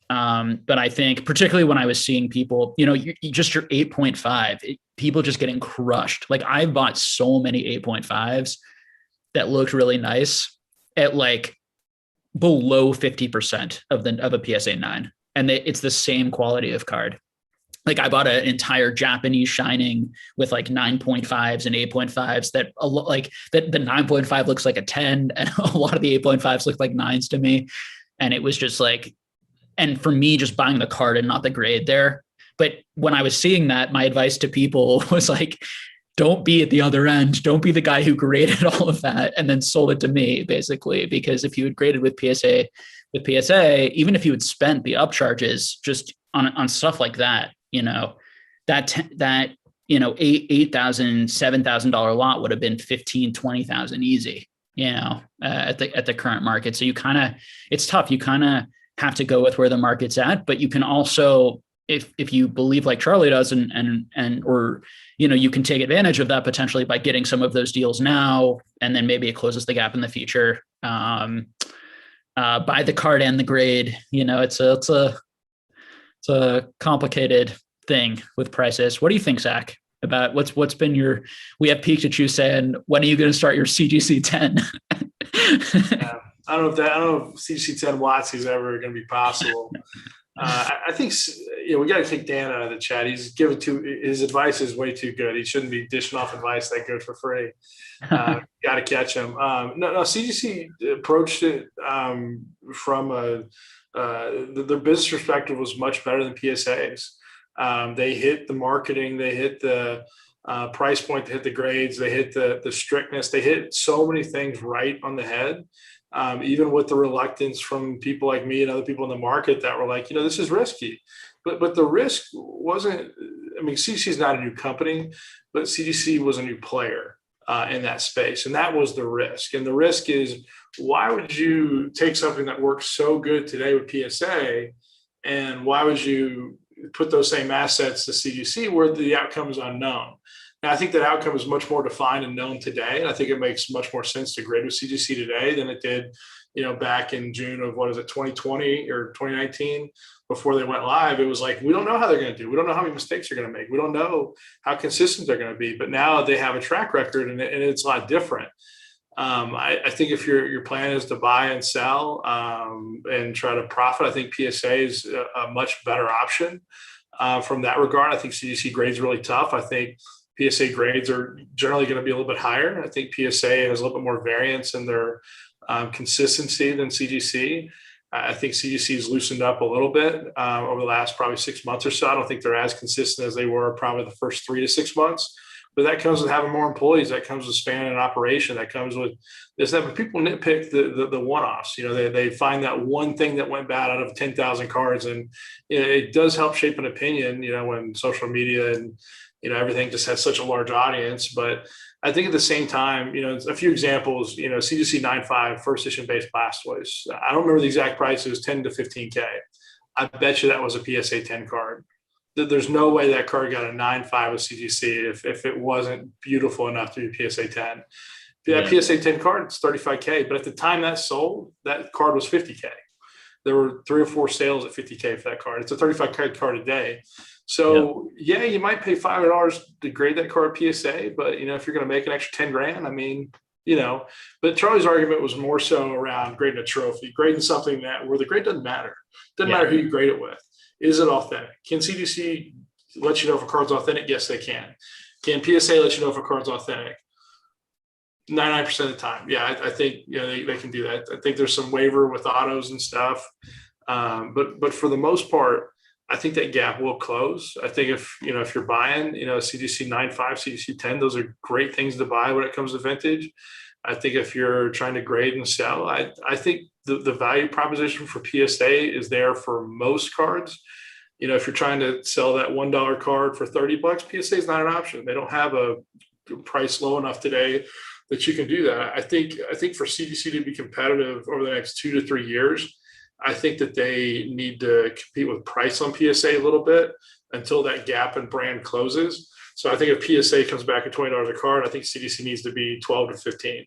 But I think particularly when I was seeing people, just your 8.5, people just getting crushed. Like I bought so many 8.5s that looked really nice at like below 50% of a PSA 9. And it's the same quality of card. Like I bought an entire Japanese Shining with like 9.5s and 8.5s that the 9.5 looks like a 10 and a lot of the 8.5s look like 9s to me. And it was just like, and for me, just buying the card and not the grade there. But when I was seeing that, my advice to people was like, don't be at the other end. Don't be the guy who graded all of that and then sold it to me, basically. Because if you had graded with PSA, even if you had spent the upcharges just on stuff like that, that $8,000, $7,000 lot would have been $15,000, $20,000 easy, at the current market. So it's tough. You kind of have to go with where the market's at, but you can also, if you believe like Charlie does or you can take advantage of that potentially by getting some of those deals now, and then maybe it closes the gap in the future. Buy the card and the grade, it's a complicated thing with prices. What do you think, Zach, about what's been we have Pikachu saying, when are you going to start your CGC 10?
Yeah. I don't know if CGC 10 watts is ever going to be possible. I think we got to take Dan out of the chat. His advice is way too good. He shouldn't be dishing off advice that good for free. Got to catch him. No, CGC approached it from their business perspective was much better than PSA's. They hit the marketing, they hit the price point, they hit the grades, they hit the strictness, they hit so many things right on the head. Even with the reluctance from people like me and other people in the market that were like, this is risky, but the risk wasn't. I mean, CGC is not a new company, but CGC was a new player. in that space. And that was the risk. And the risk is, why would you take something that works so good today with PSA, and why would you put those same assets to CGC where the outcome is unknown? Now, I think that outcome is much more defined and known today. And I think it makes much more sense to grade with CGC today than it did, back in June of 2020 or 2019, before they went live. It was like, we don't know how they're going to do. We don't know how many mistakes they're going to make. We don't know how consistent they're going to be. But now they have a track record, and it's a lot different. I think if your plan is to buy and sell and try to profit, I think PSA is a much better option from that regard. I think CGC grades are really tough. I think PSA grades are generally going to be a little bit higher. I think PSA has a little bit more variance in their consistency than CGC. I think CGC has loosened up a little bit over the last probably 6 months or so. I don't think they're as consistent as they were probably the first 3 to 6 months. But that comes with having more employees. That comes with spanning an operation. That comes with this. But people nitpick the one-offs. They find that one thing that went bad out of 10,000 cards, and it does help shape an opinion. When social media and everything just has such a large audience. But I think at the same time, a few examples. CGC 9.5 first edition base Blastoise. I don't remember the exact price. It was 10 to 15K. I bet you that was a PSA 10 card. There's no way that card got a 9.5 with CGC if it wasn't beautiful enough to be PSA 10. That PSA 10 card, it's 35K. But at the time that sold, that card was 50K. There were 3 or 4 sales at 50K for that card. It's a 35K card a day. So you might pay $500 to grade that card PSA, but if you're going to make an extra 10 grand, I mean, but Charlie's argument was more so around grading a trophy, grading something where the grade doesn't matter. Doesn't matter who you grade it with. Is it authentic? Can CGC let you know if a card's authentic? Yes, they can. Can PSA let you know if a card's authentic? 99% of the time. Yeah, I think they can do that. I think there's some waiver with autos and stuff. But for the most part, I think that gap will close. I think if you're buying, CGC 9.5, CGC 10, those are great things to buy when it comes to vintage. I think if you're trying to grade and sell, I think the value proposition for PSA is there for most cards. If you're trying to sell that $1 card for $30, PSA is not an option. They don't have a price low enough today that you can do that. I think for CGC to be competitive over the next 2 to 3 years, I think that they need to compete with price on PSA a little bit until that gap in brand closes. So I think if PSA comes back at $20 a card, I think CGC needs to be 12 to 15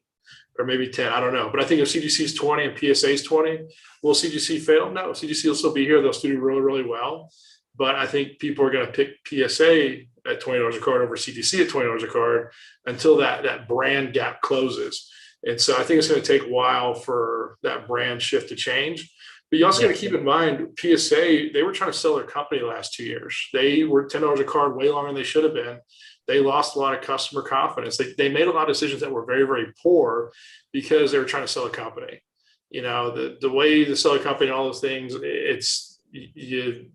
or maybe 10. I don't know. But I think if CGC is 20 and PSA is 20, will CGC fail? No, CGC will still be here. They'll still do really, really well. But I think people are going to pick PSA at $20 a card over CGC at $20 a card until that brand gap closes. And so I think it's going to take a while for that brand shift to change. But you also got to keep in mind, PSA, they were trying to sell their company the last 2 years. They were $10 a card way longer than they should have been. They lost a lot of customer confidence. They made a lot of decisions that were very, very poor because they were trying to sell a company. The way to sell a company and all those things, you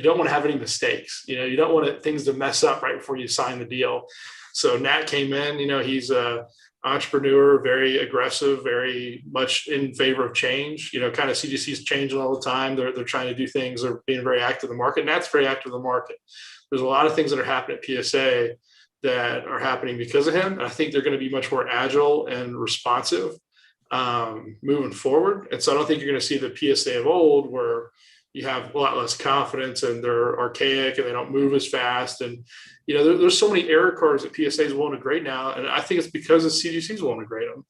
don't want to have any mistakes. You don't want things to mess up right before you sign the deal. So Nat came in, he's a entrepreneur, very aggressive, very much in favor of change. Kind of CGC's changing all the time. They're trying to do things. They're being very active in the market. And that's very active in the market. There's a lot of things that are happening at PSA that are happening because of him. And I think they're going to be much more agile and responsive moving forward. And so I don't think you're going to see the PSA of old where you have a lot less confidence and they're archaic and they don't move as fast. And, there's so many error cards that PSA is willing to grade now. And I think it's because the CGC is willing to grade them.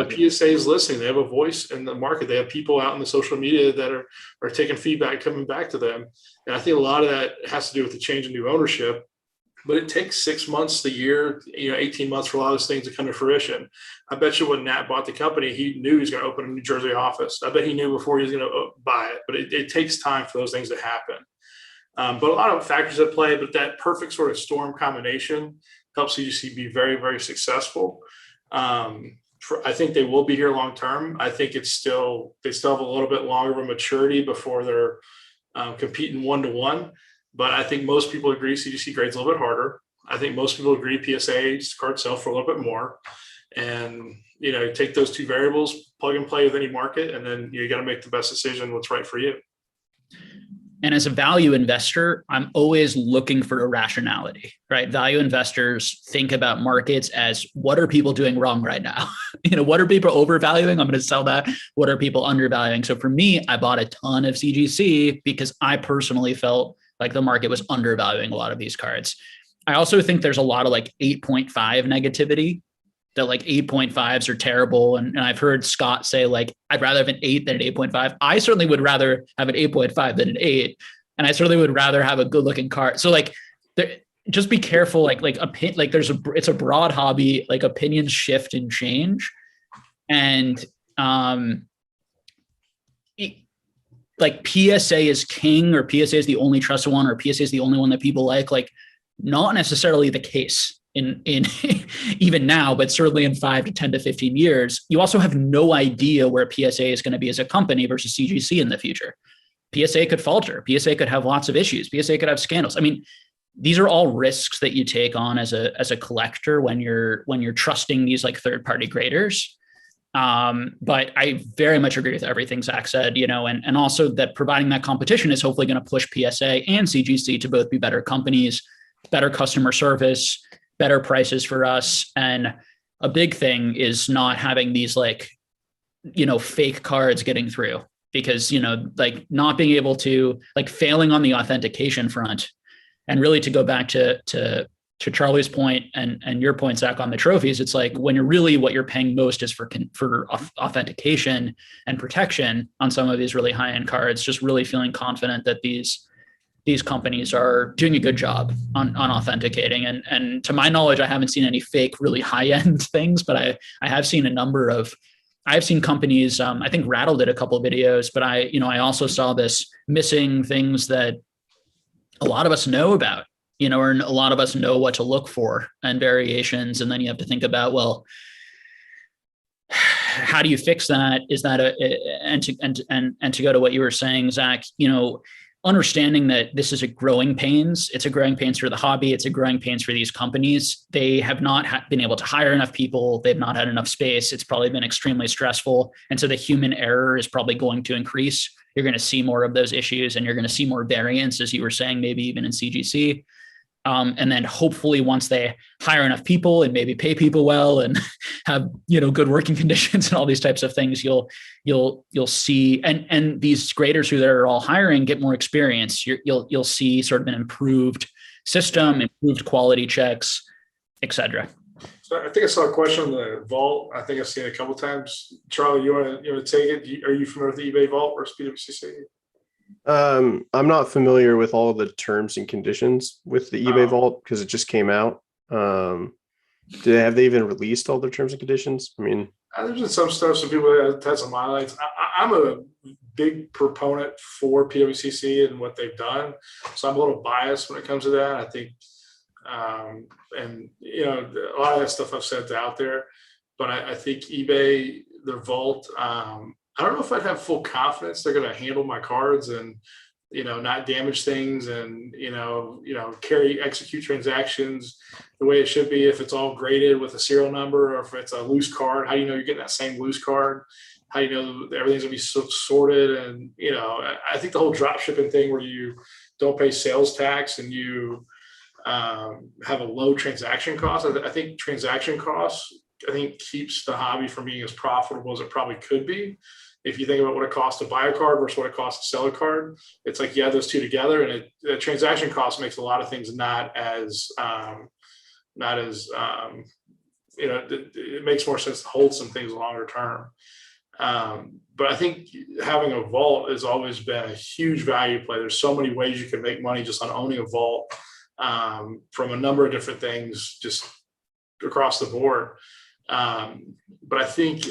PSA is listening. They have a voice in the market. They have people out in the social media that are taking feedback, coming back to them. And I think a lot of that has to do with the change in new ownership. But it takes 6 months, the year, 18 months for a lot of those things to come to fruition. I bet you when Nat bought the company, he knew he was going to open a New Jersey office. I bet he knew before he was going to buy it. But it takes time for those things to happen. But a lot of factors at play, but that perfect sort of storm combination helps CGC be very, very successful. I think they will be here long term. I think they still have a little bit longer of a maturity before they're competing 1-to-1. But I think most people agree CGC grades a little bit harder. I think most people agree PSA cards sell for a little bit more. And, take those two variables, plug and play with any market, and then you got to make the best decision what's right for you.
And as a value investor, I'm always looking for irrationality, right? Value investors think about markets as, what are people doing wrong right now? What are people overvaluing? I'm going to sell that. What are people undervaluing? So for me, I bought a ton of CGC because I personally felt like the market was undervaluing a lot of these cards. I also think there's a lot of like 8.5 negativity, that like 8.5s are terrible. And I've heard Scott say, like, I'd rather have an 8 than an 8.5. I certainly would rather have an 8.5 than an 8. And I certainly would rather have a good looking card. So like, just be careful. Like it's a broad hobby, like opinions shift and change. And like PSA is king, or PSA is the only trusted one, or PSA is the only one that people like not necessarily the case in even now, but certainly in 5 to 10 to 15 years. You also have no idea where PSA is going to be as a company versus CGC in the future. PSA could falter. PSA could have lots of issues. PSA could have scandals. I mean, these are all risks that you take on as a collector when you're trusting these like third-party graders. But I very much agree with everything Zach said, and also that providing that competition is hopefully going to push PSA and CGC to both be better companies, better customer service, better prices for us. And a big thing is not having these like, fake cards getting through, because, like not being able to, like, failing on the authentication front. And really, to go back to Charlie's point and your point, Zach, on the trophies, it's like when what you're paying most is for authentication and protection on some of these really high end cards, just really feeling confident that these companies are doing a good job on authenticating. And to my knowledge, I haven't seen any fake, really high end things, but I have seen I've seen companies, I think Rattle did a couple of videos, but I also saw this missing things that a lot of us know about, or a lot of us know what to look for and variations. And then you have to think about, well, how do you fix that? Is that and to go to what you were saying, Zach, understanding that this is a growing pains. It's a growing pains for the hobby. It's a growing pains for these companies. They have not been able to hire enough people. They've not had enough space. It's probably been extremely stressful. And so the human error is probably going to increase. You're going to see more of those issues, and you're going to see more variance, as you were saying, maybe even in CGC. And then hopefully once they hire enough people and maybe pay people well and have, good working conditions and all these types of things, you'll see, and these graders who they're all hiring get more experience. You'll see sort of an improved system, improved quality checks, et cetera.
So I think I saw a question on the vault. I think I've seen it a couple of times. Charlie, you want to take it? Are you familiar with the eBay vault versus PWCC?
I'm not familiar with all of the terms and conditions with the eBay vault because it just came out. Have they even released all their terms and conditions? I mean,
there's been some stuff. Some people have had some highlights. I'm a big proponent for PWCC and what they've done, so I'm a little biased when it comes to that. I think, and a lot of that stuff I've said out there, but I think eBay, their vault. I don't know if I'd have full confidence they're going to handle my cards and, not damage things and, execute transactions the way it should be. If it's all graded with a serial number, or if it's a loose card, how do you know you're getting that same loose card? How do you know that everything's going to be sorted? And, I think the whole drop shipping thing where you don't pay sales tax and you have a low transaction cost. I think transaction costs, keeps the hobby from being as profitable as it probably could be. If you think about what it costs to buy a card versus what it costs to sell a card, it's like you add those two together, and the transaction cost makes a lot of things it makes more sense to hold some things longer term. But I think having a vault has always been a huge value play. There's so many ways you can make money just on owning a vault, from a number of different things, just across the board. But I think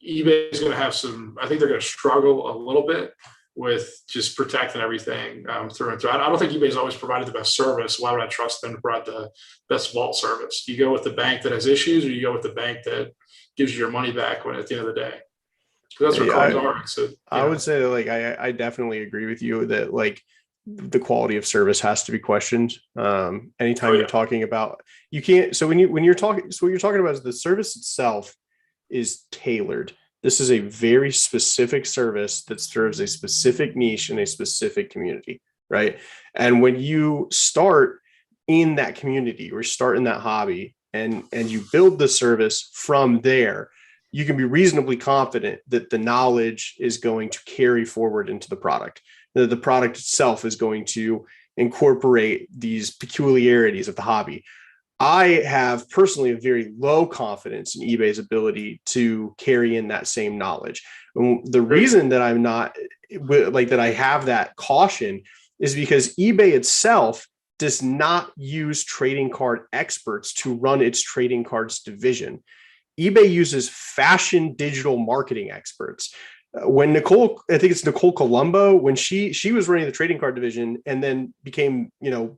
eBay is going to have I think they're going to struggle a little bit with just protecting everything through and through. I don't think eBay's always provided the best service. Why would I trust them to provide the best vault service? Do you go with the bank that has issues, or do you go with the bank that gives you your money back at the end of the day? Because that's what cards are. So,
I would say that, I definitely agree with you that the quality of service has to be questioned. Anytime you're talking about, you can't. So what you're talking about is the service itself is tailored This is a very specific service that serves a specific niche in a specific community, right? And when you start in that community or start in that hobby and you build the service from there, you can be reasonably confident that the knowledge is going to carry forward into the product. The product itself is going to incorporate these peculiarities of the hobby. I have personally a very low confidence in eBay's ability to carry in that same knowledge. And the reason that I'm not like that, I have that caution is because eBay itself does not use trading card experts to run its trading cards division. eBay uses fashion digital marketing experts. When Nicole, I think it's Nicole Colombo, when she was running the trading card division and then became,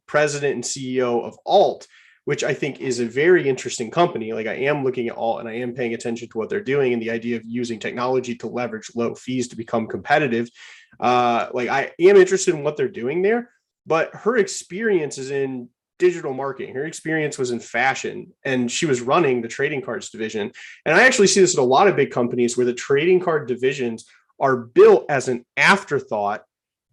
president and CEO of Alt, which I think is a very interesting company. Like, I am looking at Alt and I am paying attention to what they're doing and the idea of using technology to leverage low fees to become competitive. Like, I am interested in what they're doing there, but her experience is in digital marketing. Her experience was in fashion, and she was running the trading cards division. And I actually see this at a lot of big companies where the trading card divisions are built as an afterthought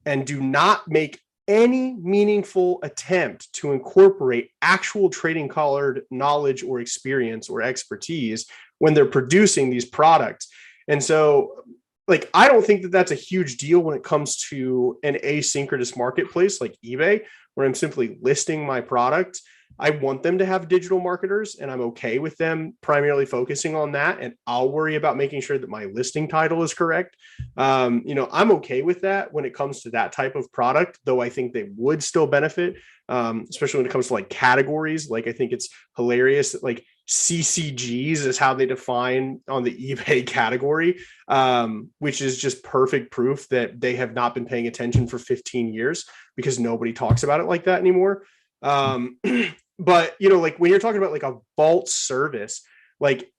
and do not make any meaningful attempt to incorporate actual trading card knowledge or experience or expertise when they're producing these products. And so, like, I don't think that that's a huge deal when it comes to an asynchronous marketplace like eBay, where I'm simply listing my product. I want them to have digital marketers, and I'm okay with them primarily focusing on that. And I'll worry about making sure that my listing title is correct. I'm okay with that when it comes to that type of product, though I think they would still benefit, especially when it comes to like categories. Like, I think it's hilarious that like CCGs is how they define on the eBay category, which is just perfect proof that they have not been paying attention for 15 years because nobody talks about it like that anymore. But like when you're talking about like a vault service, like,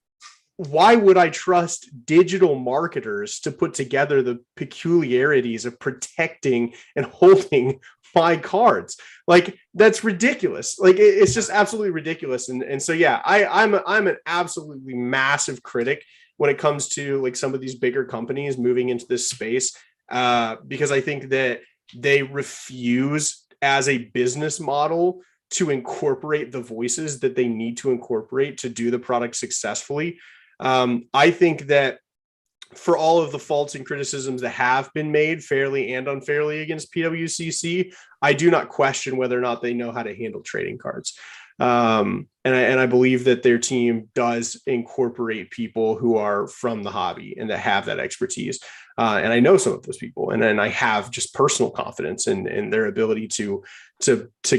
why would I trust digital marketers to put together the peculiarities of protecting and holding my cards? Like, that's ridiculous. Like, it's just absolutely ridiculous. And so, yeah, I'm an absolutely massive critic when it comes to like some of these bigger companies moving into this space, because I think that they refuse as a business model to incorporate the voices that they need to incorporate to do the product successfully. I think that for all of the faults and criticisms that have been made fairly and unfairly against PWCC, I do not question whether or not they know how to handle trading cards. And I believe that their team does incorporate people who are from the hobby and that have that expertise. And I know some of those people, and then I have just personal confidence in their ability to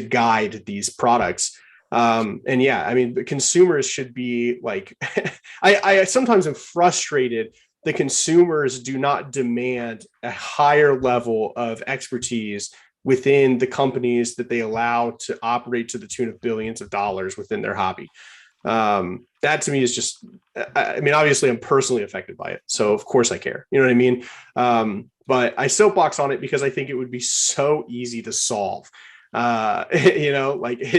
guide these products. And yeah, I mean, the consumers should be like, I sometimes am frustrated that consumers do not demand a higher level of expertise within the companies that they allow to operate to the tune of billions of dollars within their hobby. That to me is just, I mean, obviously I'm personally affected by it, so of course I care, you know what I mean? But I soapbox on it because I think it would be so easy to solve. Like,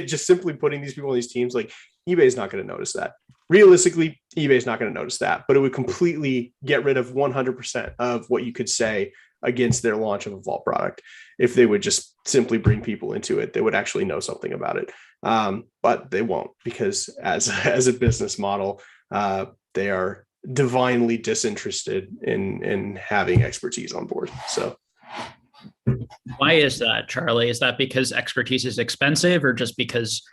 just simply putting these people on these teams, like, eBay is not going to notice that. Realistically, eBay is not going to notice that, but it would completely get rid of 100% of what you could say against their launch of a vault product if they would just simply bring people into it. They would actually know something about it, but they won't, because as a business model, they are divinely disinterested in having expertise on board. So
why is that, Charlie? Is that because expertise is expensive, or just because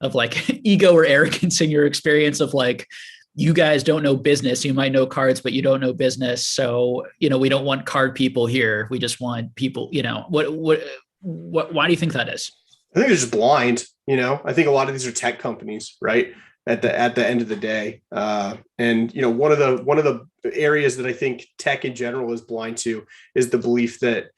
of like ego or arrogance in your experience of like, you guys don't know business, you might know cards, but you don't know business. So, we don't want card people here. We just want people, why do you think that is?
I think they're just blind. I think a lot of these are tech companies, right? At the end of the day. And one of the areas that I think tech in general is blind to is the belief that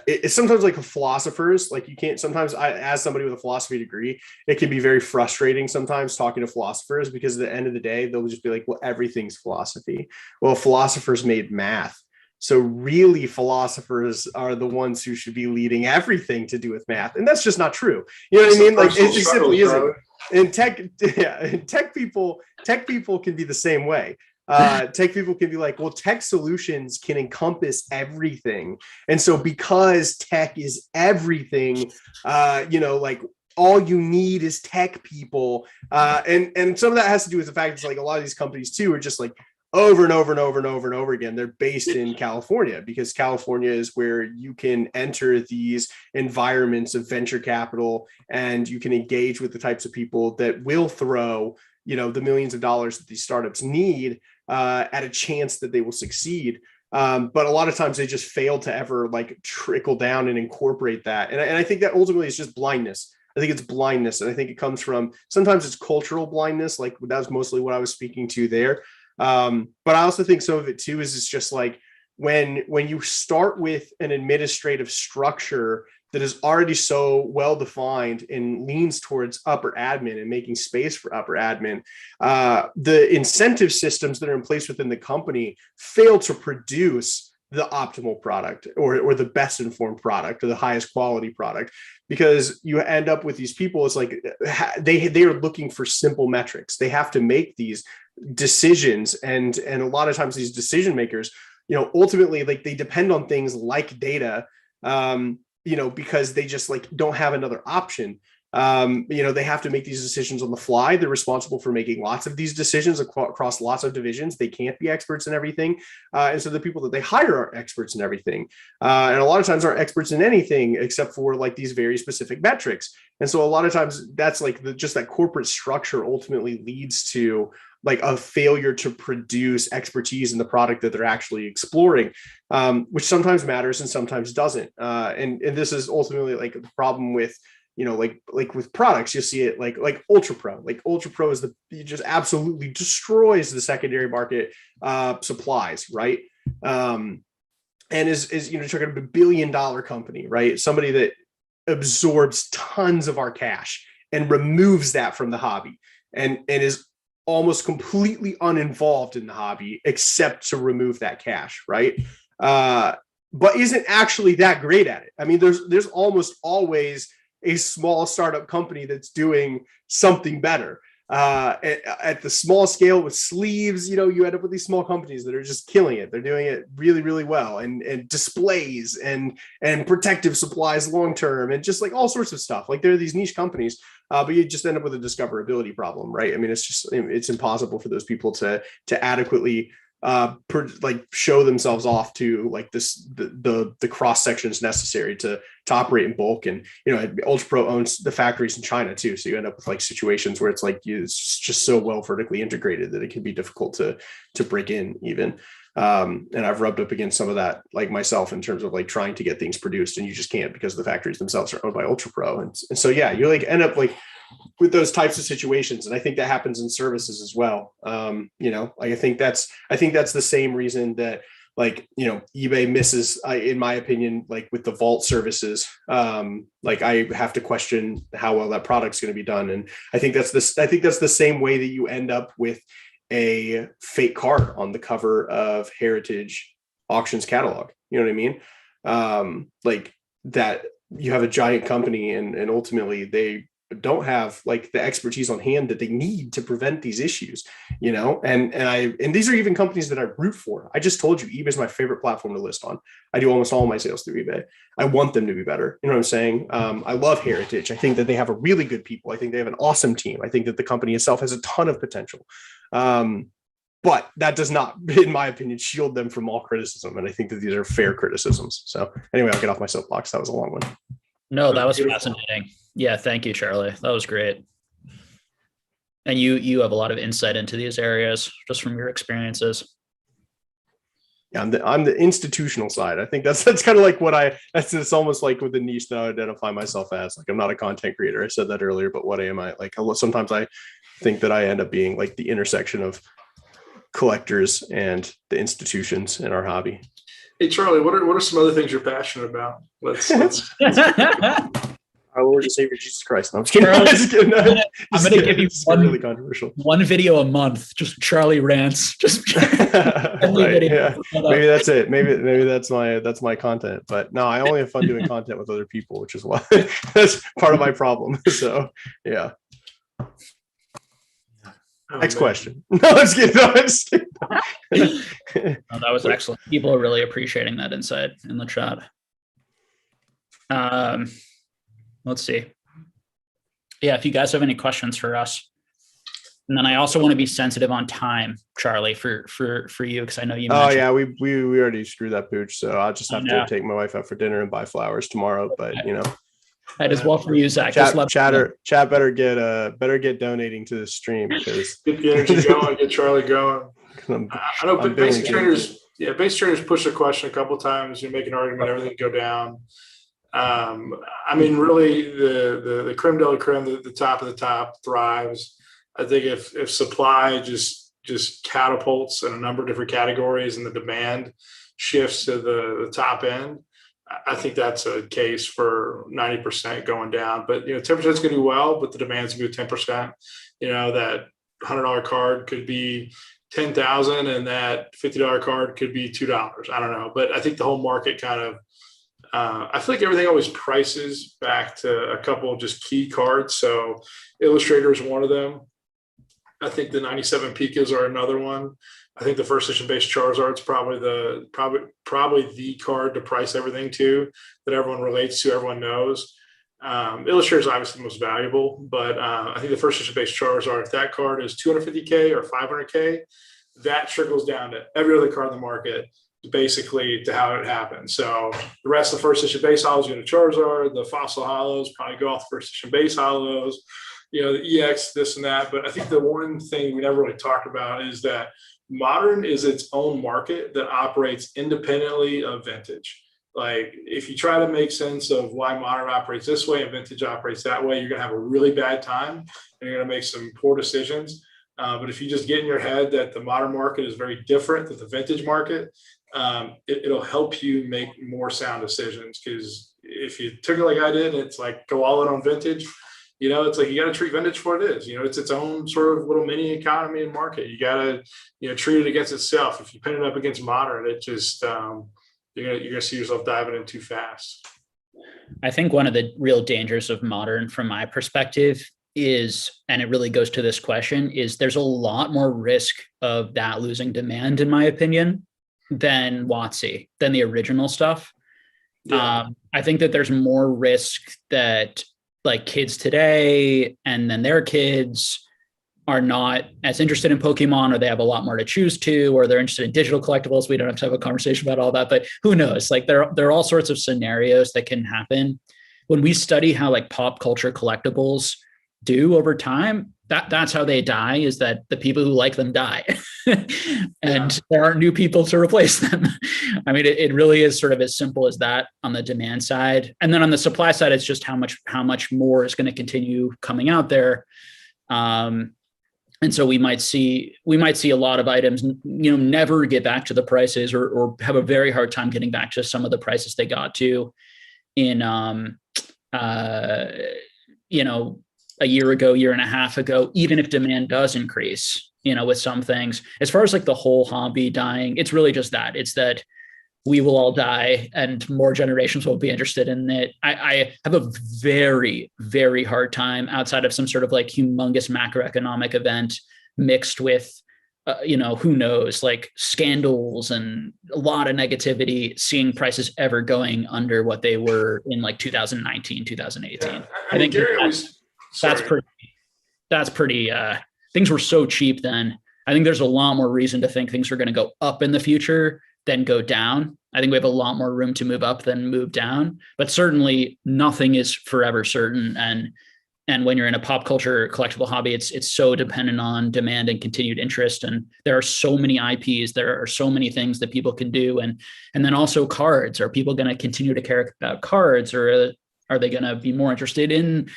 it's sometimes like philosophers, like you can't, sometimes as somebody with a philosophy degree, it can be very frustrating sometimes talking to philosophers, because at the end of the day, they'll just be like, well, everything's philosophy. Well, philosophers made math. So really, philosophers are the ones who should be leading everything to do with math. And that's just not true. You know what I mean? Like, it simply isn't. And tech people can be the same way. Tech people can be like, well, tech solutions can encompass everything. And so because tech is everything, like all you need is tech people. And some of that has to do with the fact that like a lot of these companies too are just like over and over and over and over and over again. They're based in California because California is where you can enter these environments of venture capital and you can engage with the types of people that will throw, the millions of dollars that these startups need at a chance that they will succeed. But a lot of times they just fail to ever like trickle down and incorporate that. And I think that ultimately is just blindness. I think it's blindness. And I think it comes from, sometimes it's cultural blindness. Like that was mostly what I was speaking to there. But I also think some of it too is it's just like when you start with an administrative structure that is already so well defined and leans towards upper admin and making space for upper admin, the incentive systems that are in place within the company fail to produce the optimal product or the best informed product or the highest quality product, because you end up with these people. It's like they are looking for simple metrics. They have to make these decisions, and a lot of times these decision makers, ultimately like they depend on things like data, because they just like don't have another option. They have to make these decisions on the fly. They're responsible for making lots of these decisions across lots of divisions. They can't be experts in everything. And so the people that they hire are experts in everything. And a lot of times aren't experts in anything except for like these very specific metrics. And so a lot of times that's like just that corporate structure ultimately leads to like a failure to produce expertise in the product that they're actually exploring, which sometimes matters and sometimes doesn't. And this is ultimately like the problem with, like with products. You'll see it like Ultra Pro. Like Ultra Pro is it just absolutely destroys the secondary market supplies, right? And is talking about $1 billion company, right? Somebody that absorbs tons of our cash and removes that from the hobby and is almost completely uninvolved in the hobby except to remove that cash, right? But isn't actually that great at it. I mean, there's almost always a small startup company that's doing something better at the small scale with sleeves. You end up with these small companies that are just killing it. They're doing it really, really well, and displays and protective supplies long term, and just like all sorts of stuff. Like there are these niche companies, but you just end up with a discoverability problem, right? I mean, it's impossible for those people to adequately show themselves off to like the cross sections necessary to operate in bulk. And Ultra Pro owns the factories in China too, so you end up with like situations where it's like it's just so well vertically integrated that it can be difficult to break in even. And I've rubbed up against some of that like myself in terms of like trying to get things produced, and you just can't because the factories themselves are owned by Ultra Pro. And so yeah, you like end up like with those types of situations. And I think that happens in services as well. I think that's the same reason that like, eBay misses, in my opinion, like with the vault services, like I have to question how well that product's going to be done. And I think that's the same way that you end up with a fake card on the cover of Heritage Auctions catalog. You know what I mean? Like that you have a giant company and ultimately they don't have like the expertise on hand that they need to prevent these issues, and these are even companies that I root for. I just told you eBay is my favorite platform to list on. I do almost all my sales through eBay. I want them to be better. You know what I'm saying? I love Heritage. I think that they have a really good people. I think they have an awesome team. I think that the company itself has a ton of potential. But that does not, in my opinion, shield them from all criticism. And I think that these are fair criticisms. So anyway, I'll get off my soapbox. That was a long one.
No, that was fascinating. Yeah, thank you, Charlie. That was great. And you have a lot of insight into these areas just from your experiences.
Yeah, I'm the institutional side. I think that's kind of like it's almost like with the niche that I identify myself as. Like I'm not a content creator. I said that earlier, but what am I? Like sometimes I think that I end up being like the intersection of collectors and the institutions in our hobby.
Hey Charlie, what are some other things you're passionate about? Let's
Our Lord and Savior Jesus Christ. No, I'm just kidding.
I'm going to give you
really controversial.
One video a month, just Charlie rants. Just
right, yeah. Maybe that's it. Maybe that's my content. But no, I only have fun doing content with other people, which is why that's part of my problem. So yeah. Next question. No, I'm just kidding. No, I'm just kidding.
Oh, that was excellent. People are really appreciating that insight in the chat. Let's see. Yeah, if you guys have any questions for us. And then I also want to be sensitive on time, Charlie, for you, because I know you mentioned.
Oh yeah, we already screwed that pooch, so I'll just have to take my wife out for dinner and buy flowers tomorrow. But you know,
that is well for you, Zach.
Chat better get donating to the stream because
get the energy going, get Charlie going. I know basic trainers push the question a couple of times. You make an argument, everything go down. I mean, really, the creme de la creme, the top of the top thrives. I think if supply just catapults in a number of different categories and the demand shifts to the top end, I think that's a case for 90% going down. But 10% is going to do well, but the demand's going to be 10%. That $100 card could be 10,000, and that $50 card could be $2. I don't know, but I think the whole market kind of. I feel like everything always prices back to a couple of just key cards. So Illustrator is one of them. I think the 97 Pikas are another one. I think the first edition base Charizard's probably the card to price everything to that everyone relates to, everyone knows. Illustrator is obviously the most valuable, but I think the first edition base Charizard, if that card is 250K or 500K, that trickles down to every other card in the market, basically to how it happens. So the rest of the first edition base hollows go to Charizard, the fossil hollows probably go off the first edition base hollows, the EX, this and that. But I think the one thing we never really talked about is that Modern is its own market that operates independently of Vintage. Like if you try to make sense of why Modern operates this way and Vintage operates that way, you're going to have a really bad time and you're going to make some poor decisions. But if you just get in your head that the Modern market is very different than the Vintage market, it'll help you make more sound decisions. Because if you took it like I did, it's like go all in on Vintage. It's like you got to treat Vintage for what it is. It's its own sort of little mini economy and market. You got to treat it against itself. If you pin it up against Modern, it just you're gonna see yourself diving in too fast.
I think one of the real dangers of Modern, from my perspective, is, and it really goes to this question, is there's a lot more risk of that losing demand, in my opinion, than WotC, than the original stuff. Yeah. I think that there's more risk that like kids today and then their kids are not as interested in Pokemon, or they have a lot more to choose to, or they're interested in digital collectibles. We don't have to have a conversation about all that, but who knows? Like there are all sorts of scenarios that can happen. When we study how like pop culture collectibles do over time, that's how they die, is that the people who like them die and there aren't new people to replace them. I mean, it really is sort of as simple as that on the demand side. And then on the supply side, it's just how much more is going to continue coming out there. And so we might see a lot of items, never get back to the prices or have a very hard time getting back to some of the prices they got to in, a year ago, year and a half ago, even if demand does increase, with some things. As far as like the whole hobby dying, it's really just that. It's that we will all die and more generations will be interested in it. I have a very, very hard time outside of some sort of like humongous macroeconomic event mixed with, who knows, like scandals and a lot of negativity, seeing prices ever going under what they were in like 2019, 2018. Yeah. I think that's pretty, things were so cheap then. I think there's a lot more reason to think things are going to go up in the future than go down. I think we have a lot more room to move up than move down, but certainly nothing is forever certain. And when you're in a pop culture collectible hobby, it's so dependent on demand and continued interest. And there are so many IPs, there are so many things that people can do. And then also cards. Are people going to continue to care about cards, or are they going to be more interested in,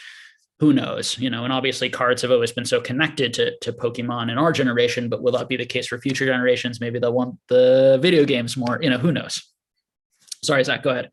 who knows, and obviously cards have always been so connected to Pokemon in our generation, but will that be the case for future generations? Maybe they'll want the video games more, who knows? Sorry, Zach, go ahead.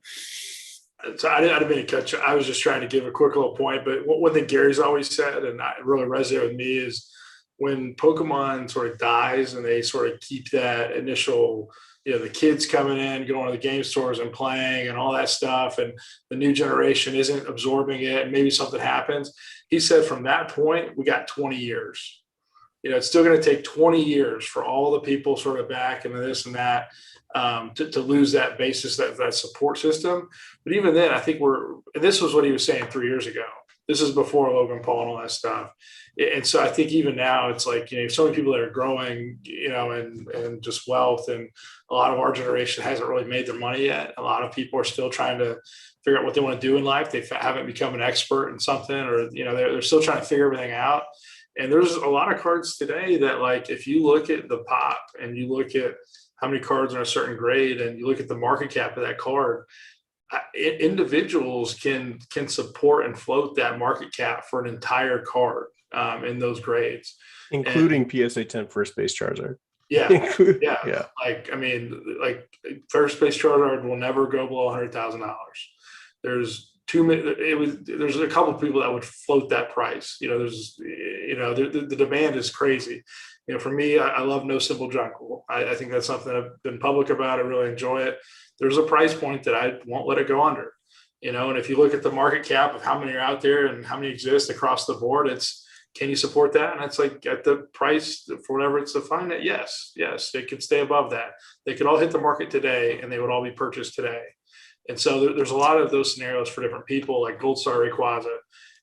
So I didn't mean to cut you. I was just trying to give a quick little point, but one thing Gary's always said, and it really resonated with me, is when Pokemon sort of dies and they sort of keep that initial, the kids coming in, going to the game stores and playing and all that stuff, and the new generation isn't absorbing it, and maybe something happens. He said from that point, we got 20 years. it's still going to take 20 years for all the people sort of back and this and that to lose that basis, that support system. But even then, I think and this was what he was saying 3 years ago. This is before Logan Paul and all that stuff. And so I think even now it's like, so many people that are growing, and just wealth, and a lot of our generation hasn't really made their money yet. A lot of people are still trying to figure out what they want to do in life. They haven't become an expert in something, or, they're still trying to figure everything out. And there's a lot of cards today that, like, if you look at the pop and you look at how many cards are a certain grade and you look at the market cap of that card, individuals can support and float that market cap for an entire card in those grades,
including PSA 10 first base Charizard.
Yeah. Like first base Charizard will never go below $100,000. There's there's a couple of people that would float that price. The demand is crazy. For me, I love No Simple Jungle. I think that's something I've been public about. I really enjoy it. There's a price point that I won't let it go under, and if you look at the market cap of how many are out there and how many exist across the board, can you support that? And it's like, at the price for whatever it's defined at, yes, they could stay above that. They could all hit the market today and they would all be purchased today. And so there's a lot of those scenarios for different people, like Gold Star Rayquaza.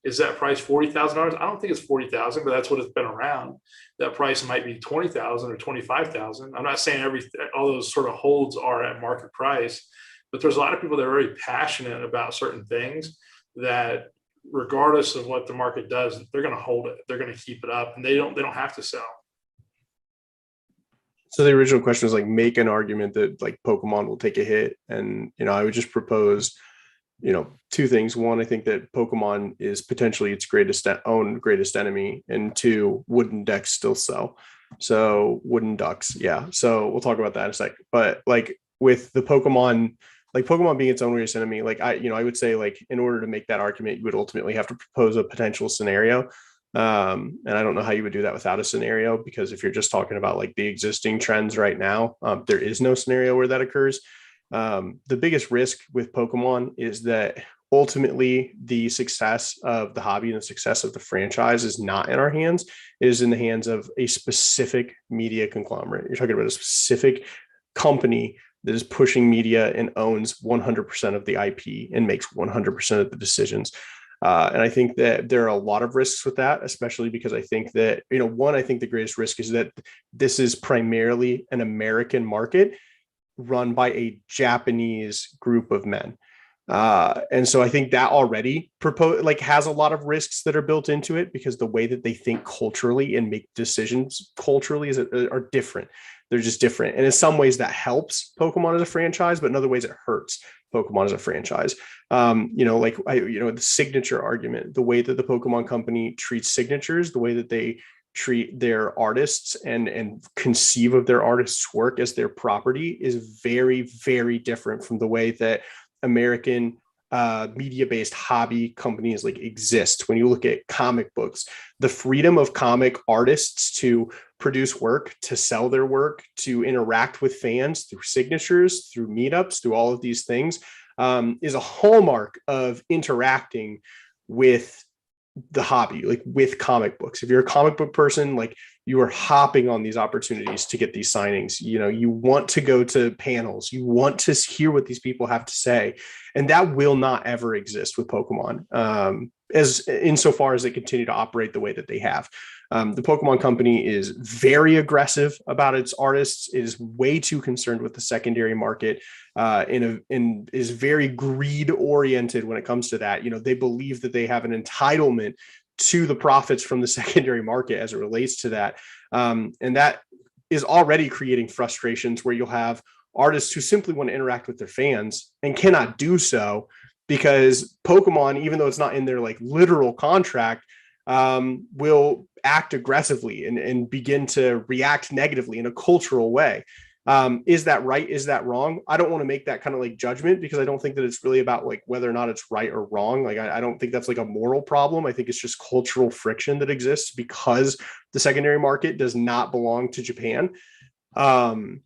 Is that price $40,000? I don't think it's $40,000, but that's what it's been around. That price might be $20,000 or $25,000. I'm not saying all those sort of holds are at market price, but there's a lot of people that are very passionate about certain things that, regardless of what the market does, they're going to hold it. They're going to keep it up, and they don't have to sell.
So the original question was, like, make an argument that, like, Pokemon will take a hit. And, I would just propose, two things. One, I think that Pokemon is potentially its own greatest enemy. And two, wooden decks still sell. So wooden ducks. Yeah. So we'll talk about that in a second. But, like, with the Pokemon, like, Pokemon being its own worst enemy, like, I would say, like, in order to make that argument, you would ultimately have to propose a potential scenario. And I don't know how you would do that without a scenario, because if you're just talking about, like, the existing trends right now, there is no scenario where that occurs. The biggest risk with Pokemon is that ultimately the success of the hobby and the success of the franchise is not in our hands. It is in the hands of a specific media conglomerate. You're talking about a specific company that is pushing media and owns 100% of the IP and makes 100% of the decisions. And I think that there are a lot of risks with that, especially because I think that, I think the greatest risk is that this is primarily an American market run by a Japanese group of men. And so I think that already has a lot of risks that are built into it, because the way that they think culturally and make decisions culturally are different. They're just different. And in some ways that helps Pokemon as a franchise, but in other ways it hurts Pokemon as a franchise. The signature argument, the way that the Pokemon company treats signatures, the way that they treat their artists and conceive of their artists' work as their property is very, very different from the way that American media-based hobby companies exist. When you look at comic books, the freedom of comic artists to produce work, to sell their work, to interact with fans through signatures, through meetups, through all of these things, is a hallmark of interacting with the hobby, with comic books. If you're a comic book person, you are hopping on these opportunities to get these signings. You want to go to panels, you want to hear what these people have to say, and that will not ever exist with Pokemon, as insofar as they continue to operate the way that they have. The Pokemon company is very aggressive about its artists. It is way too concerned with the secondary market, and is very greed oriented when it comes to that. They believe that they have an entitlement to the profits from the secondary market as it relates to that. And that is already creating frustrations where you'll have artists who simply want to interact with their fans and cannot do so because Pokemon, even though it's not in their literal contract, will act aggressively and begin to react negatively in a cultural way. Is that right? Is that wrong? I don't want to make that kind of judgment, because I don't think that it's really about whether or not it's right or wrong. I don't think that's a moral problem. I think it's just cultural friction that exists because the secondary market does not belong to Japan. And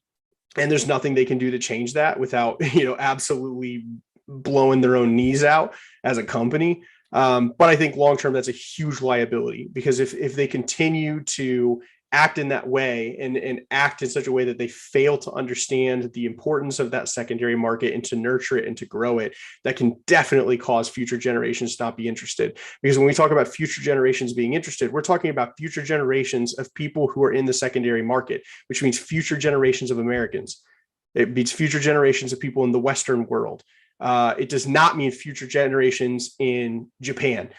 there's nothing they can do to change that without, absolutely blowing their own knees out as a company. But I think long-term, that's a huge liability, because if they continue to act in that way and act in such a way that they fail to understand the importance of that secondary market and to nurture it and to grow it, that can definitely cause future generations to not be interested. Because when we talk about future generations being interested, we're talking about future generations of people who are in the secondary market, which means future generations of Americans. It means future generations of people in the Western world. It does not mean future generations in Japan,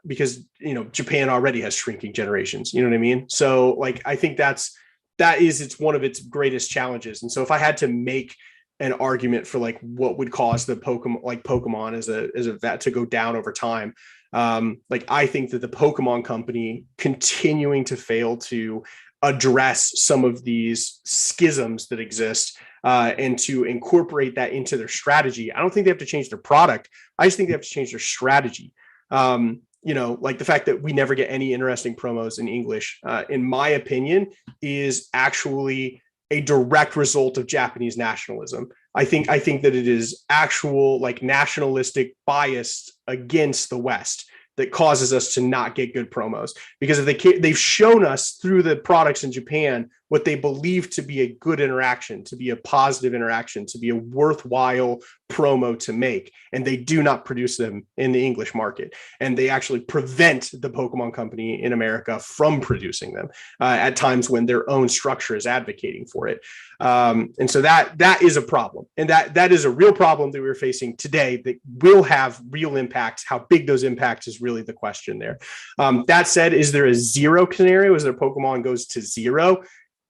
because, you know, Japan already has shrinking generations. You know what I mean? So like, I think it's one of its greatest challenges. And so if I had to make an argument for like what would cause the Pokemon as a vet to go down over time, like I think that the Pokemon company continuing to fail to address some of these schisms that exist, and to incorporate that into their strategy. I don't think they have to change their product. I just think they have to change their strategy. You know, like the fact that we never get any interesting promos in English, in my opinion, is actually a direct result of Japanese nationalism. I think that it is actual like nationalistic bias against the West that causes us to not get good promos, because if they've shown us through the products in Japan what they believe to be a good interaction, to be a positive interaction, to be a worthwhile promo to make, and they do not produce them in the English market, and they actually prevent the Pokemon company in America from producing them at times when their own structure is advocating for it. And so that is a problem, and that is a real problem that we're facing today that will have real impacts. How big those impacts is really the question there. That said, is there a zero scenario? Is there Pokemon goes to zero?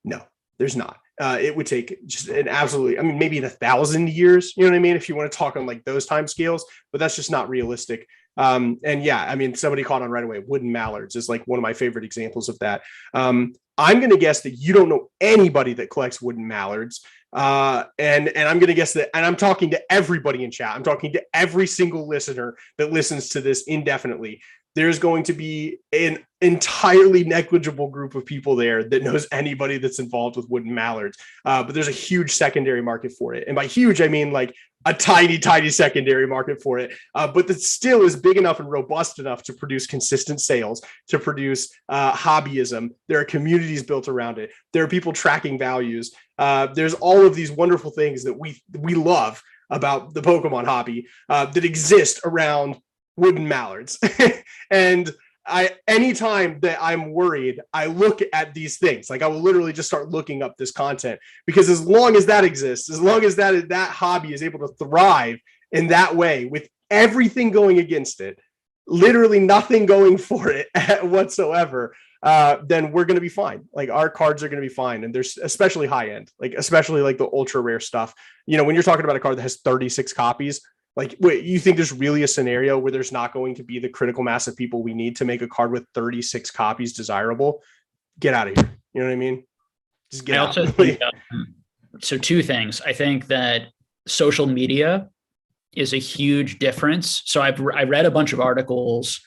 No, there's not. It would take just an absolutely, I mean, maybe in 1,000 years, you know what I mean? If you want to talk on like those time scales, but that's just not realistic. And yeah, I mean, somebody caught on right away. Wooden mallards is like one of my favorite examples of that. I'm going to guess that you don't know anybody that collects wooden mallards. And I'm going to guess that, and I'm talking to everybody in chat. I'm talking to every single listener that listens to this indefinitely. There's going to be an entirely negligible group of people there that knows anybody that's involved with wooden mallards. But there's a huge secondary market for it. And by huge, I mean like a tiny, tiny secondary market for it. But that still is big enough and robust enough to produce consistent sales, to produce hobbyism. There are communities built around it. There are people tracking values. There's all of these wonderful things that we love about the Pokemon hobby that exist around wooden mallards. And anytime that I'm worried, I look at these things. Like I will literally just start looking up this content, because as long as that exists, as long as that hobby is able to thrive in that way, with everything going against it, literally nothing going for it whatsoever, then we're going to be fine. Like our cards are going to be fine. And there's especially high end, like especially like the ultra rare stuff. You know, when you're talking about a card that has 36 copies, like, wait, you think there's really a scenario where there's not going to be the critical mass of people we need to make a card with 36 copies desirable? Get out of here. You know what I mean? Just get out.
So two things. I think that social media is a huge difference. So I read a bunch of articles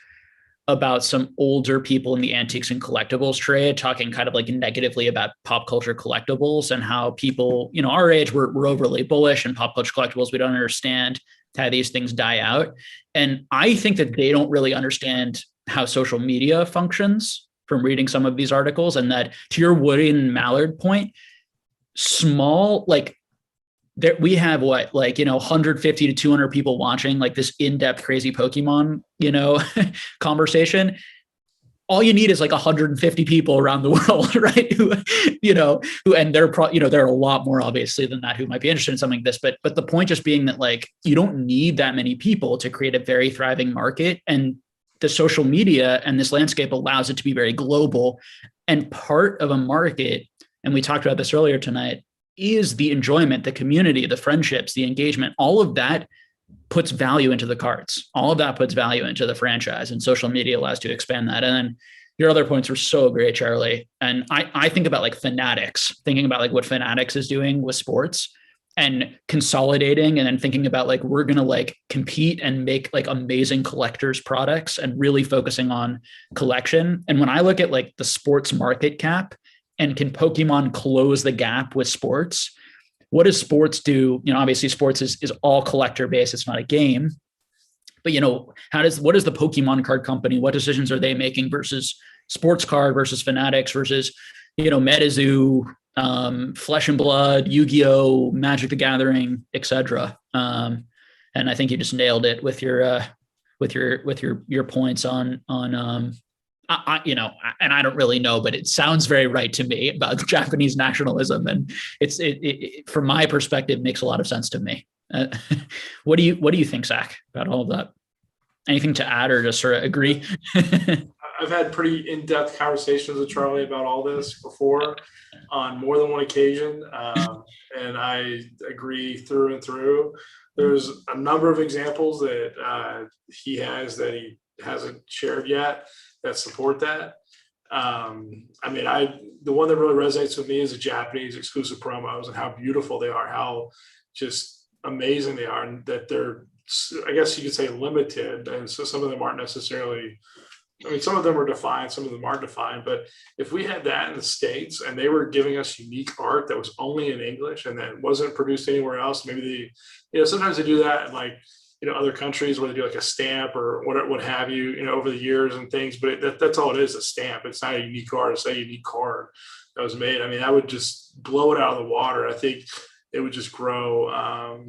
about some older people in the antiques and collectibles trade talking kind of like negatively about pop culture collectibles and how people, you know, our age, we're overly bullish and pop culture collectibles. We don't understand how these things die out. And I think that they don't really understand how social media functions from reading some of these articles. And that, to your wooden mallard point, small, like there, we have 150 to 200 people watching like this in-depth crazy Pokemon, conversation. All you need is like 150 people around the world, right? And there are a lot more obviously than that who might be interested in something like this. But the point just being that like, you don't need that many people to create a very thriving market. And the social media and this landscape allows it to be very global. And part of a market, and we talked about this earlier tonight, is the enjoyment, the community, the friendships, the engagement. All of that puts value into the cards. All of that puts value into the franchise, and social media allows you to expand that. And then your other points were so great, Charlie. And I think about like Fanatics, thinking about like what Fanatics is doing with sports and consolidating, and then thinking about like, we're going to like compete and make like amazing collectors products and really focusing on collection. And when I look at like the sports market cap and can Pokemon close the gap with sports, what does sports do? Obviously sports is all collector based. It's not a game, but what is the Pokemon card company? What decisions are they making versus, sports card versus Fanatics versus, MetaZoo, Flesh and Blood, Yu-Gi-Oh, Magic the Gathering, etc. And I think you just nailed it with your points on and I don't really know, but it sounds very right to me about Japanese nationalism, and it from my perspective makes a lot of sense to me. What do you think, Zach, about all of that? Anything to add or just sort of agree?
I've had pretty in-depth conversations with Charlie about all this before on more than one occasion, and I agree through and through. There's a number of examples that he has that he hasn't shared yet that support that. The one that really resonates with me is the Japanese exclusive promos and how beautiful they are, how just amazing they are, and that they're, I guess you could say, limited. And so some of them aren't necessarily, some of them are defined, some of them aren't defined. But if we had that in the States and they were giving us unique art that was only in English and that wasn't produced anywhere else, maybe sometimes they do that in other countries where they do like a stamp or what have you, over the years and things. But that's all it is, a stamp. It's not a unique art. It's not a unique card that was made. I would just blow it out of the water. I think it would just grow.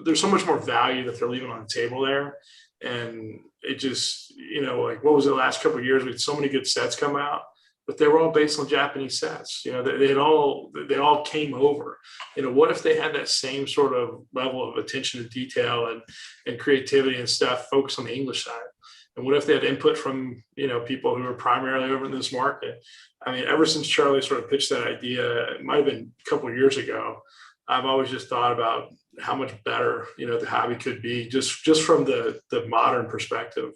There's so much more value that they're leaving on the table there. And it just, like, what was it, the last couple of years? We had so many good sets come out, but they were all based on Japanese sets. They all came over. What if they had that same sort of level of attention to detail and creativity and stuff focused on the English side? And what if they had input from, people who are primarily over in this market? Ever since Charlie sort of pitched that idea, it might have been a couple of years ago, I've always just thought about how much better, the hobby could be just from the modern perspective.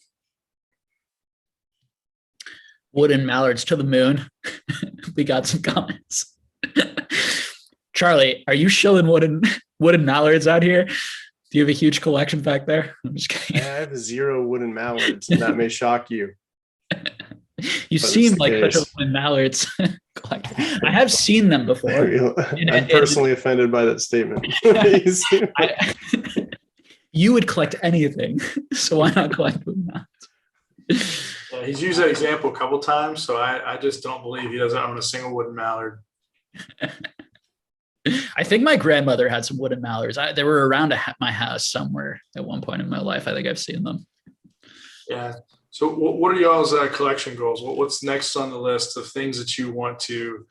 Wooden mallards to the moon. We got some comments. Charlie, are you shilling wooden mallards out here? Do you have a huge collection back there? I'm just kidding.
I have 0 wooden mallards, and that may shock you.
You seem like such a wooden mallards collector. I have seen them before.
I'm personally offended by that statement.
You would collect anything, so why not collect wooden mallards?
Yeah, he's used that example a couple times, so I just don't believe he doesn't own a single wooden mallard.
I think my grandmother had some wooden mallards. They were around my house somewhere at one point in my life. I think I've seen them.
Yeah. So what are y'all's collection goals? What's next on the list of things that you want to?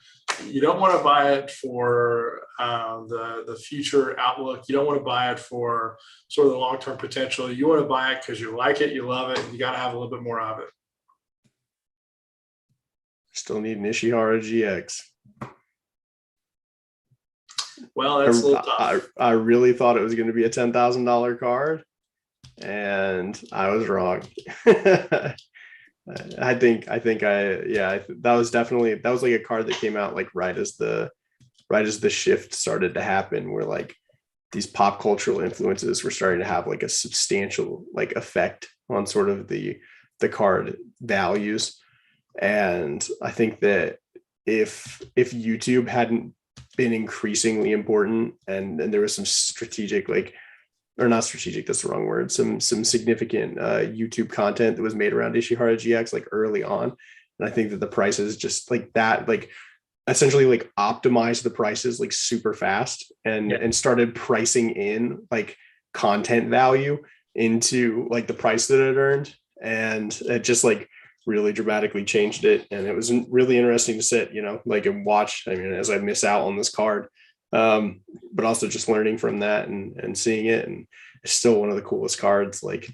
You don't want to buy it for the future outlook. You don't want to buy it for sort of the long-term potential. You want to buy it because you like it, you love it, and you got to have a little bit more of it.
Still need an Ishihara GX.
Well, that's a little tough.
I really thought it was going to be a $10,000 card, and I was wrong. that was like a card that came out like right as the shift started to happen, where like these pop cultural influences were starting to have like a substantial like effect on sort of the card values. And I think that if YouTube hadn't been increasingly important and there was some strategic, like, or not strategic, that's the wrong word, some significant YouTube content that was made around Ishihara GX like early on. And I think that the prices just like that, like essentially like optimized the prices like super fast and started pricing in like content value into like the price that it earned. And it just like really dramatically changed it. And it was really interesting to sit, like and watch, as I miss out on this card, but also just learning from that and seeing it. And it's still one of the coolest cards, like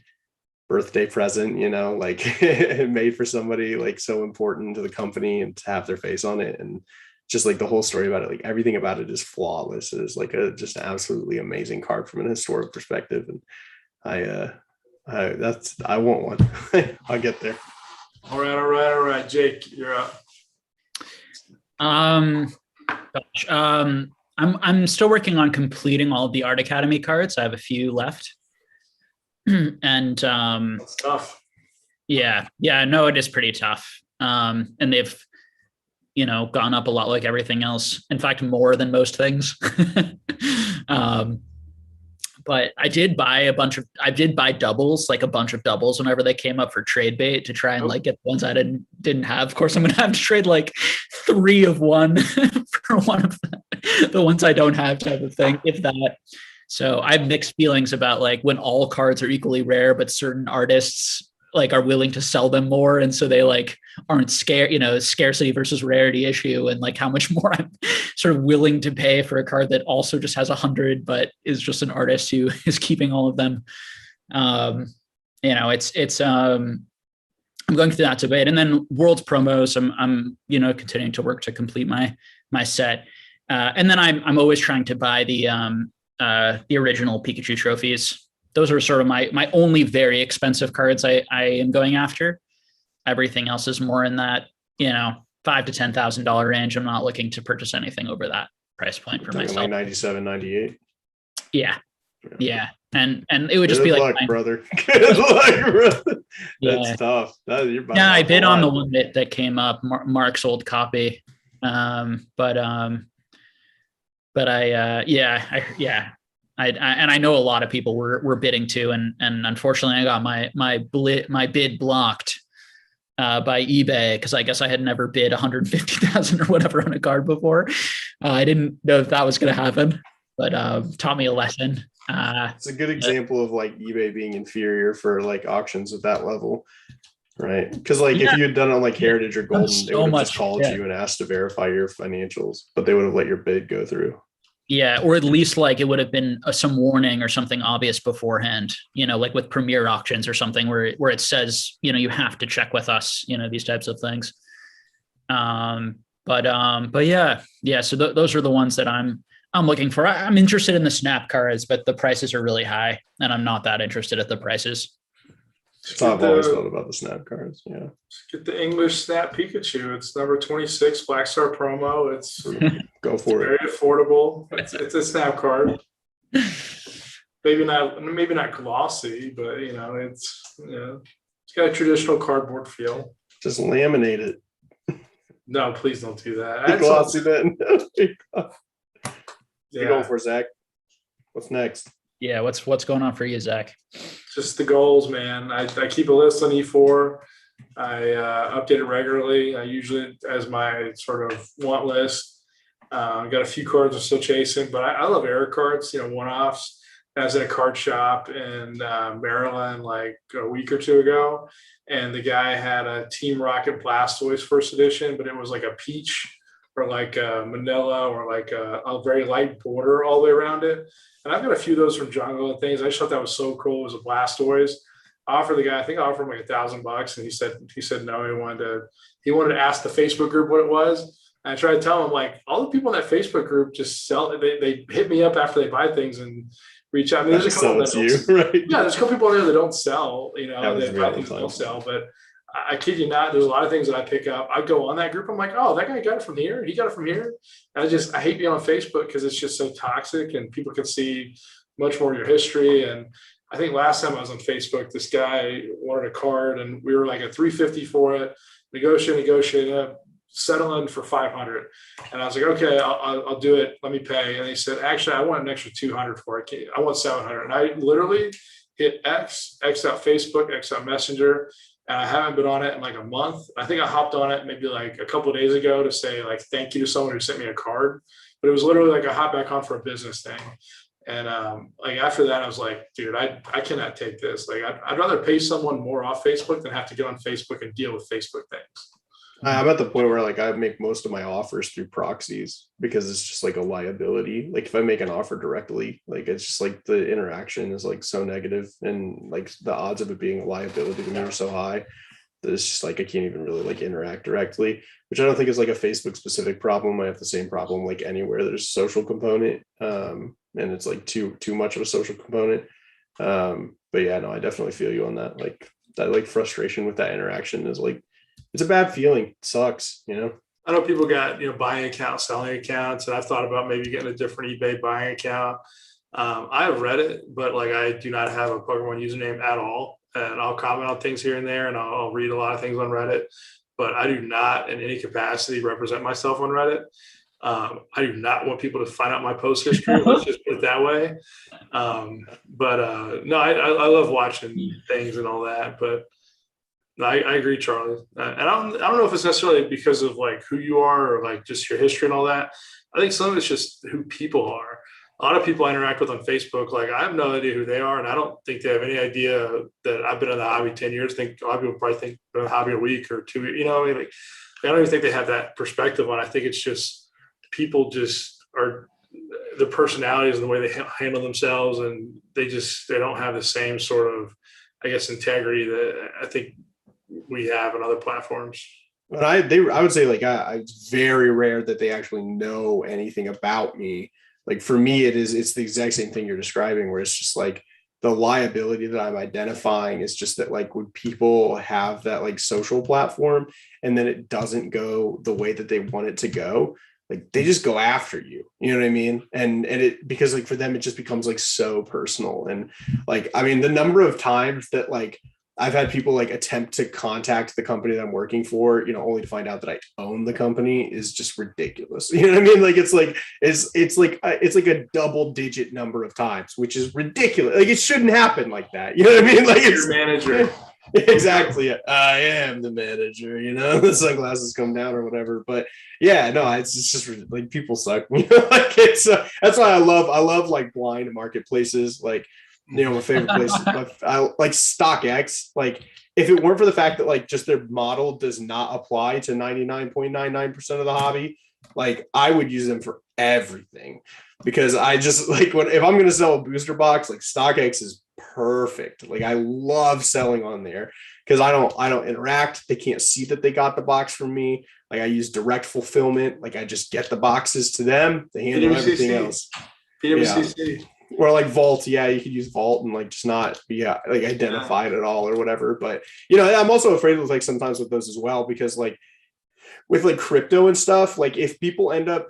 birthday present, like made for somebody like so important to the company and to have their face on it. And just like the whole story about it, like everything about it is flawless. It is like just an absolutely amazing card from an historic perspective. And I want one. I'll get there.
All right. Jake, you're up.
I'm still working on completing all of the Art Academy cards. I have a few left. And
that's tough.
Yeah, no, it is pretty tough. And they've, gone up a lot like everything else. In fact, more than most things. But I did buy doubles, like a bunch of doubles whenever they came up for trade bait to try and like get the ones I didn't have. Of course, I'm going to have to trade like 3 of one for one of the ones I don't have, type of thing, if that. So I have mixed feelings about like when all cards are equally rare, but certain artists like are willing to sell them more. And so they like aren't scared, scarcity versus rarity issue, and like how much more I'm sort of willing to pay for a card that also just has 100, but is just an artist who is keeping all of them. I'm going through that debate. And then World's promos, I'm continuing to work to complete my set. And then I'm always trying to buy the original Pikachu trophies. Those are sort of my only very expensive cards I am going after. Everything else is more in that, $5,000 to $10,000 range. I'm not looking to purchase anything over that price point for myself.
Like 97, 98.
Yeah. Yeah. And it would just be like,
brother. Good luck, brother. That's
Yeah.
tough.
I bid on the one that came up, Mark's old copy. But I know a lot of people were bidding too, and unfortunately I got my bid blocked by eBay, because I guess I had never bid 150,000 or whatever on a card before. I didn't know if that was going to happen, but taught me a lesson.
It's a good example of like eBay being inferior for like auctions at that level, right? Because like if you had done it on like Heritage or Golden, they would have just called you and asked to verify your financials, but they would have let your bid go through.
Yeah, or at least like it would have been some warning or something obvious beforehand, like with Premier auctions or something where it says, you have to check with us, these types of things. But yeah. So those are the ones that I'm looking for. I'm interested in the snap cards, but the prices are really high, and I'm not that interested at the prices.
I've always thought about the snap cards. Yeah.
Get the English Snap Pikachu. It's number 26 Black Star promo. It's
go for
very affordable. It's a snap card. Maybe not glossy, but it's got a traditional cardboard feel.
Just laminate it.
No, please don't do that.
Glossy then.
Yeah.
You're going for, Zach? What's next?
Yeah, what's going on for you, Zach?
Just the goals, man. I keep a list on E4. I update it regularly. I usually as my sort of want list. Got a few cards I'm still chasing, but I love error cards, one-offs. I was at a card shop in Maryland like a week or two ago, and the guy had a Team Rocket Blastoise first edition, but it was like a peach or like a manila or like a very light border all the way around it. And I've got a few of those from Jungle and things. I just thought that was so cool. It was a Blastoise. I offered the guy, I think I offered him like $1,000, and he said no. He wanted to ask the Facebook group what it was. And I tried to tell him, like, all the people in that Facebook group just sell. They hit me up after they buy things and reach out. I mean, there's a couple there's a couple people there that don't sell. They buy things that don't sell, but I kid you not, there's a lot of things that I pick up. I go on that group. I'm like, oh, that guy got it from here. He got it from here. And I hate being on Facebook because it's just so toxic and people can see much more of your history. And I think last time I was on Facebook, this guy wanted a card and we were like at $350 for it, negotiate, settling for $500. And I was like, okay, I'll do it. Let me pay. And he said, actually, I want an extra $200 for it. I want $700. And I literally hit X out Facebook, X out Messenger. And I haven't been on it in like a month. I think I hopped on it maybe like a couple of days ago to say like thank you to someone who sent me a card. But it was literally like I hopped back on for a business thing. And like after that, I was like, dude, I cannot take this. Like I'd rather pay someone more off Facebook than have to get on Facebook and deal with Facebook things.
I'm at the point where like I make most of my offers through proxies because it's just like a liability. Like if I make an offer directly, like it's just like the interaction is like so negative, and like the odds of it being a liability to me are so high that it's just like I can't even really like interact directly, which I don't think is like a Facebook specific problem. I have the same problem like anywhere there's a social component, and it's like too much of a social component. But yeah, no, I definitely feel you on that. Like that like frustration with that interaction is like, it's a bad feeling. It sucks,
I know people got, buying accounts, selling accounts, and I've thought about maybe getting a different eBay buying account. I have Reddit, but like I do not have a Pokemon username at all. And I'll comment on things here and there, and I'll read a lot of things on Reddit, but I do not in any capacity represent myself on Reddit. I do not want people to find out my post history. Let's just put it that way. No, I love watching things and all that, but no, I agree, Charlie. And I don't know if it's necessarily because of like who you are or like just your history and all that. I think some of it's just who people are. A lot of people I interact with on Facebook, like I have no idea who they are, and I don't think they have any idea that I've been in the hobby 10 years. I think a lot of people probably think I've been in the hobby a week or two. You know, I mean, like I don't even think they have that perspective on. I think it's just people just are the personalities and the way they handle themselves, and they don't have the same sort of, I guess, integrity that I think we have on other platforms.
But I would say like it's very rare that they actually know anything about me. Like for me, it's the exact same thing you're describing, where it's just like the liability that I'm identifying is just that like when people have that like social platform and then it doesn't go the way that they want it to go, like they just go after you, you know what I mean? And it, because like for them, it just becomes like so personal. And like, I mean, the number of times that like I've had people like attempt to contact the company that I'm working for, you know, only to find out that I own the company is just ridiculous. You know what I mean? Like, it's like a double digit number of times, which is ridiculous. Like it shouldn't happen like that. You know what I mean? Like it's
your manager.
Exactly. I am the manager, you know, the sunglasses come down or whatever. But yeah, no, it's just like people suck. You know, like it's that's why I love like blind marketplaces. Like, you know, my favorite place, I like StockX. Like, if it weren't for the fact that like just their model does not apply to 99.99% of the hobby, like I would use them for everything, because I just like if I'm going to sell a booster box, like StockX is perfect. Like I love selling on there because I don't interact. They can't see that they got the box from me. Like I use direct fulfillment. Like I just get the boxes to them. They handle everything else.
PWCC.
Yeah. Or like Vault, yeah, you could use Vault and like just not be like identified at all or whatever. But you know, I'm also afraid of like sometimes with those as well, because like with like crypto and stuff, like if people end up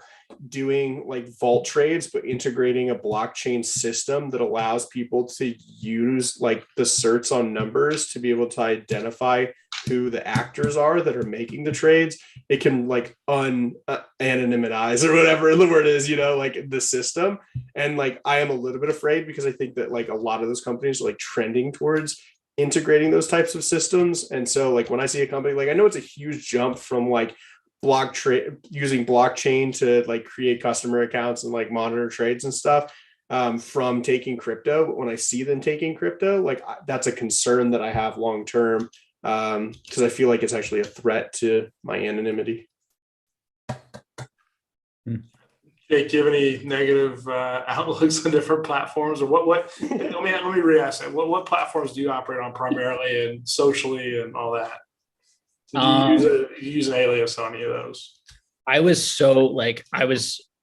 doing like vault trades but integrating a blockchain system that allows people to use like the certs on numbers to be able to identify who the actors are that are making the trades, it can like anonymize or whatever the word is, you know, like the system. And like I am a little bit afraid, because I think that like a lot of those companies are like trending towards integrating those types of systems. And so like when I see a company, like I know it's a huge jump from like using blockchain to like create customer accounts and like monitor trades and stuff, from taking crypto. But when I see them taking crypto, like that's a concern that I have long term, because I feel like it's actually a threat to my anonymity.
Jake, do you have any negative outlooks on different platforms, or what? Let me re-ask that. What platforms do you operate on primarily and socially and all that? Do you use an alias on any of those?
I was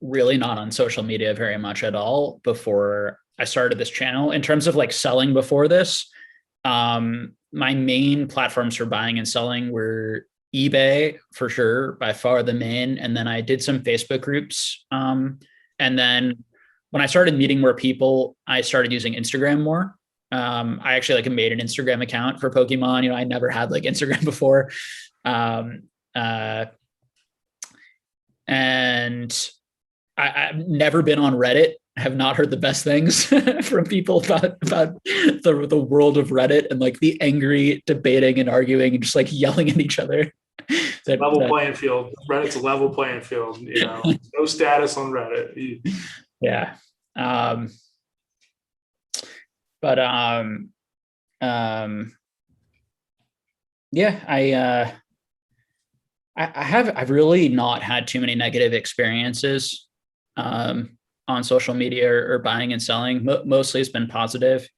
really not on social media very much at all before I started this channel. In terms of like selling before this, my main platforms for buying and selling were eBay, for sure, by far the main. And then I did some Facebook groups. And then when I started meeting more people, I started using Instagram more. I actually like made an Instagram account for Pokemon. You know, I never had like Instagram before. And I've never been on Reddit. Have not heard the best things from people about the world of Reddit and like the angry debating and arguing and just like yelling at each other.
Playing field. Reddit's a level playing field. You know, no status on Reddit.
Yeah. Yeah, I've really not had too many negative experiences on social media or buying and selling. Mostly it's been positive.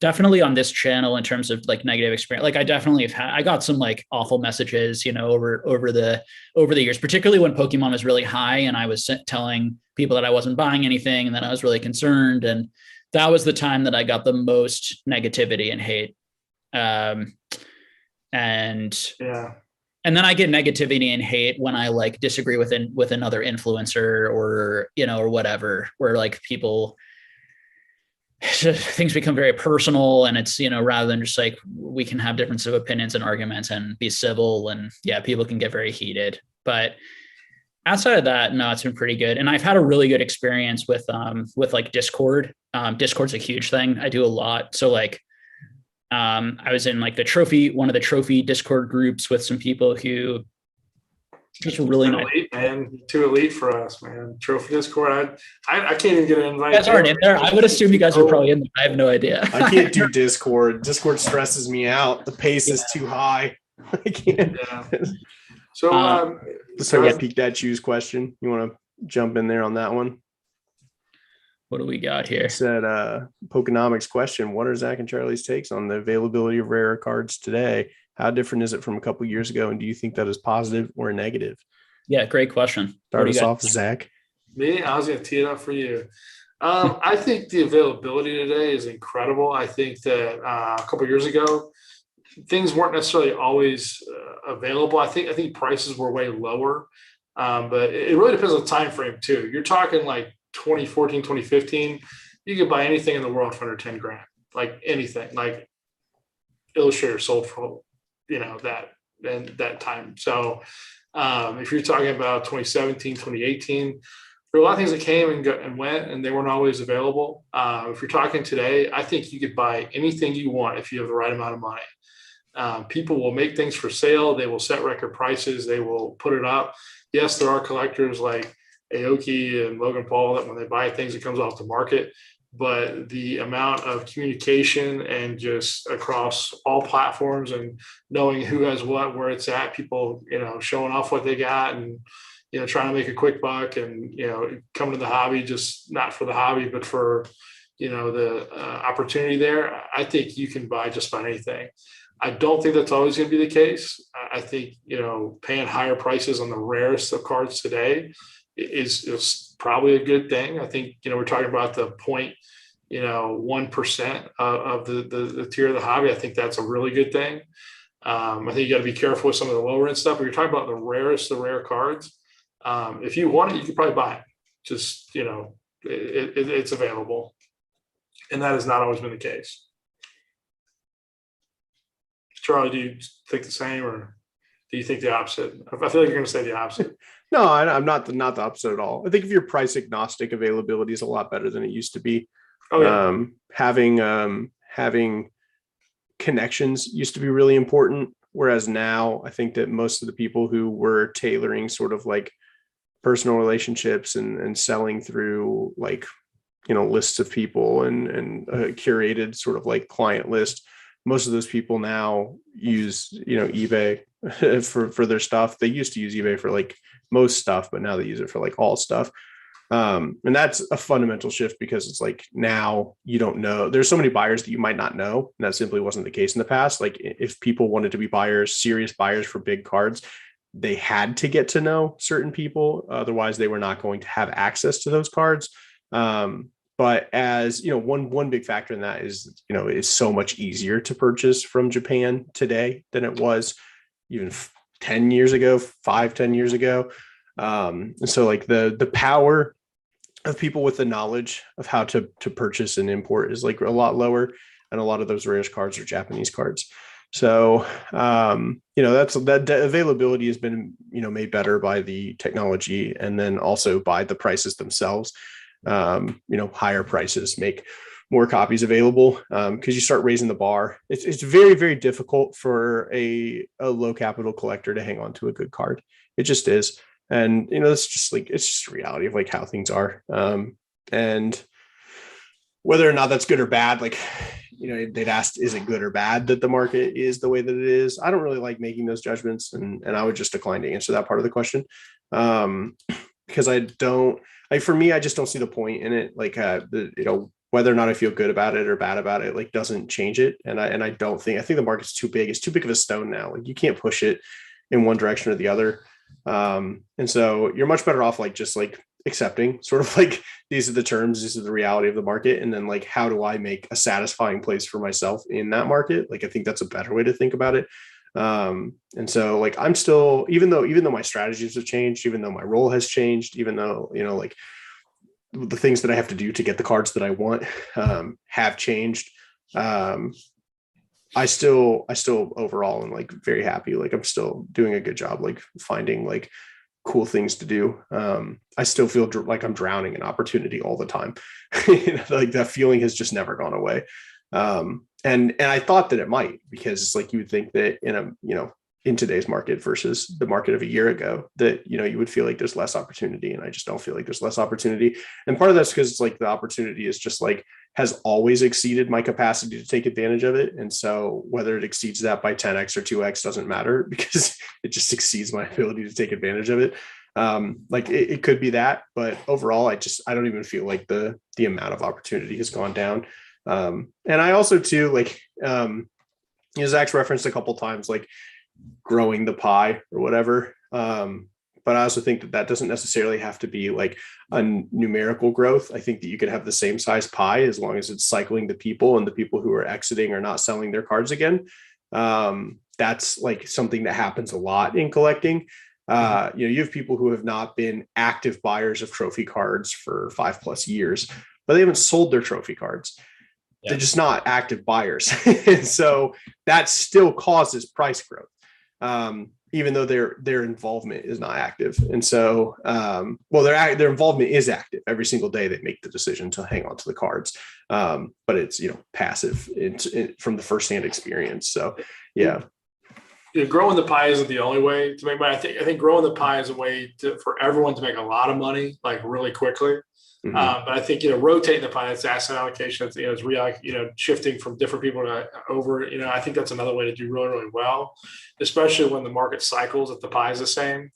Definitely on this channel in terms of like negative experience. Like I definitely I got some like awful messages, you know, over the years, particularly when Pokemon was really high and I was telling people that I wasn't buying anything, and then I was really concerned, and that was the time that I got the most negativity and hate. And then I get negativity and hate when I like disagree with another influencer or, you know, or whatever, where like people, things become very personal, and it's, you know, rather than just like, we can have difference of opinions and arguments and be civil, and yeah, people can get very heated. But Outside of that, no, it's been pretty good. And I've had a really good experience with like Discord. Discord's a huge thing. I do a lot. So like I was in like one of the trophy Discord groups with some people who just really nice.
Elite, man. Too elite for us, man. Trophy Discord. I can't even get an invite.
You guys aren't in there. I would assume you guys are probably in there. I have no idea.
I can't do Discord. Discord stresses me out. The pace is too high. I can't.
Yeah. So
let's talk about Peak Dad Choose question. You want to jump in there on that one?
What do we got here?
Said Pokenomics question. What are Zach and Charlie's takes on the availability of rare cards today? How different is it from a couple years ago? And do you think that is positive or negative?
Yeah, great question.
Start us off, Zach.
Me? I was going to tee it up for you. I think the availability today is incredible. I think that a couple years ago, things weren't necessarily always available. I think prices were way lower, but it really depends on the time frame too. You're talking like 2014, 2015. You could buy anything in the world for under 10 grand, like anything. Like Illustrator sold for that time. So if you're talking about 2017, 2018, there were a lot of things that came and went, and they weren't always available. If you're talking today, I think you could buy anything you want if you have the right amount of money. People will make things for sale. They will set record prices. They will put it up. Yes, there are collectors like Aoki and Logan Paul that when they buy things, it comes off the market. But the amount of communication and just across all platforms and knowing who has what, where it's at, people, showing off what they got and, trying to make a quick buck and, coming to the hobby, just not for the hobby, but for, the opportunity there. I think you can buy just about anything. I don't think that's always going to be the case. I think, paying higher prices on the rarest of cards today is probably a good thing. I think, we're talking about the 1% of the tier of the hobby. I think that's a really good thing. I think you got to be careful with some of the lower end stuff. But you're talking about the rare cards. If you want it, you could probably buy it. Just, it's available. And that has not always been the case. Charlie, do you think the same or do you think the opposite? I feel like you're going to say the opposite.
No, I'm not the opposite at all. I think if you're price agnostic, availability is a lot better than it used to be. Oh, yeah. Having connections used to be really important. Whereas now I think that most of the people who were tailoring sort of like personal relationships and selling through like, lists of people and a curated sort of like client list, most of those people now use, eBay for their stuff. They used to use eBay for like most stuff, but now they use it for like all stuff. And that's a fundamental shift because it's like now you don't know. There's so many buyers that you might not know. And that simply wasn't the case in the past. Like if people wanted to be buyers, serious buyers for big cards, they had to get to know certain people. Otherwise, they were not going to have access to those cards. But as one big factor in that is, it's so much easier to purchase from Japan today than it was even 10 years ago, 5-10 years ago. And so like the power of people with the knowledge of how to purchase and import is like a lot lower. And a lot of those rarest cards are Japanese cards. So, that availability has been, made better by the technology and then also by the prices themselves. Higher prices make more copies available because you start raising the bar. It's very, very difficult for a low capital collector to hang on to a good card. It just is. And, it's just reality of like how things are. And whether or not that's good or bad, like, they'd asked, is it good or bad that the market is the way that it is? I don't really like making those judgments and I would just decline to answer that part of the question. Because for me, I just don't see the point in it. Like, whether or not I feel good about it or bad about it, like doesn't change it. And I think the market's too big. It's too big of a stone now. Like you can't push it in one direction or the other. And so you're much better off like just like accepting sort of like these are the terms, this is the reality of the market. And then like, how do I make a satisfying place for myself in that market? Like, I think that's a better way to think about it. And so like, I'm still, even though my strategies have changed, even though my role has changed, even though, like the things that I have to do to get the cards that I want, have changed. I still overall am like very happy. Like I'm still doing a good job, like finding like cool things to do. I still feel like I'm drowning in opportunity all the time. Like that feeling has just never gone away. And I thought that it might, because it's like you would think that in today's market versus the market of a year ago, that you would feel like there's less opportunity, and I just don't feel like there's less opportunity. And part of that's because it's like the opportunity is just like has always exceeded my capacity to take advantage of it. And so whether it exceeds that by 10x or 2x doesn't matter, because it just exceeds my ability to take advantage of it. Like it could be that, but overall, I don't even feel like the amount of opportunity has gone down. And I also too, like, Zach's referenced a couple times, like growing the pie or whatever. But I also think that doesn't necessarily have to be like a numerical growth. I think that you could have the same size pie as long as it's cycling the people, and the people who are exiting are not selling their cards again. That's like something that happens a lot in collecting. You have people who have not been active buyers of trophy cards for 5+ years, but they haven't sold their trophy cards. Yeah. They're just not active buyers. And so that still causes price growth. Even though their involvement is not active. And so, their involvement is active. Every single day they make the decision to hang on to the cards. But it's, passive from the firsthand experience. So, yeah.
Growing the pie isn't the only way to make money. I think growing the pie is a way for everyone to make a lot of money, like really quickly. Mm-hmm. But I think, rotating the pie, it's asset allocation, it's shifting from different people to over, I think that's another way to do really, really well, especially when the market cycles if the pie is the same.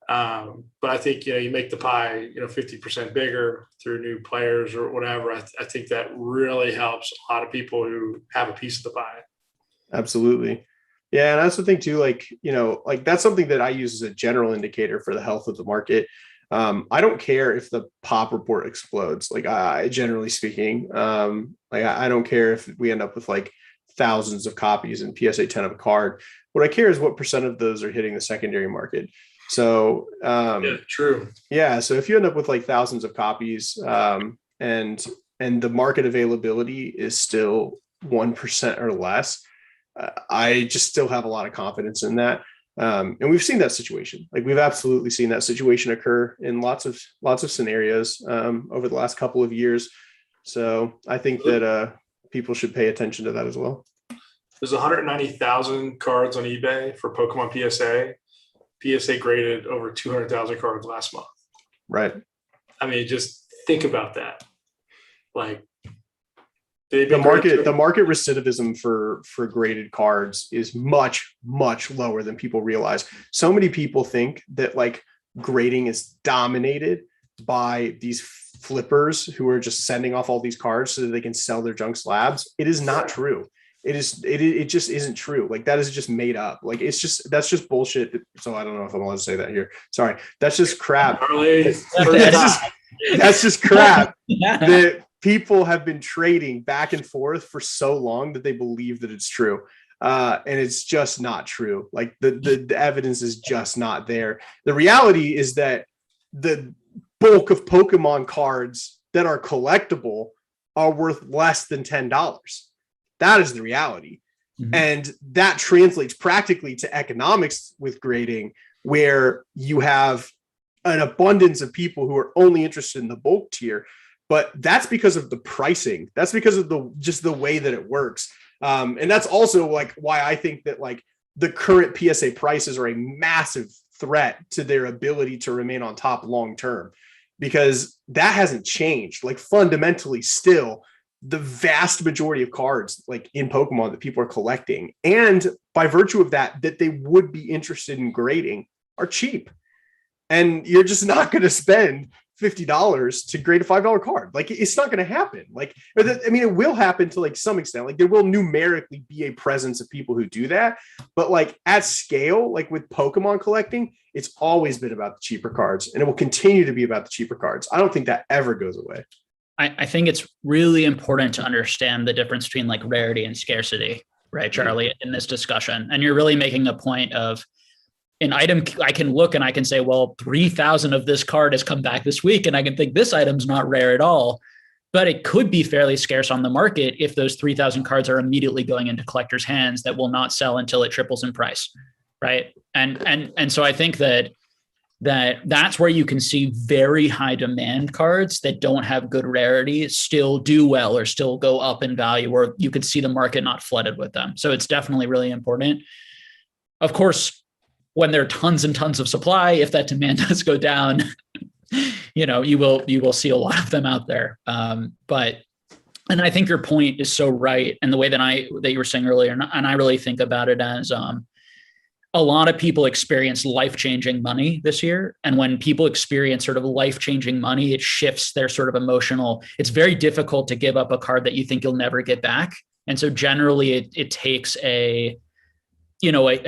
But I think, you make the pie, 50% bigger through new players or whatever. I think that really helps a lot of people who have a piece of the pie.
Absolutely. Yeah. And I also think too, like, that's something that I use as a general indicator for the health of the market. I don't care if the pop report explodes. Like, generally speaking, I don't care if we end up with like thousands of copies in PSA 10 of a card. What I care is what percent of those are hitting the secondary market. So,
true.
Yeah. So if you end up with like thousands of copies, and the market availability is still 1% or less, I just still have a lot of confidence in that. And we've seen that situation. Like, we've absolutely seen that situation occur in lots of scenarios over the last couple of years. So I think that people should pay attention to that as well.
There's 190,000 cards on eBay for Pokemon PSA. PSA graded over 200,000 cards last month.
Right.
I mean, just think about that. Like,
the market recidivism for graded cards is much, much lower than people realize. So many people think that like grading is dominated by these flippers who are just sending off all these cards so that they can sell their junk slabs. It is not true. It just isn't true. Like, that is just made up. Like, that's just bullshit. So I don't know if I'm allowed to say that here. Sorry. That's just crap. That's just crap. That people have been trading back and forth for so long that they believe that it's true. And it's just not true. Like, the evidence is just not there. The reality is that the bulk of Pokemon cards that are collectible are worth less than $10. That is the reality. Mm-hmm. And that translates practically to economics with grading, where you have an abundance of people who are only interested in the bulk tier. But that's because of the pricing. That's because of the way that it works. And that's also like why I think that like the current PSA prices are a massive threat to their ability to remain on top long term, because that hasn't changed. Like, fundamentally still, the vast majority of cards like in Pokemon that people are collecting, and by virtue of that they would be interested in grading, are cheap. And you're just not going to spend $50 to grade a $5 card. Like, it's not going to happen. Like, I mean, it will happen to like some extent. Like, there will numerically be a presence of people who do that, but like at scale, like with Pokemon collecting, it's always been about the cheaper cards, and it will continue to be about the cheaper cards. I don't think that ever goes away.
I think it's really important to understand the difference between like rarity and scarcity, right, Charlie, in this discussion. And you're really making a point of an item. I can look and I can say, well, 3,000 of this card has come back this week, and I can think this item's not rare at all, but it could be fairly scarce on the market if those 3,000 cards are immediately going into collectors' hands that will not sell until it triples in price, right? And so I think that that's where you can see very high demand cards that don't have good rarity still do well or still go up in value, or you could see the market not flooded with them. So it's definitely really important. Of course, when there are tons and tons of supply, if that demand does go down, you will see a lot of them out there. And I think your point is so right. And the way that you were saying earlier, and I really think about it as a lot of people experience life-changing money this year. And when people experience sort of life-changing money, it shifts their sort of emotional. It's very difficult to give up a card that you think you'll never get back. And so generally it takes a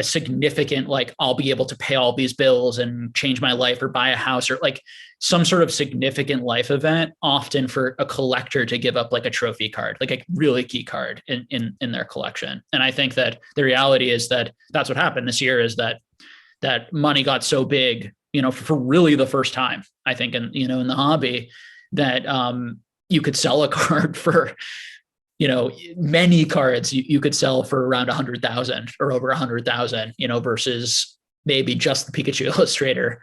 significant, like, I'll be able to pay all these bills and change my life or buy a house, or like some sort of significant life event, often for a collector to give up like a trophy card, like a really key card in their collection. And I think that the reality is that that's what happened this year, is that money got so big, for really the first time, I think, in the hobby, that you could sell a card for, many cards you could sell for around 100,000 or over 100,000, versus maybe just the Pikachu Illustrator,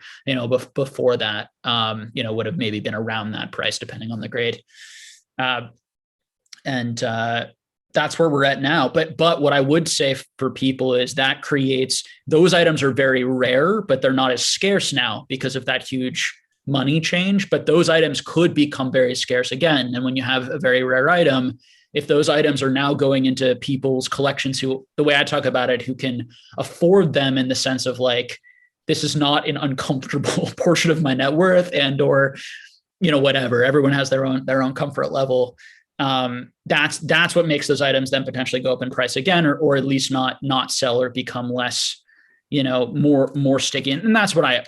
before that, would have maybe been around that price, depending on the grade. And that's where we're at now. But what I would say for people is that creates, those items are very rare, but they're not as scarce now because of that huge money change. But those items could become very scarce again. And when you have a very rare item, if those items are now going into people's collections who, the way I talk about it, who can afford them, in the sense of like, this is not an uncomfortable portion of my net worth, and, or, whatever, everyone has their own comfort level. That's what makes those items then potentially go up in price again, or at least not sell or become less, more sticky. And that's what I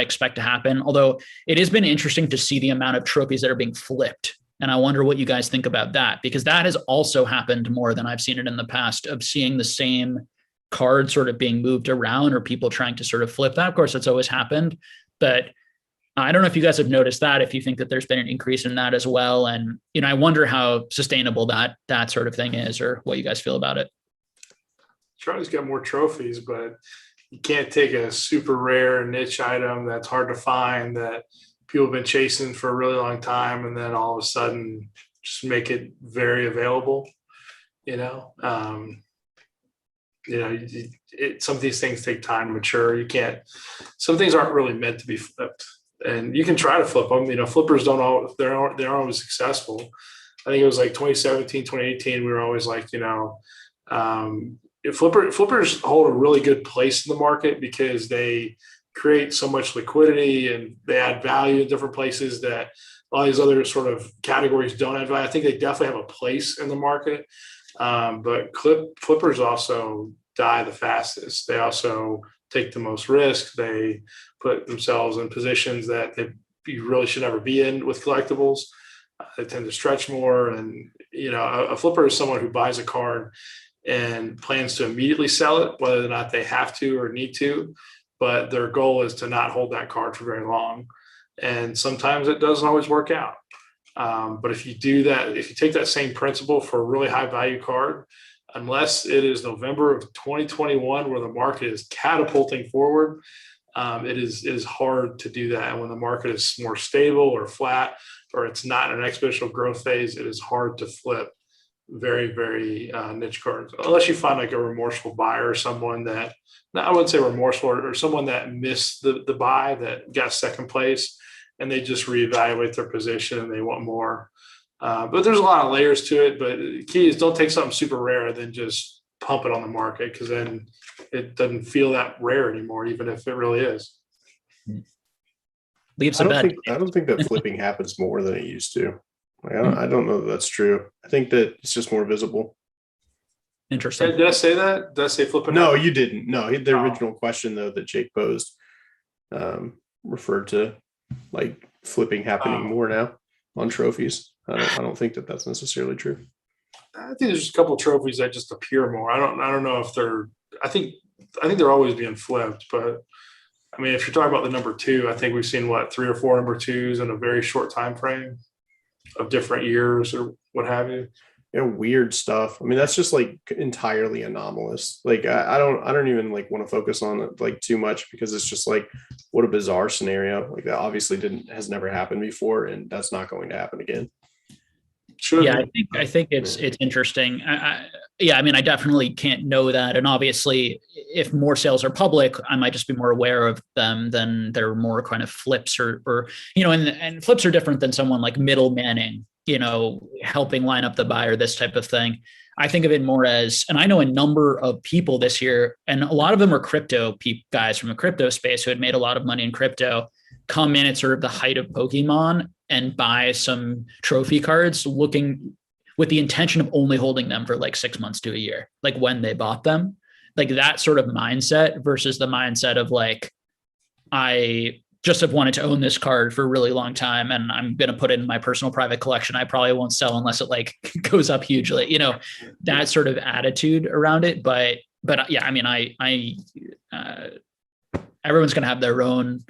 expect to happen. Although it has been interesting to see the amount of trophies that are being flipped. And I wonder what you guys think about that, because that has also happened more than I've seen it in the past, of seeing the same card sort of being moved around, or people trying to sort of flip that. Of course, it's always happened, but I don't know if you guys have noticed that, if you think that there's been an increase in that as well. And, I wonder how sustainable that sort of thing is, or what you guys feel about it.
Charlie's got more trophies, but you can't take a super rare niche item that's hard to find, that people have been chasing for a really long time, and then all of a sudden just make it very available. Some of these things take time to mature. Some things aren't really meant to be flipped, and you can try to flip them. Flippers they're always successful. I think it was like 2017, 2018. We were always like, flippers hold a really good place in the market, because they create so much liquidity and they add value in different places that all these other sort of categories don't add value. I think they definitely have a place in the market. But flippers also die the fastest. They also take the most risk. They put themselves in positions that you really should never be in with collectibles. They tend to stretch more. And, a flipper is someone who buys a card and plans to immediately sell it, whether or not they have to or need to. But their goal is to not hold that card for very long. And sometimes it doesn't always work out. But if you do that, if you take that same principle for a really high value card, unless it is November of 2021 where the market is catapulting forward, it is hard to do that. And when the market is more stable or flat, or it's not an exponential growth phase, it is hard to flip very, very niche cards, unless you find like a remorseful buyer, or someone that, I wouldn't say remorseful, or someone that missed the buy, that got second place, and they just reevaluate their position and they want more. But there's a lot of layers to it. But the key is, don't take something super rare and then just pump it on the market, because then it doesn't feel that rare anymore, even if it really is.
I don't think that flipping happens more than it used to. I don't know that that's true. I think that it's just more visible.
Interesting.
Did I say that? Did I say flipping?
No, you didn't. No, the original question, though, that Jake posed referred to like flipping happening more now on trophies. I don't think that that's necessarily true.
I think there's just a couple of trophies that just appear more. I don't know if they're. I think they're always being flipped, but I mean, if you're talking about the number two, I think we've seen 3 or 4 number twos in a very short time frame of different years or what have you.
weird stuff. I mean, that's just like entirely anomalous. Like I don't even like want to focus on it like too much, because it's just like, what a bizarre scenario. Like that obviously has never happened before, and that's not going to happen again.
Sure.
Yeah, I think it's interesting. Yeah, I mean, I definitely can't know that, and obviously, if more sales are public, I might just be more aware of them than they're more kind of flips or and flips are different than someone like middlemaning, helping line up the buyer, this type of thing. I think of it more as, and I know a number of people this year, and a lot of them are crypto guys from the crypto space who had made a lot of money in crypto, come in at sort of the height of Pokemon and buy some trophy cards looking with the intention of only holding them for like 6 months to a year, like when they bought them, like that sort of mindset versus the mindset of like, I just have wanted to own this card for a really long time and I'm going to put it in my personal private collection. I probably won't sell unless it like goes up hugely, that sort of attitude around it. But yeah, I mean, everyone's going to have their own.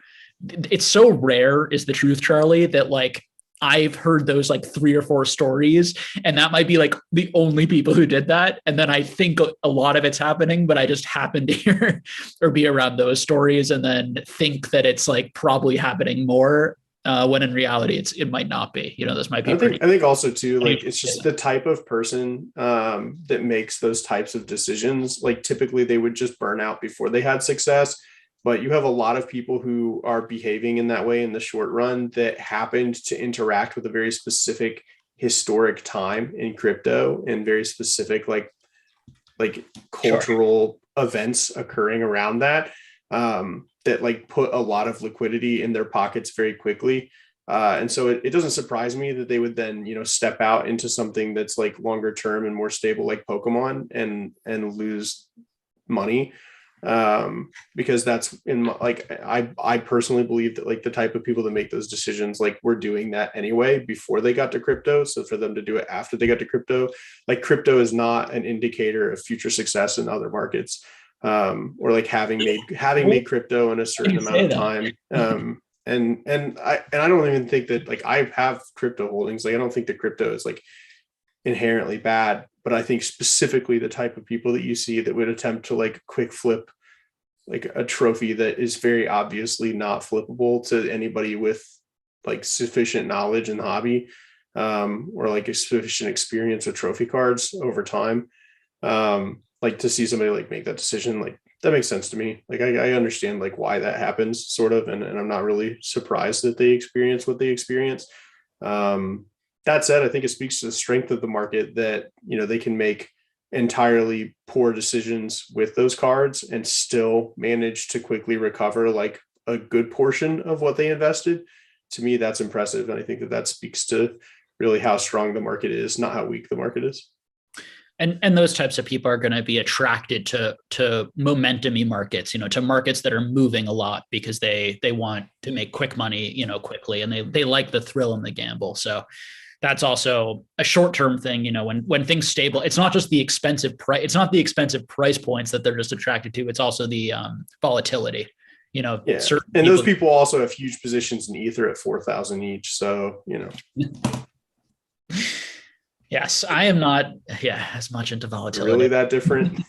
It's so rare is the truth, Charlie, that like I've heard those like 3 or 4 stories, and that might be like the only people who did that. And then I think a lot of it's happening, but I just happen to hear or be around those stories and then think that it's like probably happening more when in reality it might not be. This might be.
I think also too, like it's just the type of person that makes those types of decisions. Like typically they would just burn out before they had success. But you have a lot of people who are behaving in that way in the short run that happened to interact with a very specific historic time in crypto and very specific like cultural events occurring around that, that like put a lot of liquidity in their pockets very quickly. And so it doesn't surprise me that they would then, step out into something that's like longer term and more stable, like Pokemon, and lose money. Because that's I personally believe that like the type of people that make those decisions, like were doing that anyway before they got to crypto. So for them to do it after they got to crypto, like crypto is not an indicator of future success in other markets, or like having made crypto in a certain amount of time. And I don't even think that like I have crypto holdings. Like I don't think that crypto is like inherently bad, but I think specifically the type of people that you see that would attempt to like quick flip like a trophy that is very obviously not flippable to anybody with like sufficient knowledge in the hobby, or like a sufficient experience with trophy cards over time. Like to see somebody like make that decision, like that makes sense to me. Like I understand like why that happens sort of, and I'm not really surprised that they experience what they experience. That said, I think it speaks to the strength of the market that, they can make entirely poor decisions with those cards and still manage to quickly recover like a good portion of what they invested. To me, that's impressive. And I think that speaks to really how strong the market is, not how weak the market is.
And those types of people are going to be attracted to momentum-y markets, to markets that are moving a lot because they want to make quick money, quickly, and they like the thrill and the gamble. So that's also a short-term thing, when things stable, it's not just the expensive price. It's not the expensive price points that they're just attracted to. It's also the volatility,
Yeah. And those people also have huge positions in Ether at 4,000 each. So,
Yes, I am not as much into volatility.
Really that different?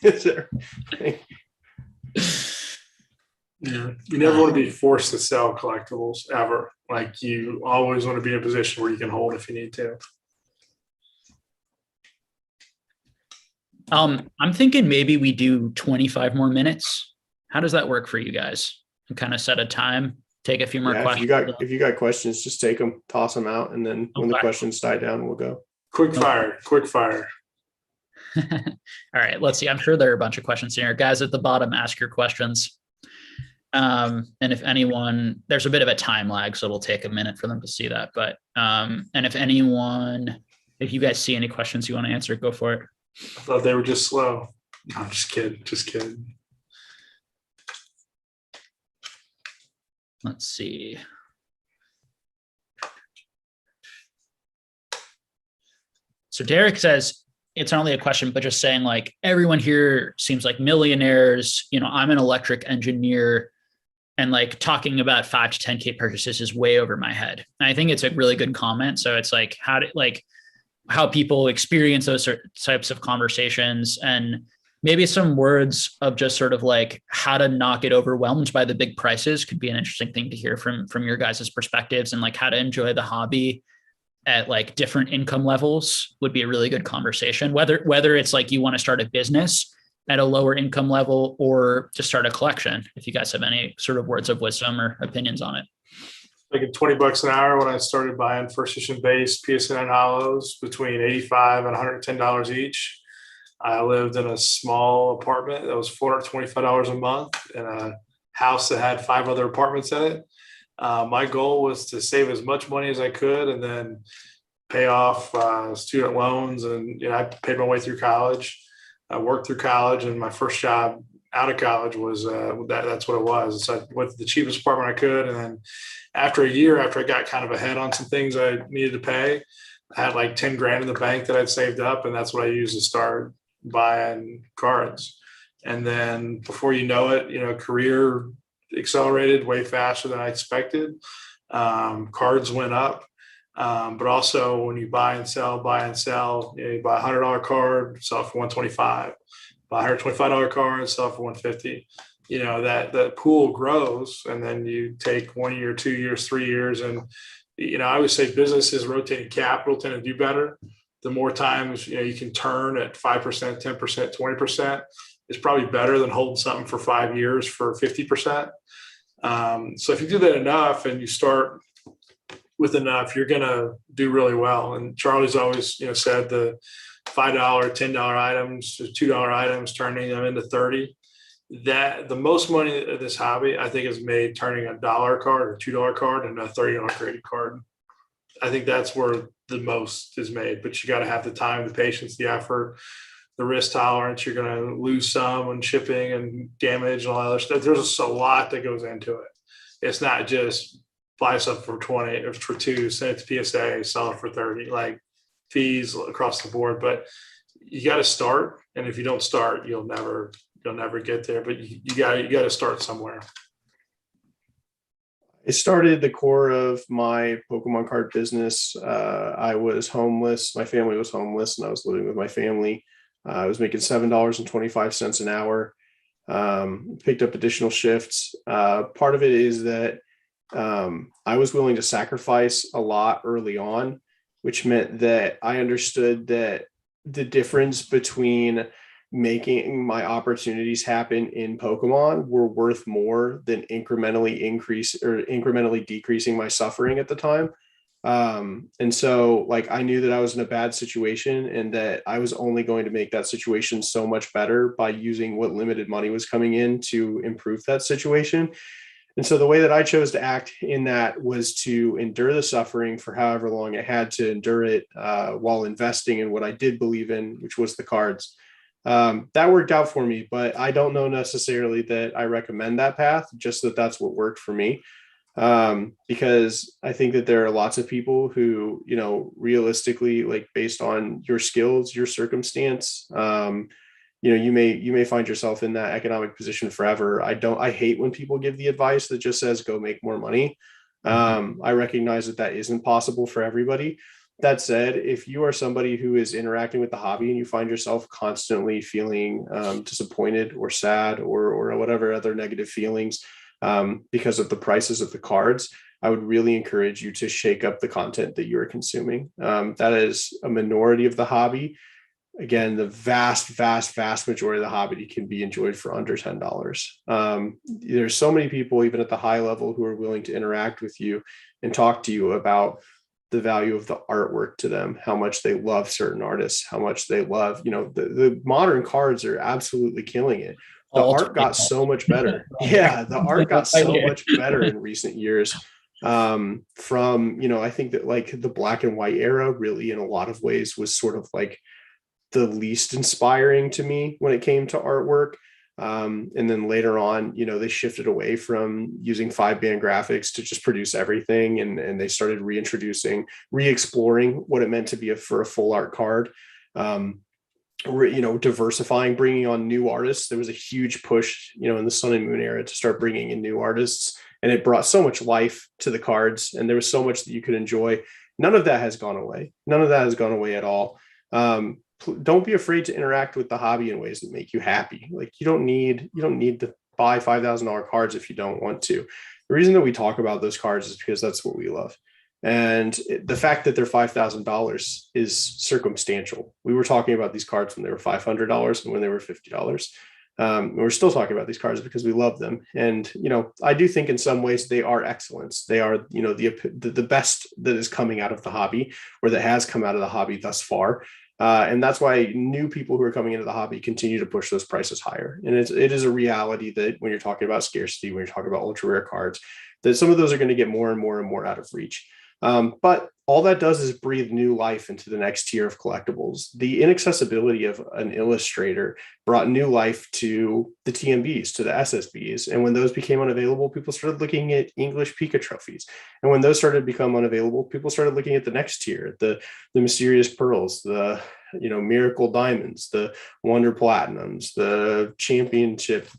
Yeah, you never want to be forced to sell collectibles ever. Like you always want to be in a position where you can hold if you need to.
I'm thinking maybe we do 25 more minutes. How does that work for you guys? And kind of set a time, take a few more questions.
If you got questions, just take them, toss them out, and then when the questions die down, we'll go.
Quick fire.
All right, let's see. I'm sure there are a bunch of questions here. Guys at the bottom, ask your questions. And if anyone, there's a bit of a time lag, so it'll take a minute for them to see that. But, and if you guys see any questions you want to answer, go for it.
I thought they were just slow. No, I'm just kidding.
Let's see. So Derek says, it's not only a question, but just saying like everyone here seems like millionaires. I'm an electric engineer, and like talking about 5 to 10K purchases is way over my head. And I think it's a really good comment. So it's like, how people experience those types of conversations, and maybe some words of just sort of like how to not get overwhelmed by the big prices could be an interesting thing to hear from your guys' perspectives, and like how to enjoy the hobby at like different income levels would be a really good conversation. Whether it's like you want to start a business at a lower income level or just start a collection. If you guys have any sort of words of wisdom or opinions on it.
Making $20 an hour when I started buying first edition base PSN hollows between $85 and $110 each. I lived in a small apartment that was $425 a month in a house that had 5 other apartments in it. My goal was to save as much money as I could and then pay off student loans. And I paid my way through college. I worked through college, and my first job out of college was that's what it was. So I went to the cheapest apartment I could, and then after a year, after I got kind of ahead on some things I needed to pay, I had like 10 grand in the bank that I'd saved up, and that's what I used to start buying cards. And then before you know it, career accelerated way faster than I expected. Cards went up. But also when you buy and sell, you buy a $100 card, sell it for $125, buy a $125 card, sell it for $150. That pool grows, and then you take 1 year, 2 years, 3 years. And, I always say businesses rotating capital tend to do better. The more times, you can turn at 5%, 10%, 20%, it's probably better than holding something for 5 years for 50%. So if you do that enough and you start with enough, you're going to do really well. And Charlie's always, said the $5, $10 items, $2 items, turning them into 30. That the most money of this hobby, I think, is made turning a $1 card or $2 card into a $30 credit card. I think that's where the most is made, but you got to have the time, the patience, the effort, the risk tolerance. You're going to lose some on shipping and damage and all that other stuff. There's just a lot that goes into it. It's not just buy stuff for 20 or for 2, send it to PSA, sell it for 30, like fees across the board. But you got to start. And if you don't start, you'll never get there, but you got to start somewhere.
It started the core of my Pokemon card business. I was homeless. My family was homeless, and I was living with my family. I was making $7.25 an hour. Picked up additional shifts. Part of it is that I was willing to sacrifice a lot early on, which meant that I understood that the difference between making my opportunities happen in Pokemon were worth more than incrementally decreasing my suffering at the time. And so like, I knew that I was in a bad situation and that I was only going to make that situation so much better by using what limited money was coming in to improve that situation. And so the way that I chose to act in that was to endure the suffering for however long I had to endure it, while investing in what I did believe in, which was the cards. That worked out for me, but I don't know necessarily that I recommend that path, just that that's what worked for me. Because I think that there are lots of people who, realistically, like based on your skills, your circumstance, you may find yourself in that economic position forever. I hate when people give the advice that just says, go make more money. I recognize that isn't possible for everybody. That said, if you are somebody who is interacting with the hobby and you find yourself constantly feeling disappointed or sad or whatever other negative feelings because of the prices of the cards, I would really encourage you to shake up the content that you're consuming. That is a minority of the hobby. Again, the vast majority of the hobby can be enjoyed for under $10. There's so many people, even at the high level, who are willing to interact with you and talk to you about the value of the artwork to them, how much they love certain artists, how much they love, the modern cards are absolutely killing it. The art got so much better. Yeah, the art got so much better in recent years. From, I think that like the black and white era really in a lot of ways was sort of like the least inspiring to me when it came to artwork. And then later on, they shifted away from using 5-band graphics to just produce everything. And they started re-exploring what it meant to be for a full art card. Diversifying, bringing on new artists. There was a huge push, in the Sun and Moon era to start bringing in new artists, and it brought so much life to the cards, and there was so much that you could enjoy. None of that has gone away. None of that has gone away at all. Don't be afraid to interact with the hobby in ways that make you happy. Like you don't need to buy $5,000 cards if you don't want to. The reason that we talk about those cards is because that's what we love. And the fact that they're $5,000 is circumstantial. We were talking about these cards when they were $500 and when they were $50. We're still talking about these cards because we love them. And, I do think in some ways they are excellence. They are, the best that is coming out of the hobby, or that has come out of the hobby thus far. And that's why new people who are coming into the hobby continue to push those prices higher. And it is a reality that when you're talking about scarcity, when you're talking about ultra rare cards, that some of those are going to get more and more and more out of reach. But all that does is breathe new life into the next tier of collectibles. The inaccessibility of an illustrator brought new life to the TMBs, to the SSBs. And when those became unavailable, people started looking at English Pika trophies. And when those started to become unavailable, people started looking at the next tier, the Mysterious Pearls, the Miracle Diamonds, the Wonder Platinums, the Championship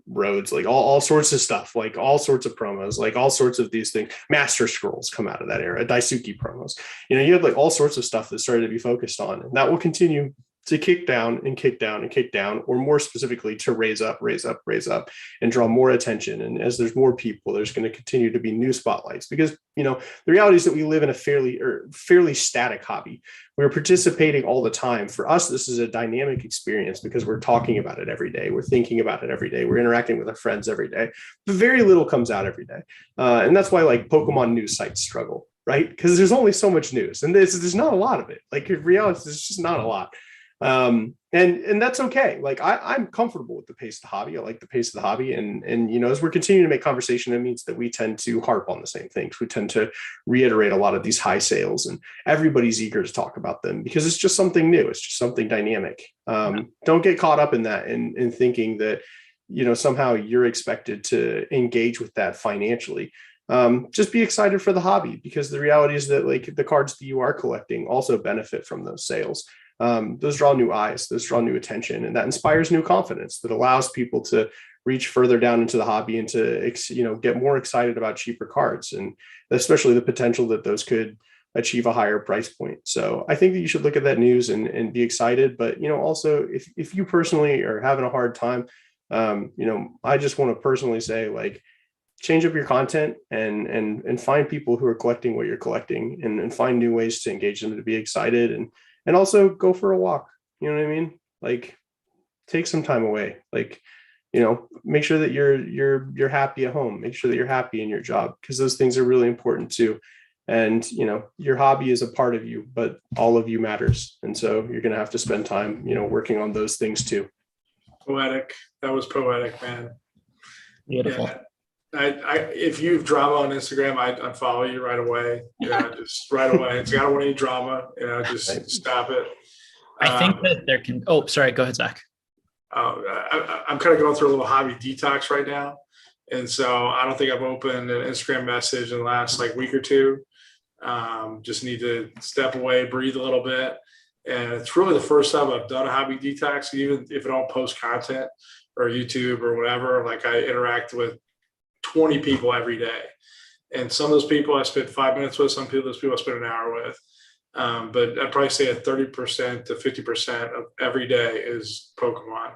roads, like all sorts of stuff, like all sorts of promos, like all sorts of these things. Master Scrolls come out of that era, Daisuke promos. You have like all sorts of stuff that started to be focused on, and that will continue to kick down and kick down and kick down, or more specifically to raise up and draw more attention. And as there's more people, there's going to continue to be new spotlights, because the reality is that we live in a fairly static hobby. We're participating all the time. For us, this is a dynamic experience because we're talking about it every day. We're thinking about it every day. We're interacting with our friends every day. But very little comes out every day. And that's why like Pokemon news sites struggle, right? Because there's only so much news, and there's not a lot of it. Like in reality, there's just not a lot. And that's okay. Like I'm comfortable with the pace of the hobby. I like the pace of the hobby. And as we're continuing to make conversation, it means that we tend to harp on the same things. We tend to reiterate a lot of these high sales, and everybody's eager to talk about them because it's just something new. It's just something dynamic. Don't get caught up in that and thinking that, somehow you're expected to engage with that financially. Just be excited for the hobby, because the reality is that like the cards that you are collecting also benefit from those sales. Those draw new eyes, those draw new attention, and that inspires new confidence that allows people to reach further down into the hobby and to, get more excited about cheaper cards, and especially the potential that those could achieve a higher price point. So I think that you should look at that news and be excited. But, also if you personally are having a hard time, I just want to personally say, like, change up your content and find people who are collecting what you're collecting, and find new ways to engage them to be excited, and also go for a walk. You know what I mean? Like, take some time away. Like, make sure that you're happy at home. Make sure that you're happy in your job, because those things are really important too. And, your hobby is a part of you, but all of you matters. And so you're going to have to spend time,
working on those things too. Poetic. That was poetic, man.
Beautiful.
Yeah. If you have drama on Instagram, I'd unfollow you right away. Just right away. It's, I don't want any drama. Just stop it.
I think that there can. Oh, sorry. Go ahead, Zach.
I'm kind of going through a little hobby detox right now, and so I don't think I've opened an Instagram message in the last week or two. Just need to step away, breathe a little bit, and it's really the first time I've done a hobby detox. Even if I don't post content or YouTube or whatever, like I interact with 20 people every day. And some of those people I spend 5 minutes with, those people I spend an hour with. But I'd probably say 30% to 50% of every day is Pokemon.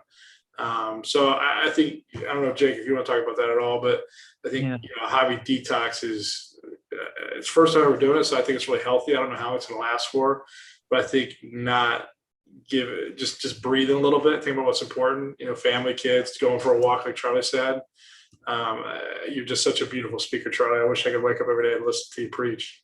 So I think, I don't know, Jake, if you want to talk about that at all, but I think hobby detox is, it's first time we're doing it. So I think it's really healthy. I don't know how it's going to last for, but I think not give it, just breathing a little bit, think about what's important, family, kids, going for a walk, like Charlie said. You're just such a beautiful speaker, Charlie. I wish I could wake up every day and listen to you preach.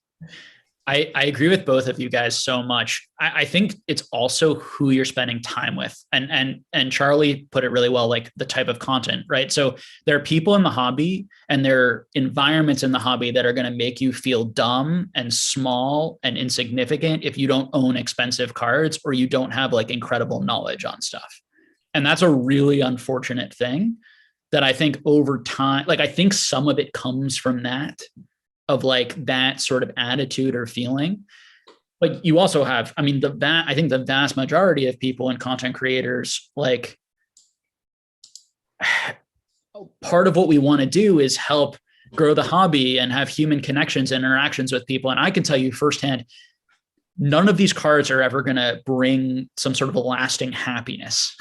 I agree with both of you guys so much. I think it's also who you're spending time with. And Charlie put it really well, like the type of content, right? So there are people in the hobby and there are environments in the hobby that are going to make you feel dumb and small and insignificant if you don't own expensive cards or you don't have incredible knowledge on stuff. And that's a really unfortunate thing that I think over time, I think some of it comes from that, of that sort of attitude or feeling. But you also have, I think the vast majority of people and content creators, part of what we want to do is help grow the hobby and have human connections and interactions with people. And I can tell you firsthand, none of these cards are ever going to bring some sort of a lasting happiness.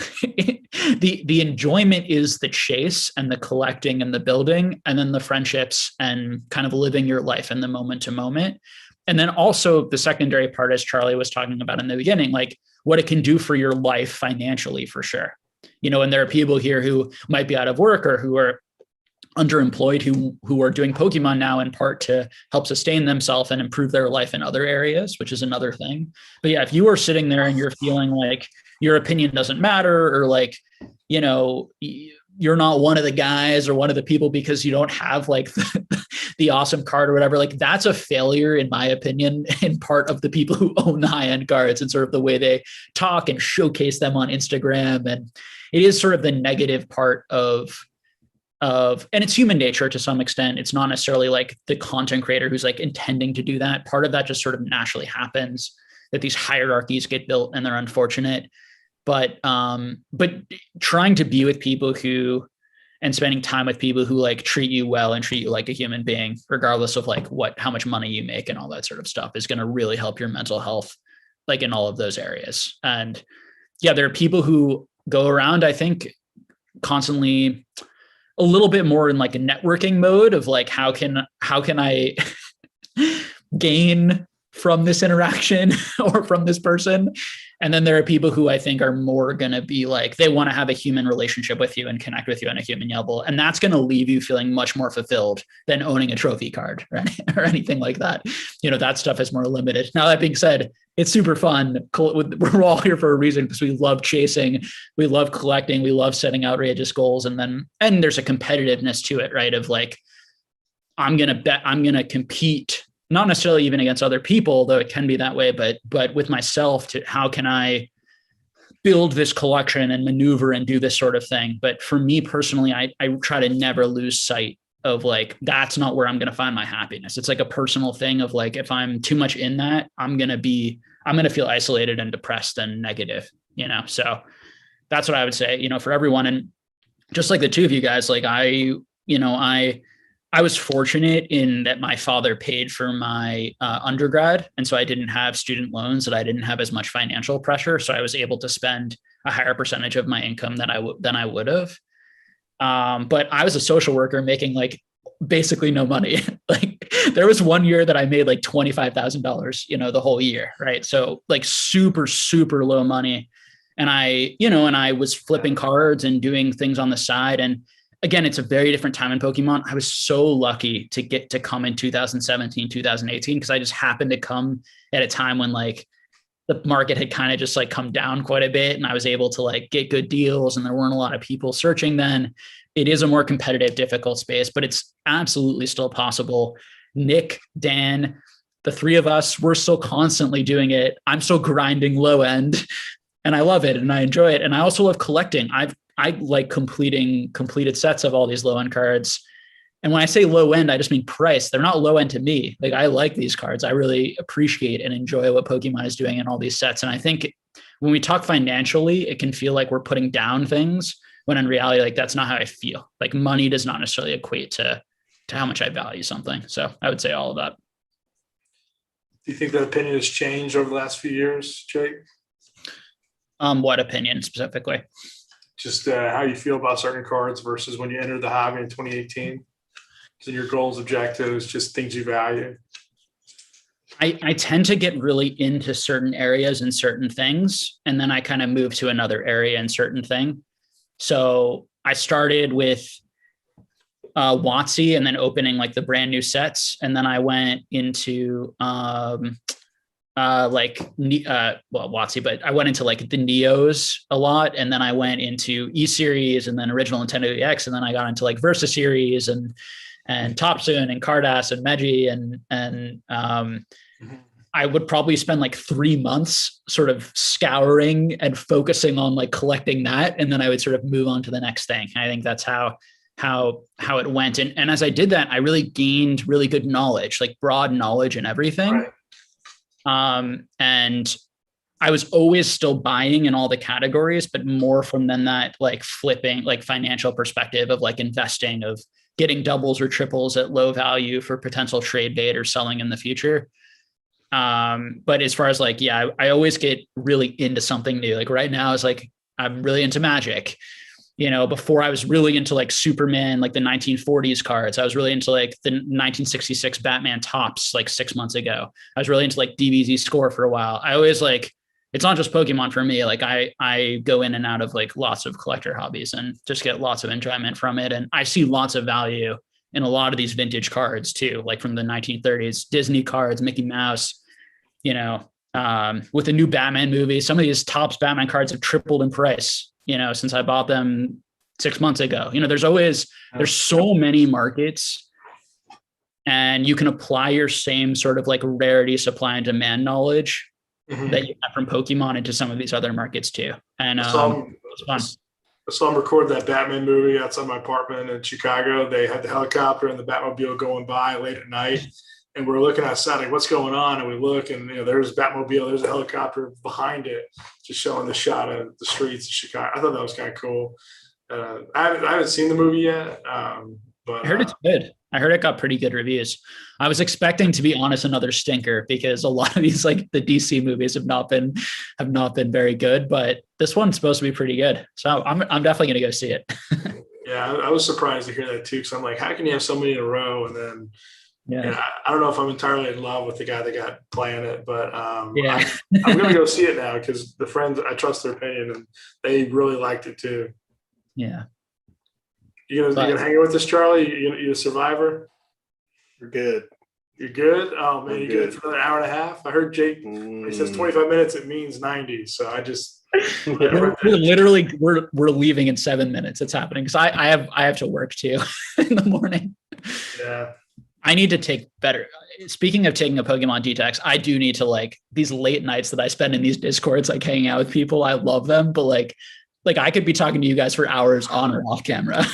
The enjoyment is the chase and the collecting and the building, and then the friendships and kind of living your life in the moment to moment. And then also the secondary part, as Charlie was talking about in the beginning, like what it can do for your life financially, for sure. And there are people here who might be out of work or who are underemployed who are doing Pokemon now in part to help sustain themselves and improve their life in other areas, which is another thing. But yeah, if you are sitting there and you're feeling like your opinion doesn't matter, or like, you're not one of the guys or one of the people because you don't have like the awesome card or whatever, like that's a failure, in my opinion, in part of the people who own the high-end cards and sort of the way they talk and showcase them on Instagram. And it is sort of the negative part of, and it's human nature to some extent. It's not necessarily like the content creator who's like intending to do that. Part of that just sort of naturally happens, that these hierarchies get built and they're unfortunate. But trying to be with people and spending time with people who like treat you well and treat you like a human being, regardless of like how much money you make and all that sort of stuff, is going to really help your mental health, like in all of those areas. And yeah, there are people who go around, I think, constantly a little bit more in like a networking mode of like, how can I gain from this interaction or from this person? And then there are people who I think are more going to be like, they want to have a human relationship with you and connect with you on a human level. And that's going to leave you feeling much more fulfilled than owning a trophy card or anything like that. That stuff is more limited. Now, that being said, it's super fun. We're all here for a reason, because we love chasing, we love collecting, we love setting outrageous goals. And there's a competitiveness to it, right? Of like, I'm going to compete, not necessarily even against other people, though it can be that way, but with myself, to how can I build this collection and maneuver and do this sort of thing. But for me personally, I try to never lose sight of like, that's not where I'm going to find my happiness. It's like a personal thing of like, if I'm too much in that, I'm going to feel isolated and depressed and negative, so that's what I would say, for everyone. And just like the two of you guys, like I was fortunate in that my father paid for my undergrad. And so I didn't have student loans, that I didn't have as much financial pressure. So I was able to spend a higher percentage of my income than I would have. But I was a social worker making like basically no money. Like there was one year that I made like $25,000, the whole year. Right. So like super, super low money. And I was flipping cards and doing things on the side. And again, it's a very different time in Pokemon. I was so lucky to get to come in 2017, 2018, because I just happened to come at a time when like the market had kind of just like come down quite a bit, and I was able to like get good deals, and there weren't a lot of people searching then. It is a more competitive, difficult space, but it's absolutely still possible. Nick, Dan, the three of us, we're still constantly doing it. I'm still grinding low end, and I love it and I enjoy it. And I also love collecting. I like completed sets of all these low end cards. And when I say low end, I just mean price. They're not low end to me. Like I like these cards. I really appreciate and enjoy what Pokemon is doing in all these sets. And I think when we talk financially, it can feel like we're putting down things, when in reality, like that's not how I feel. Like money does not necessarily equate to how much I value something. So I would say all of that.
Do you think that opinion has changed over the last few years, Jake?
What opinion specifically?
Just how you feel about certain cards versus when you entered the hobby in 2018. So your goals, objectives, just things you value.
I tend to get really into certain areas and certain things, and then I kind of move to another area and certain thing. So I started with WotC and then opening like the brand new sets. And then I went into WotC, but I went into like the Neos a lot. And then I went into E-Series and then original Nintendo EX. And then I got into like Versa Series and Topsoon and Cardass and Meji and I would probably spend like 3 months sort of scouring and focusing on like collecting that. And then I would sort of move on to the next thing. I think that's how it went. And as I did that, I really gained really good knowledge, like broad knowledge and everything. Right. And I was always still buying in all the categories, but more from then that like flipping, like financial perspective of like investing, of getting doubles or triples at low value for potential trade bait or selling in the future. But as far as like, yeah, I always get really into something new. Like right now, it's like I'm really into Magic. Before I was really into like Superman, like the 1940s cards. I was really into like the 1966 Batman tops like 6 months ago. I was really into like DBZ score for a while. I always like, it's not just Pokemon for me. Like I go in and out of like lots of collector hobbies and just get lots of enjoyment from it. And I see lots of value in a lot of these vintage cards too, like from the 1930s, Disney cards, Mickey Mouse, with the new Batman movie. Some of these tops Batman cards have tripled in price, since I bought them 6 months ago. There's so many markets, and you can apply your same sort of like rarity, supply and demand knowledge that you have from Pokemon into some of these other markets too. And it's fun.
I saw them record that Batman movie outside my apartment in Chicago. They had the helicopter and the Batmobile going by late at night. And we're looking outside, like, what's going on? And we look, and there's Batmobile, there's a helicopter behind it, just showing the shot of the streets of Chicago. I thought that was kind of cool. I haven't seen the movie yet, but
I heard it's good. I heard it got pretty good reviews. I was expecting, to be honest, another stinker, because a lot of these, like the DC movies, have not been very good. But this one's supposed to be pretty good, so I'm definitely going to go see it.
Yeah, I was surprised to hear that too, because I'm like, how can you have so many in a row? And then. Yeah, I don't know if I'm entirely in love with the guy that got playing it, but I'm going to go see it now because the friends, I trust their opinion, and they really liked it too.
Yeah.
You gonna hang out with us, Charlie? You a survivor?
We're good.
You're good? Oh man, you're good for another hour and a half. I heard Jake. He says 25 minutes. It means 90. So I just.
We're literally we're leaving in 7 minutes. It's happening because I have to work too in the morning.
Yeah.
I need to take better. Speaking of taking a Pokemon detox, I do need to, like, these late nights that I spend in these Discords, like hanging out with people. I love them, but like I could be talking to you guys for hours on or off camera.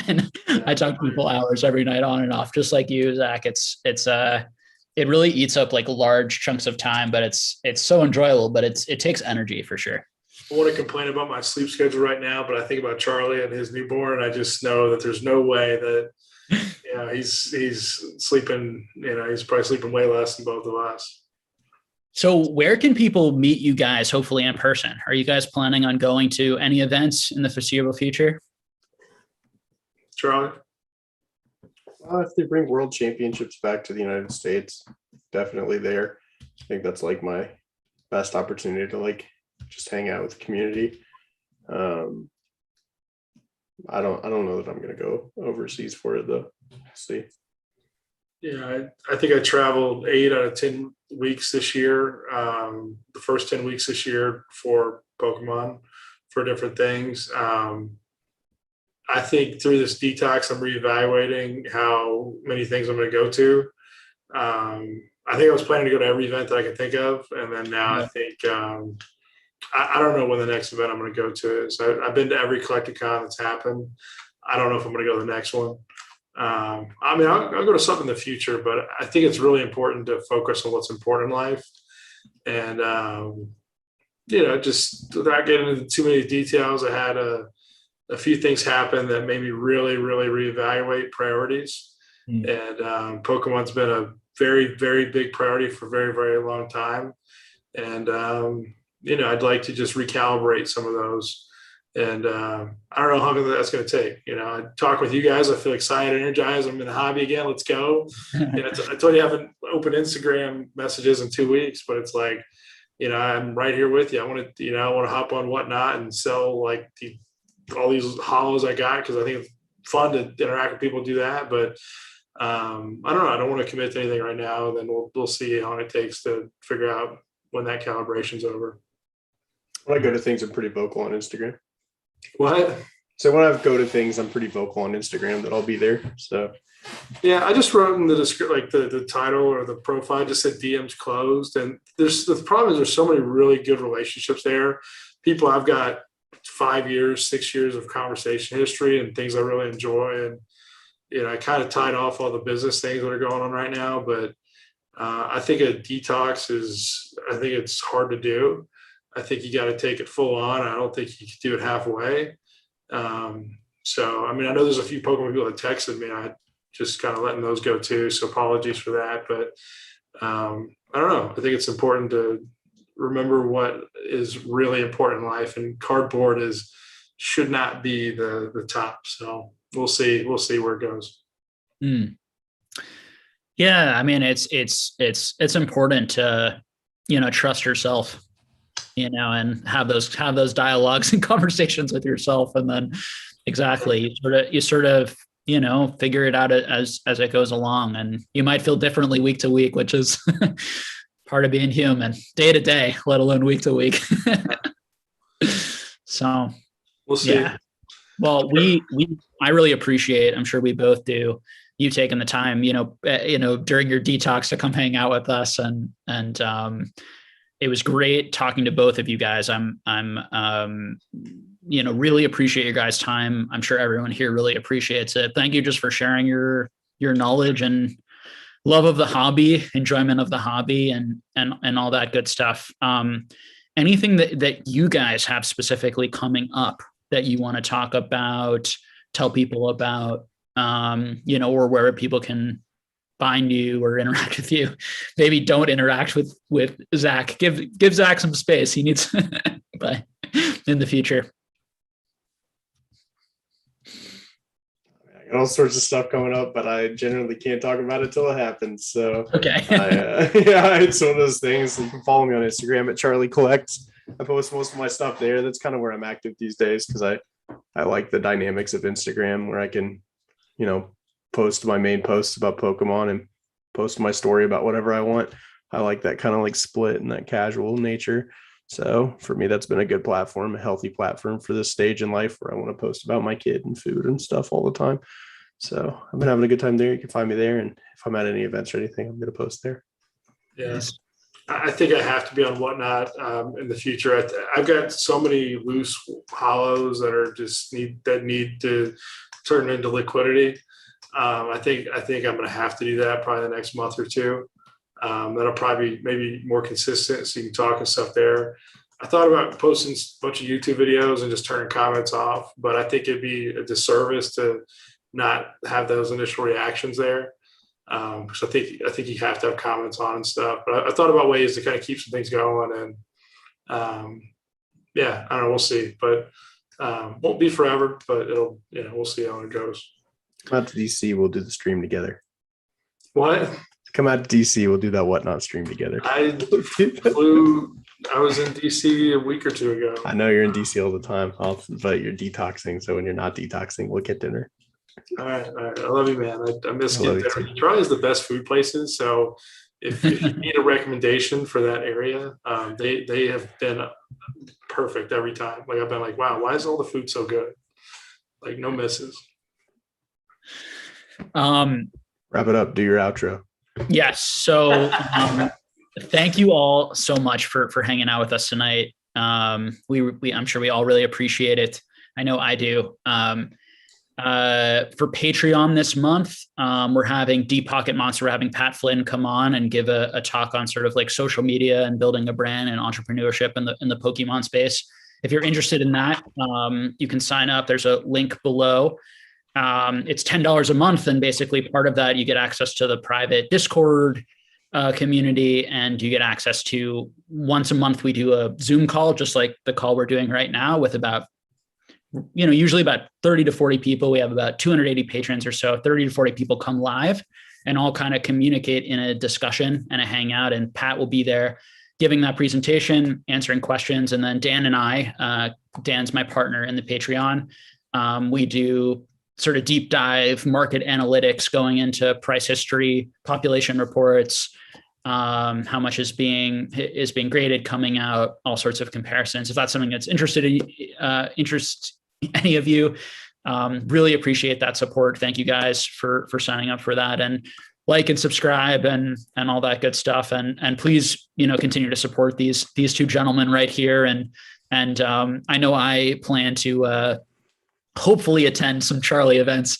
And I talk to people hours every night on and off, just like you, Zach. It really eats up like large chunks of time, but it's so enjoyable, but it takes energy for sure.
I want to complain about my sleep schedule right now, but I think about Charlie and his newborn. I just know that there's no way that, he's sleeping, he's probably sleeping way less than both of us.
So where can people meet you guys, hopefully in person? Are you guys planning on going to any events in the foreseeable future?
Charlie?
If they bring world championships back to the United States, definitely there. I think that's like my best opportunity to like just hang out with the community. I don't know that I'm going to go overseas for it though. See.
Yeah, I think I traveled 8 out of 10 weeks this year. The first 10 weeks this year for Pokemon, for different things. I think through this detox, I'm reevaluating how many things I'm going to go to. I think I was planning to go to every event that I could think of, and then now I think I don't know when the next event I'm going to go to is. I've been to every Collecticon that's happened. I don't know if I'm going to go to the next one. I'll go to something in the future, but I think it's really important to focus on what's important in life. And, just without getting into too many details, I had a few things happen that made me really, really reevaluate priorities. And Pokemon's been a very, very big priority for a very, very long time. And, I'd like to just recalibrate some of those. And I don't know how long that's going to take. I talk with you guys. I feel excited, energized. I'm in the hobby again. Let's go. I told you I haven't opened Instagram messages in 2 weeks, but it's like, I'm right here with you. I want to hop on Whatnot and sell like all these hollows I got, because I think it's fun to interact with people, do that. But I don't know. I don't want to commit to anything right now. Then we'll see how long it takes to figure out when that calibration's over.
When I go to things, I'm pretty vocal on Instagram.
What?
So when I go to things, I'm pretty vocal on Instagram that I'll be there. So
yeah, I just wrote in the description, like the title or the profile, just said DMs closed. And the problem is there's so many really good relationships there. People I've got 5 years, 6 years of conversation history and things I really enjoy. And I kind of tied off all the business things that are going on right now, but I think a detox I think it's hard to do. I think you got to take it full on. I don't think you can do it halfway. So, I mean, I know there's a few Pokemon people that texted me. I just kind of letting those go too. So apologies for that. But I don't know. I think it's important to remember what is really important in life, and cardboard should not be the top. So we'll see where it goes.
Mm. Yeah, I mean, it's important to, trust yourself, and have those dialogues and conversations with yourself, and then exactly you sort of figure it out as it goes along, and you might feel differently week to week, which is part of being human, day to day, let alone week to week. So
we'll see.
Yeah. Well, I really appreciate, I'm sure we both do, you taking the time, during your detox to come hang out with us, and it was great talking to both of you guys. I'm really appreciate your guys' time. I'm sure everyone here really appreciates it. Thank you just for sharing your knowledge and love of the hobby, enjoyment of the hobby, and all that good stuff. Anything that you guys have specifically coming up that you want to talk about, tell people about, or where people can find you or interact with you? Maybe don't interact with Zach. Give Zach some space. He needs, but in the future.
I got all sorts of stuff coming up, but I generally can't talk about it till it happens. So
okay.
It's one of those things. You can follow me on Instagram at Charlie Collects. I post most of my stuff there. That's kind of where I'm active these days, because I like the dynamics of Instagram, where I can, post my main posts about Pokemon and post my story about whatever I want. I like that kind of like split and that casual nature. So for me, that's been a good platform, a healthy platform for this stage in life where I want to post about my kid and food and stuff all the time. So I've been having a good time there. You can find me there. And if I'm at any events or anything, I'm going to post there.
Yes. I think I have to be on Whatnot in the future. I've got so many loose hollows that are just need to turn into liquidity. I think I'm going to have to do that probably the next month or two. That'll probably be maybe more consistent, so you can talk and stuff there. I thought about posting a bunch of YouTube videos and just turning comments off, but I think it'd be a disservice to not have those initial reactions there. So I think you have to have comments on and stuff. But I thought about ways to kind of keep some things going, and I don't know, we'll see. But won't be forever, but we'll see how it goes.
Come out to DC, we'll do the stream together.
What?
Come out to DC, we'll do that Whatnot stream together.
I was in DC a week or two ago.
I know you're in DC all the time. But you're detoxing, so when you're not detoxing, we'll get dinner.
All right. I love you, man. I miss getting there. Detroit is the best food places. So if you need a recommendation for that area, they have been perfect every time. Like I've been like, wow, why is all the food so good? Like no misses.
Wrap it up. Do your outro.
Yes. So thank you all so much for hanging out with us tonight. I'm sure we all really appreciate it. I know I do. For Patreon this month, we're having Deep Pocket Monster. We're having Pat Flynn come on and give a talk on sort of like social media and building a brand and entrepreneurship in the Pokemon space. If you're interested in that, you can sign up. There's a link below. It's $10 a month, and basically part of that you get access to the private Discord community, and you get access to once a month we do a Zoom call, just like the call we're doing right now, with about usually about 30 to 40 people. We have about 280 patrons or so. 30 to 40 people come live and all kind of communicate in a discussion and a hangout, and Pat will be there giving that presentation, answering questions. And then Dan and I, Dan's my partner in the Patreon. We do sort of deep dive market analytics, going into price history, population reports, how much is being graded, coming out, all sorts of comparisons. If that's something that's interests any of you, really appreciate that support. Thank you guys for signing up for that, and like and subscribe and all that good stuff. And please, continue to support these two gentlemen right here. And I know I plan to hopefully attend some Charlie events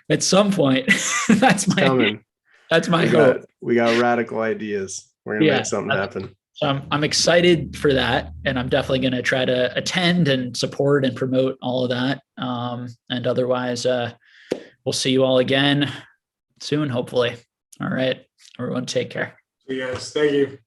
at some point. That's my hope.
We got radical ideas. We're gonna make something happen.
So I'm excited for that, and I'm definitely going to try to attend and support and promote all of that. And otherwise, we'll see you all again soon, hopefully. All right, everyone, take care.
Yes, thank you.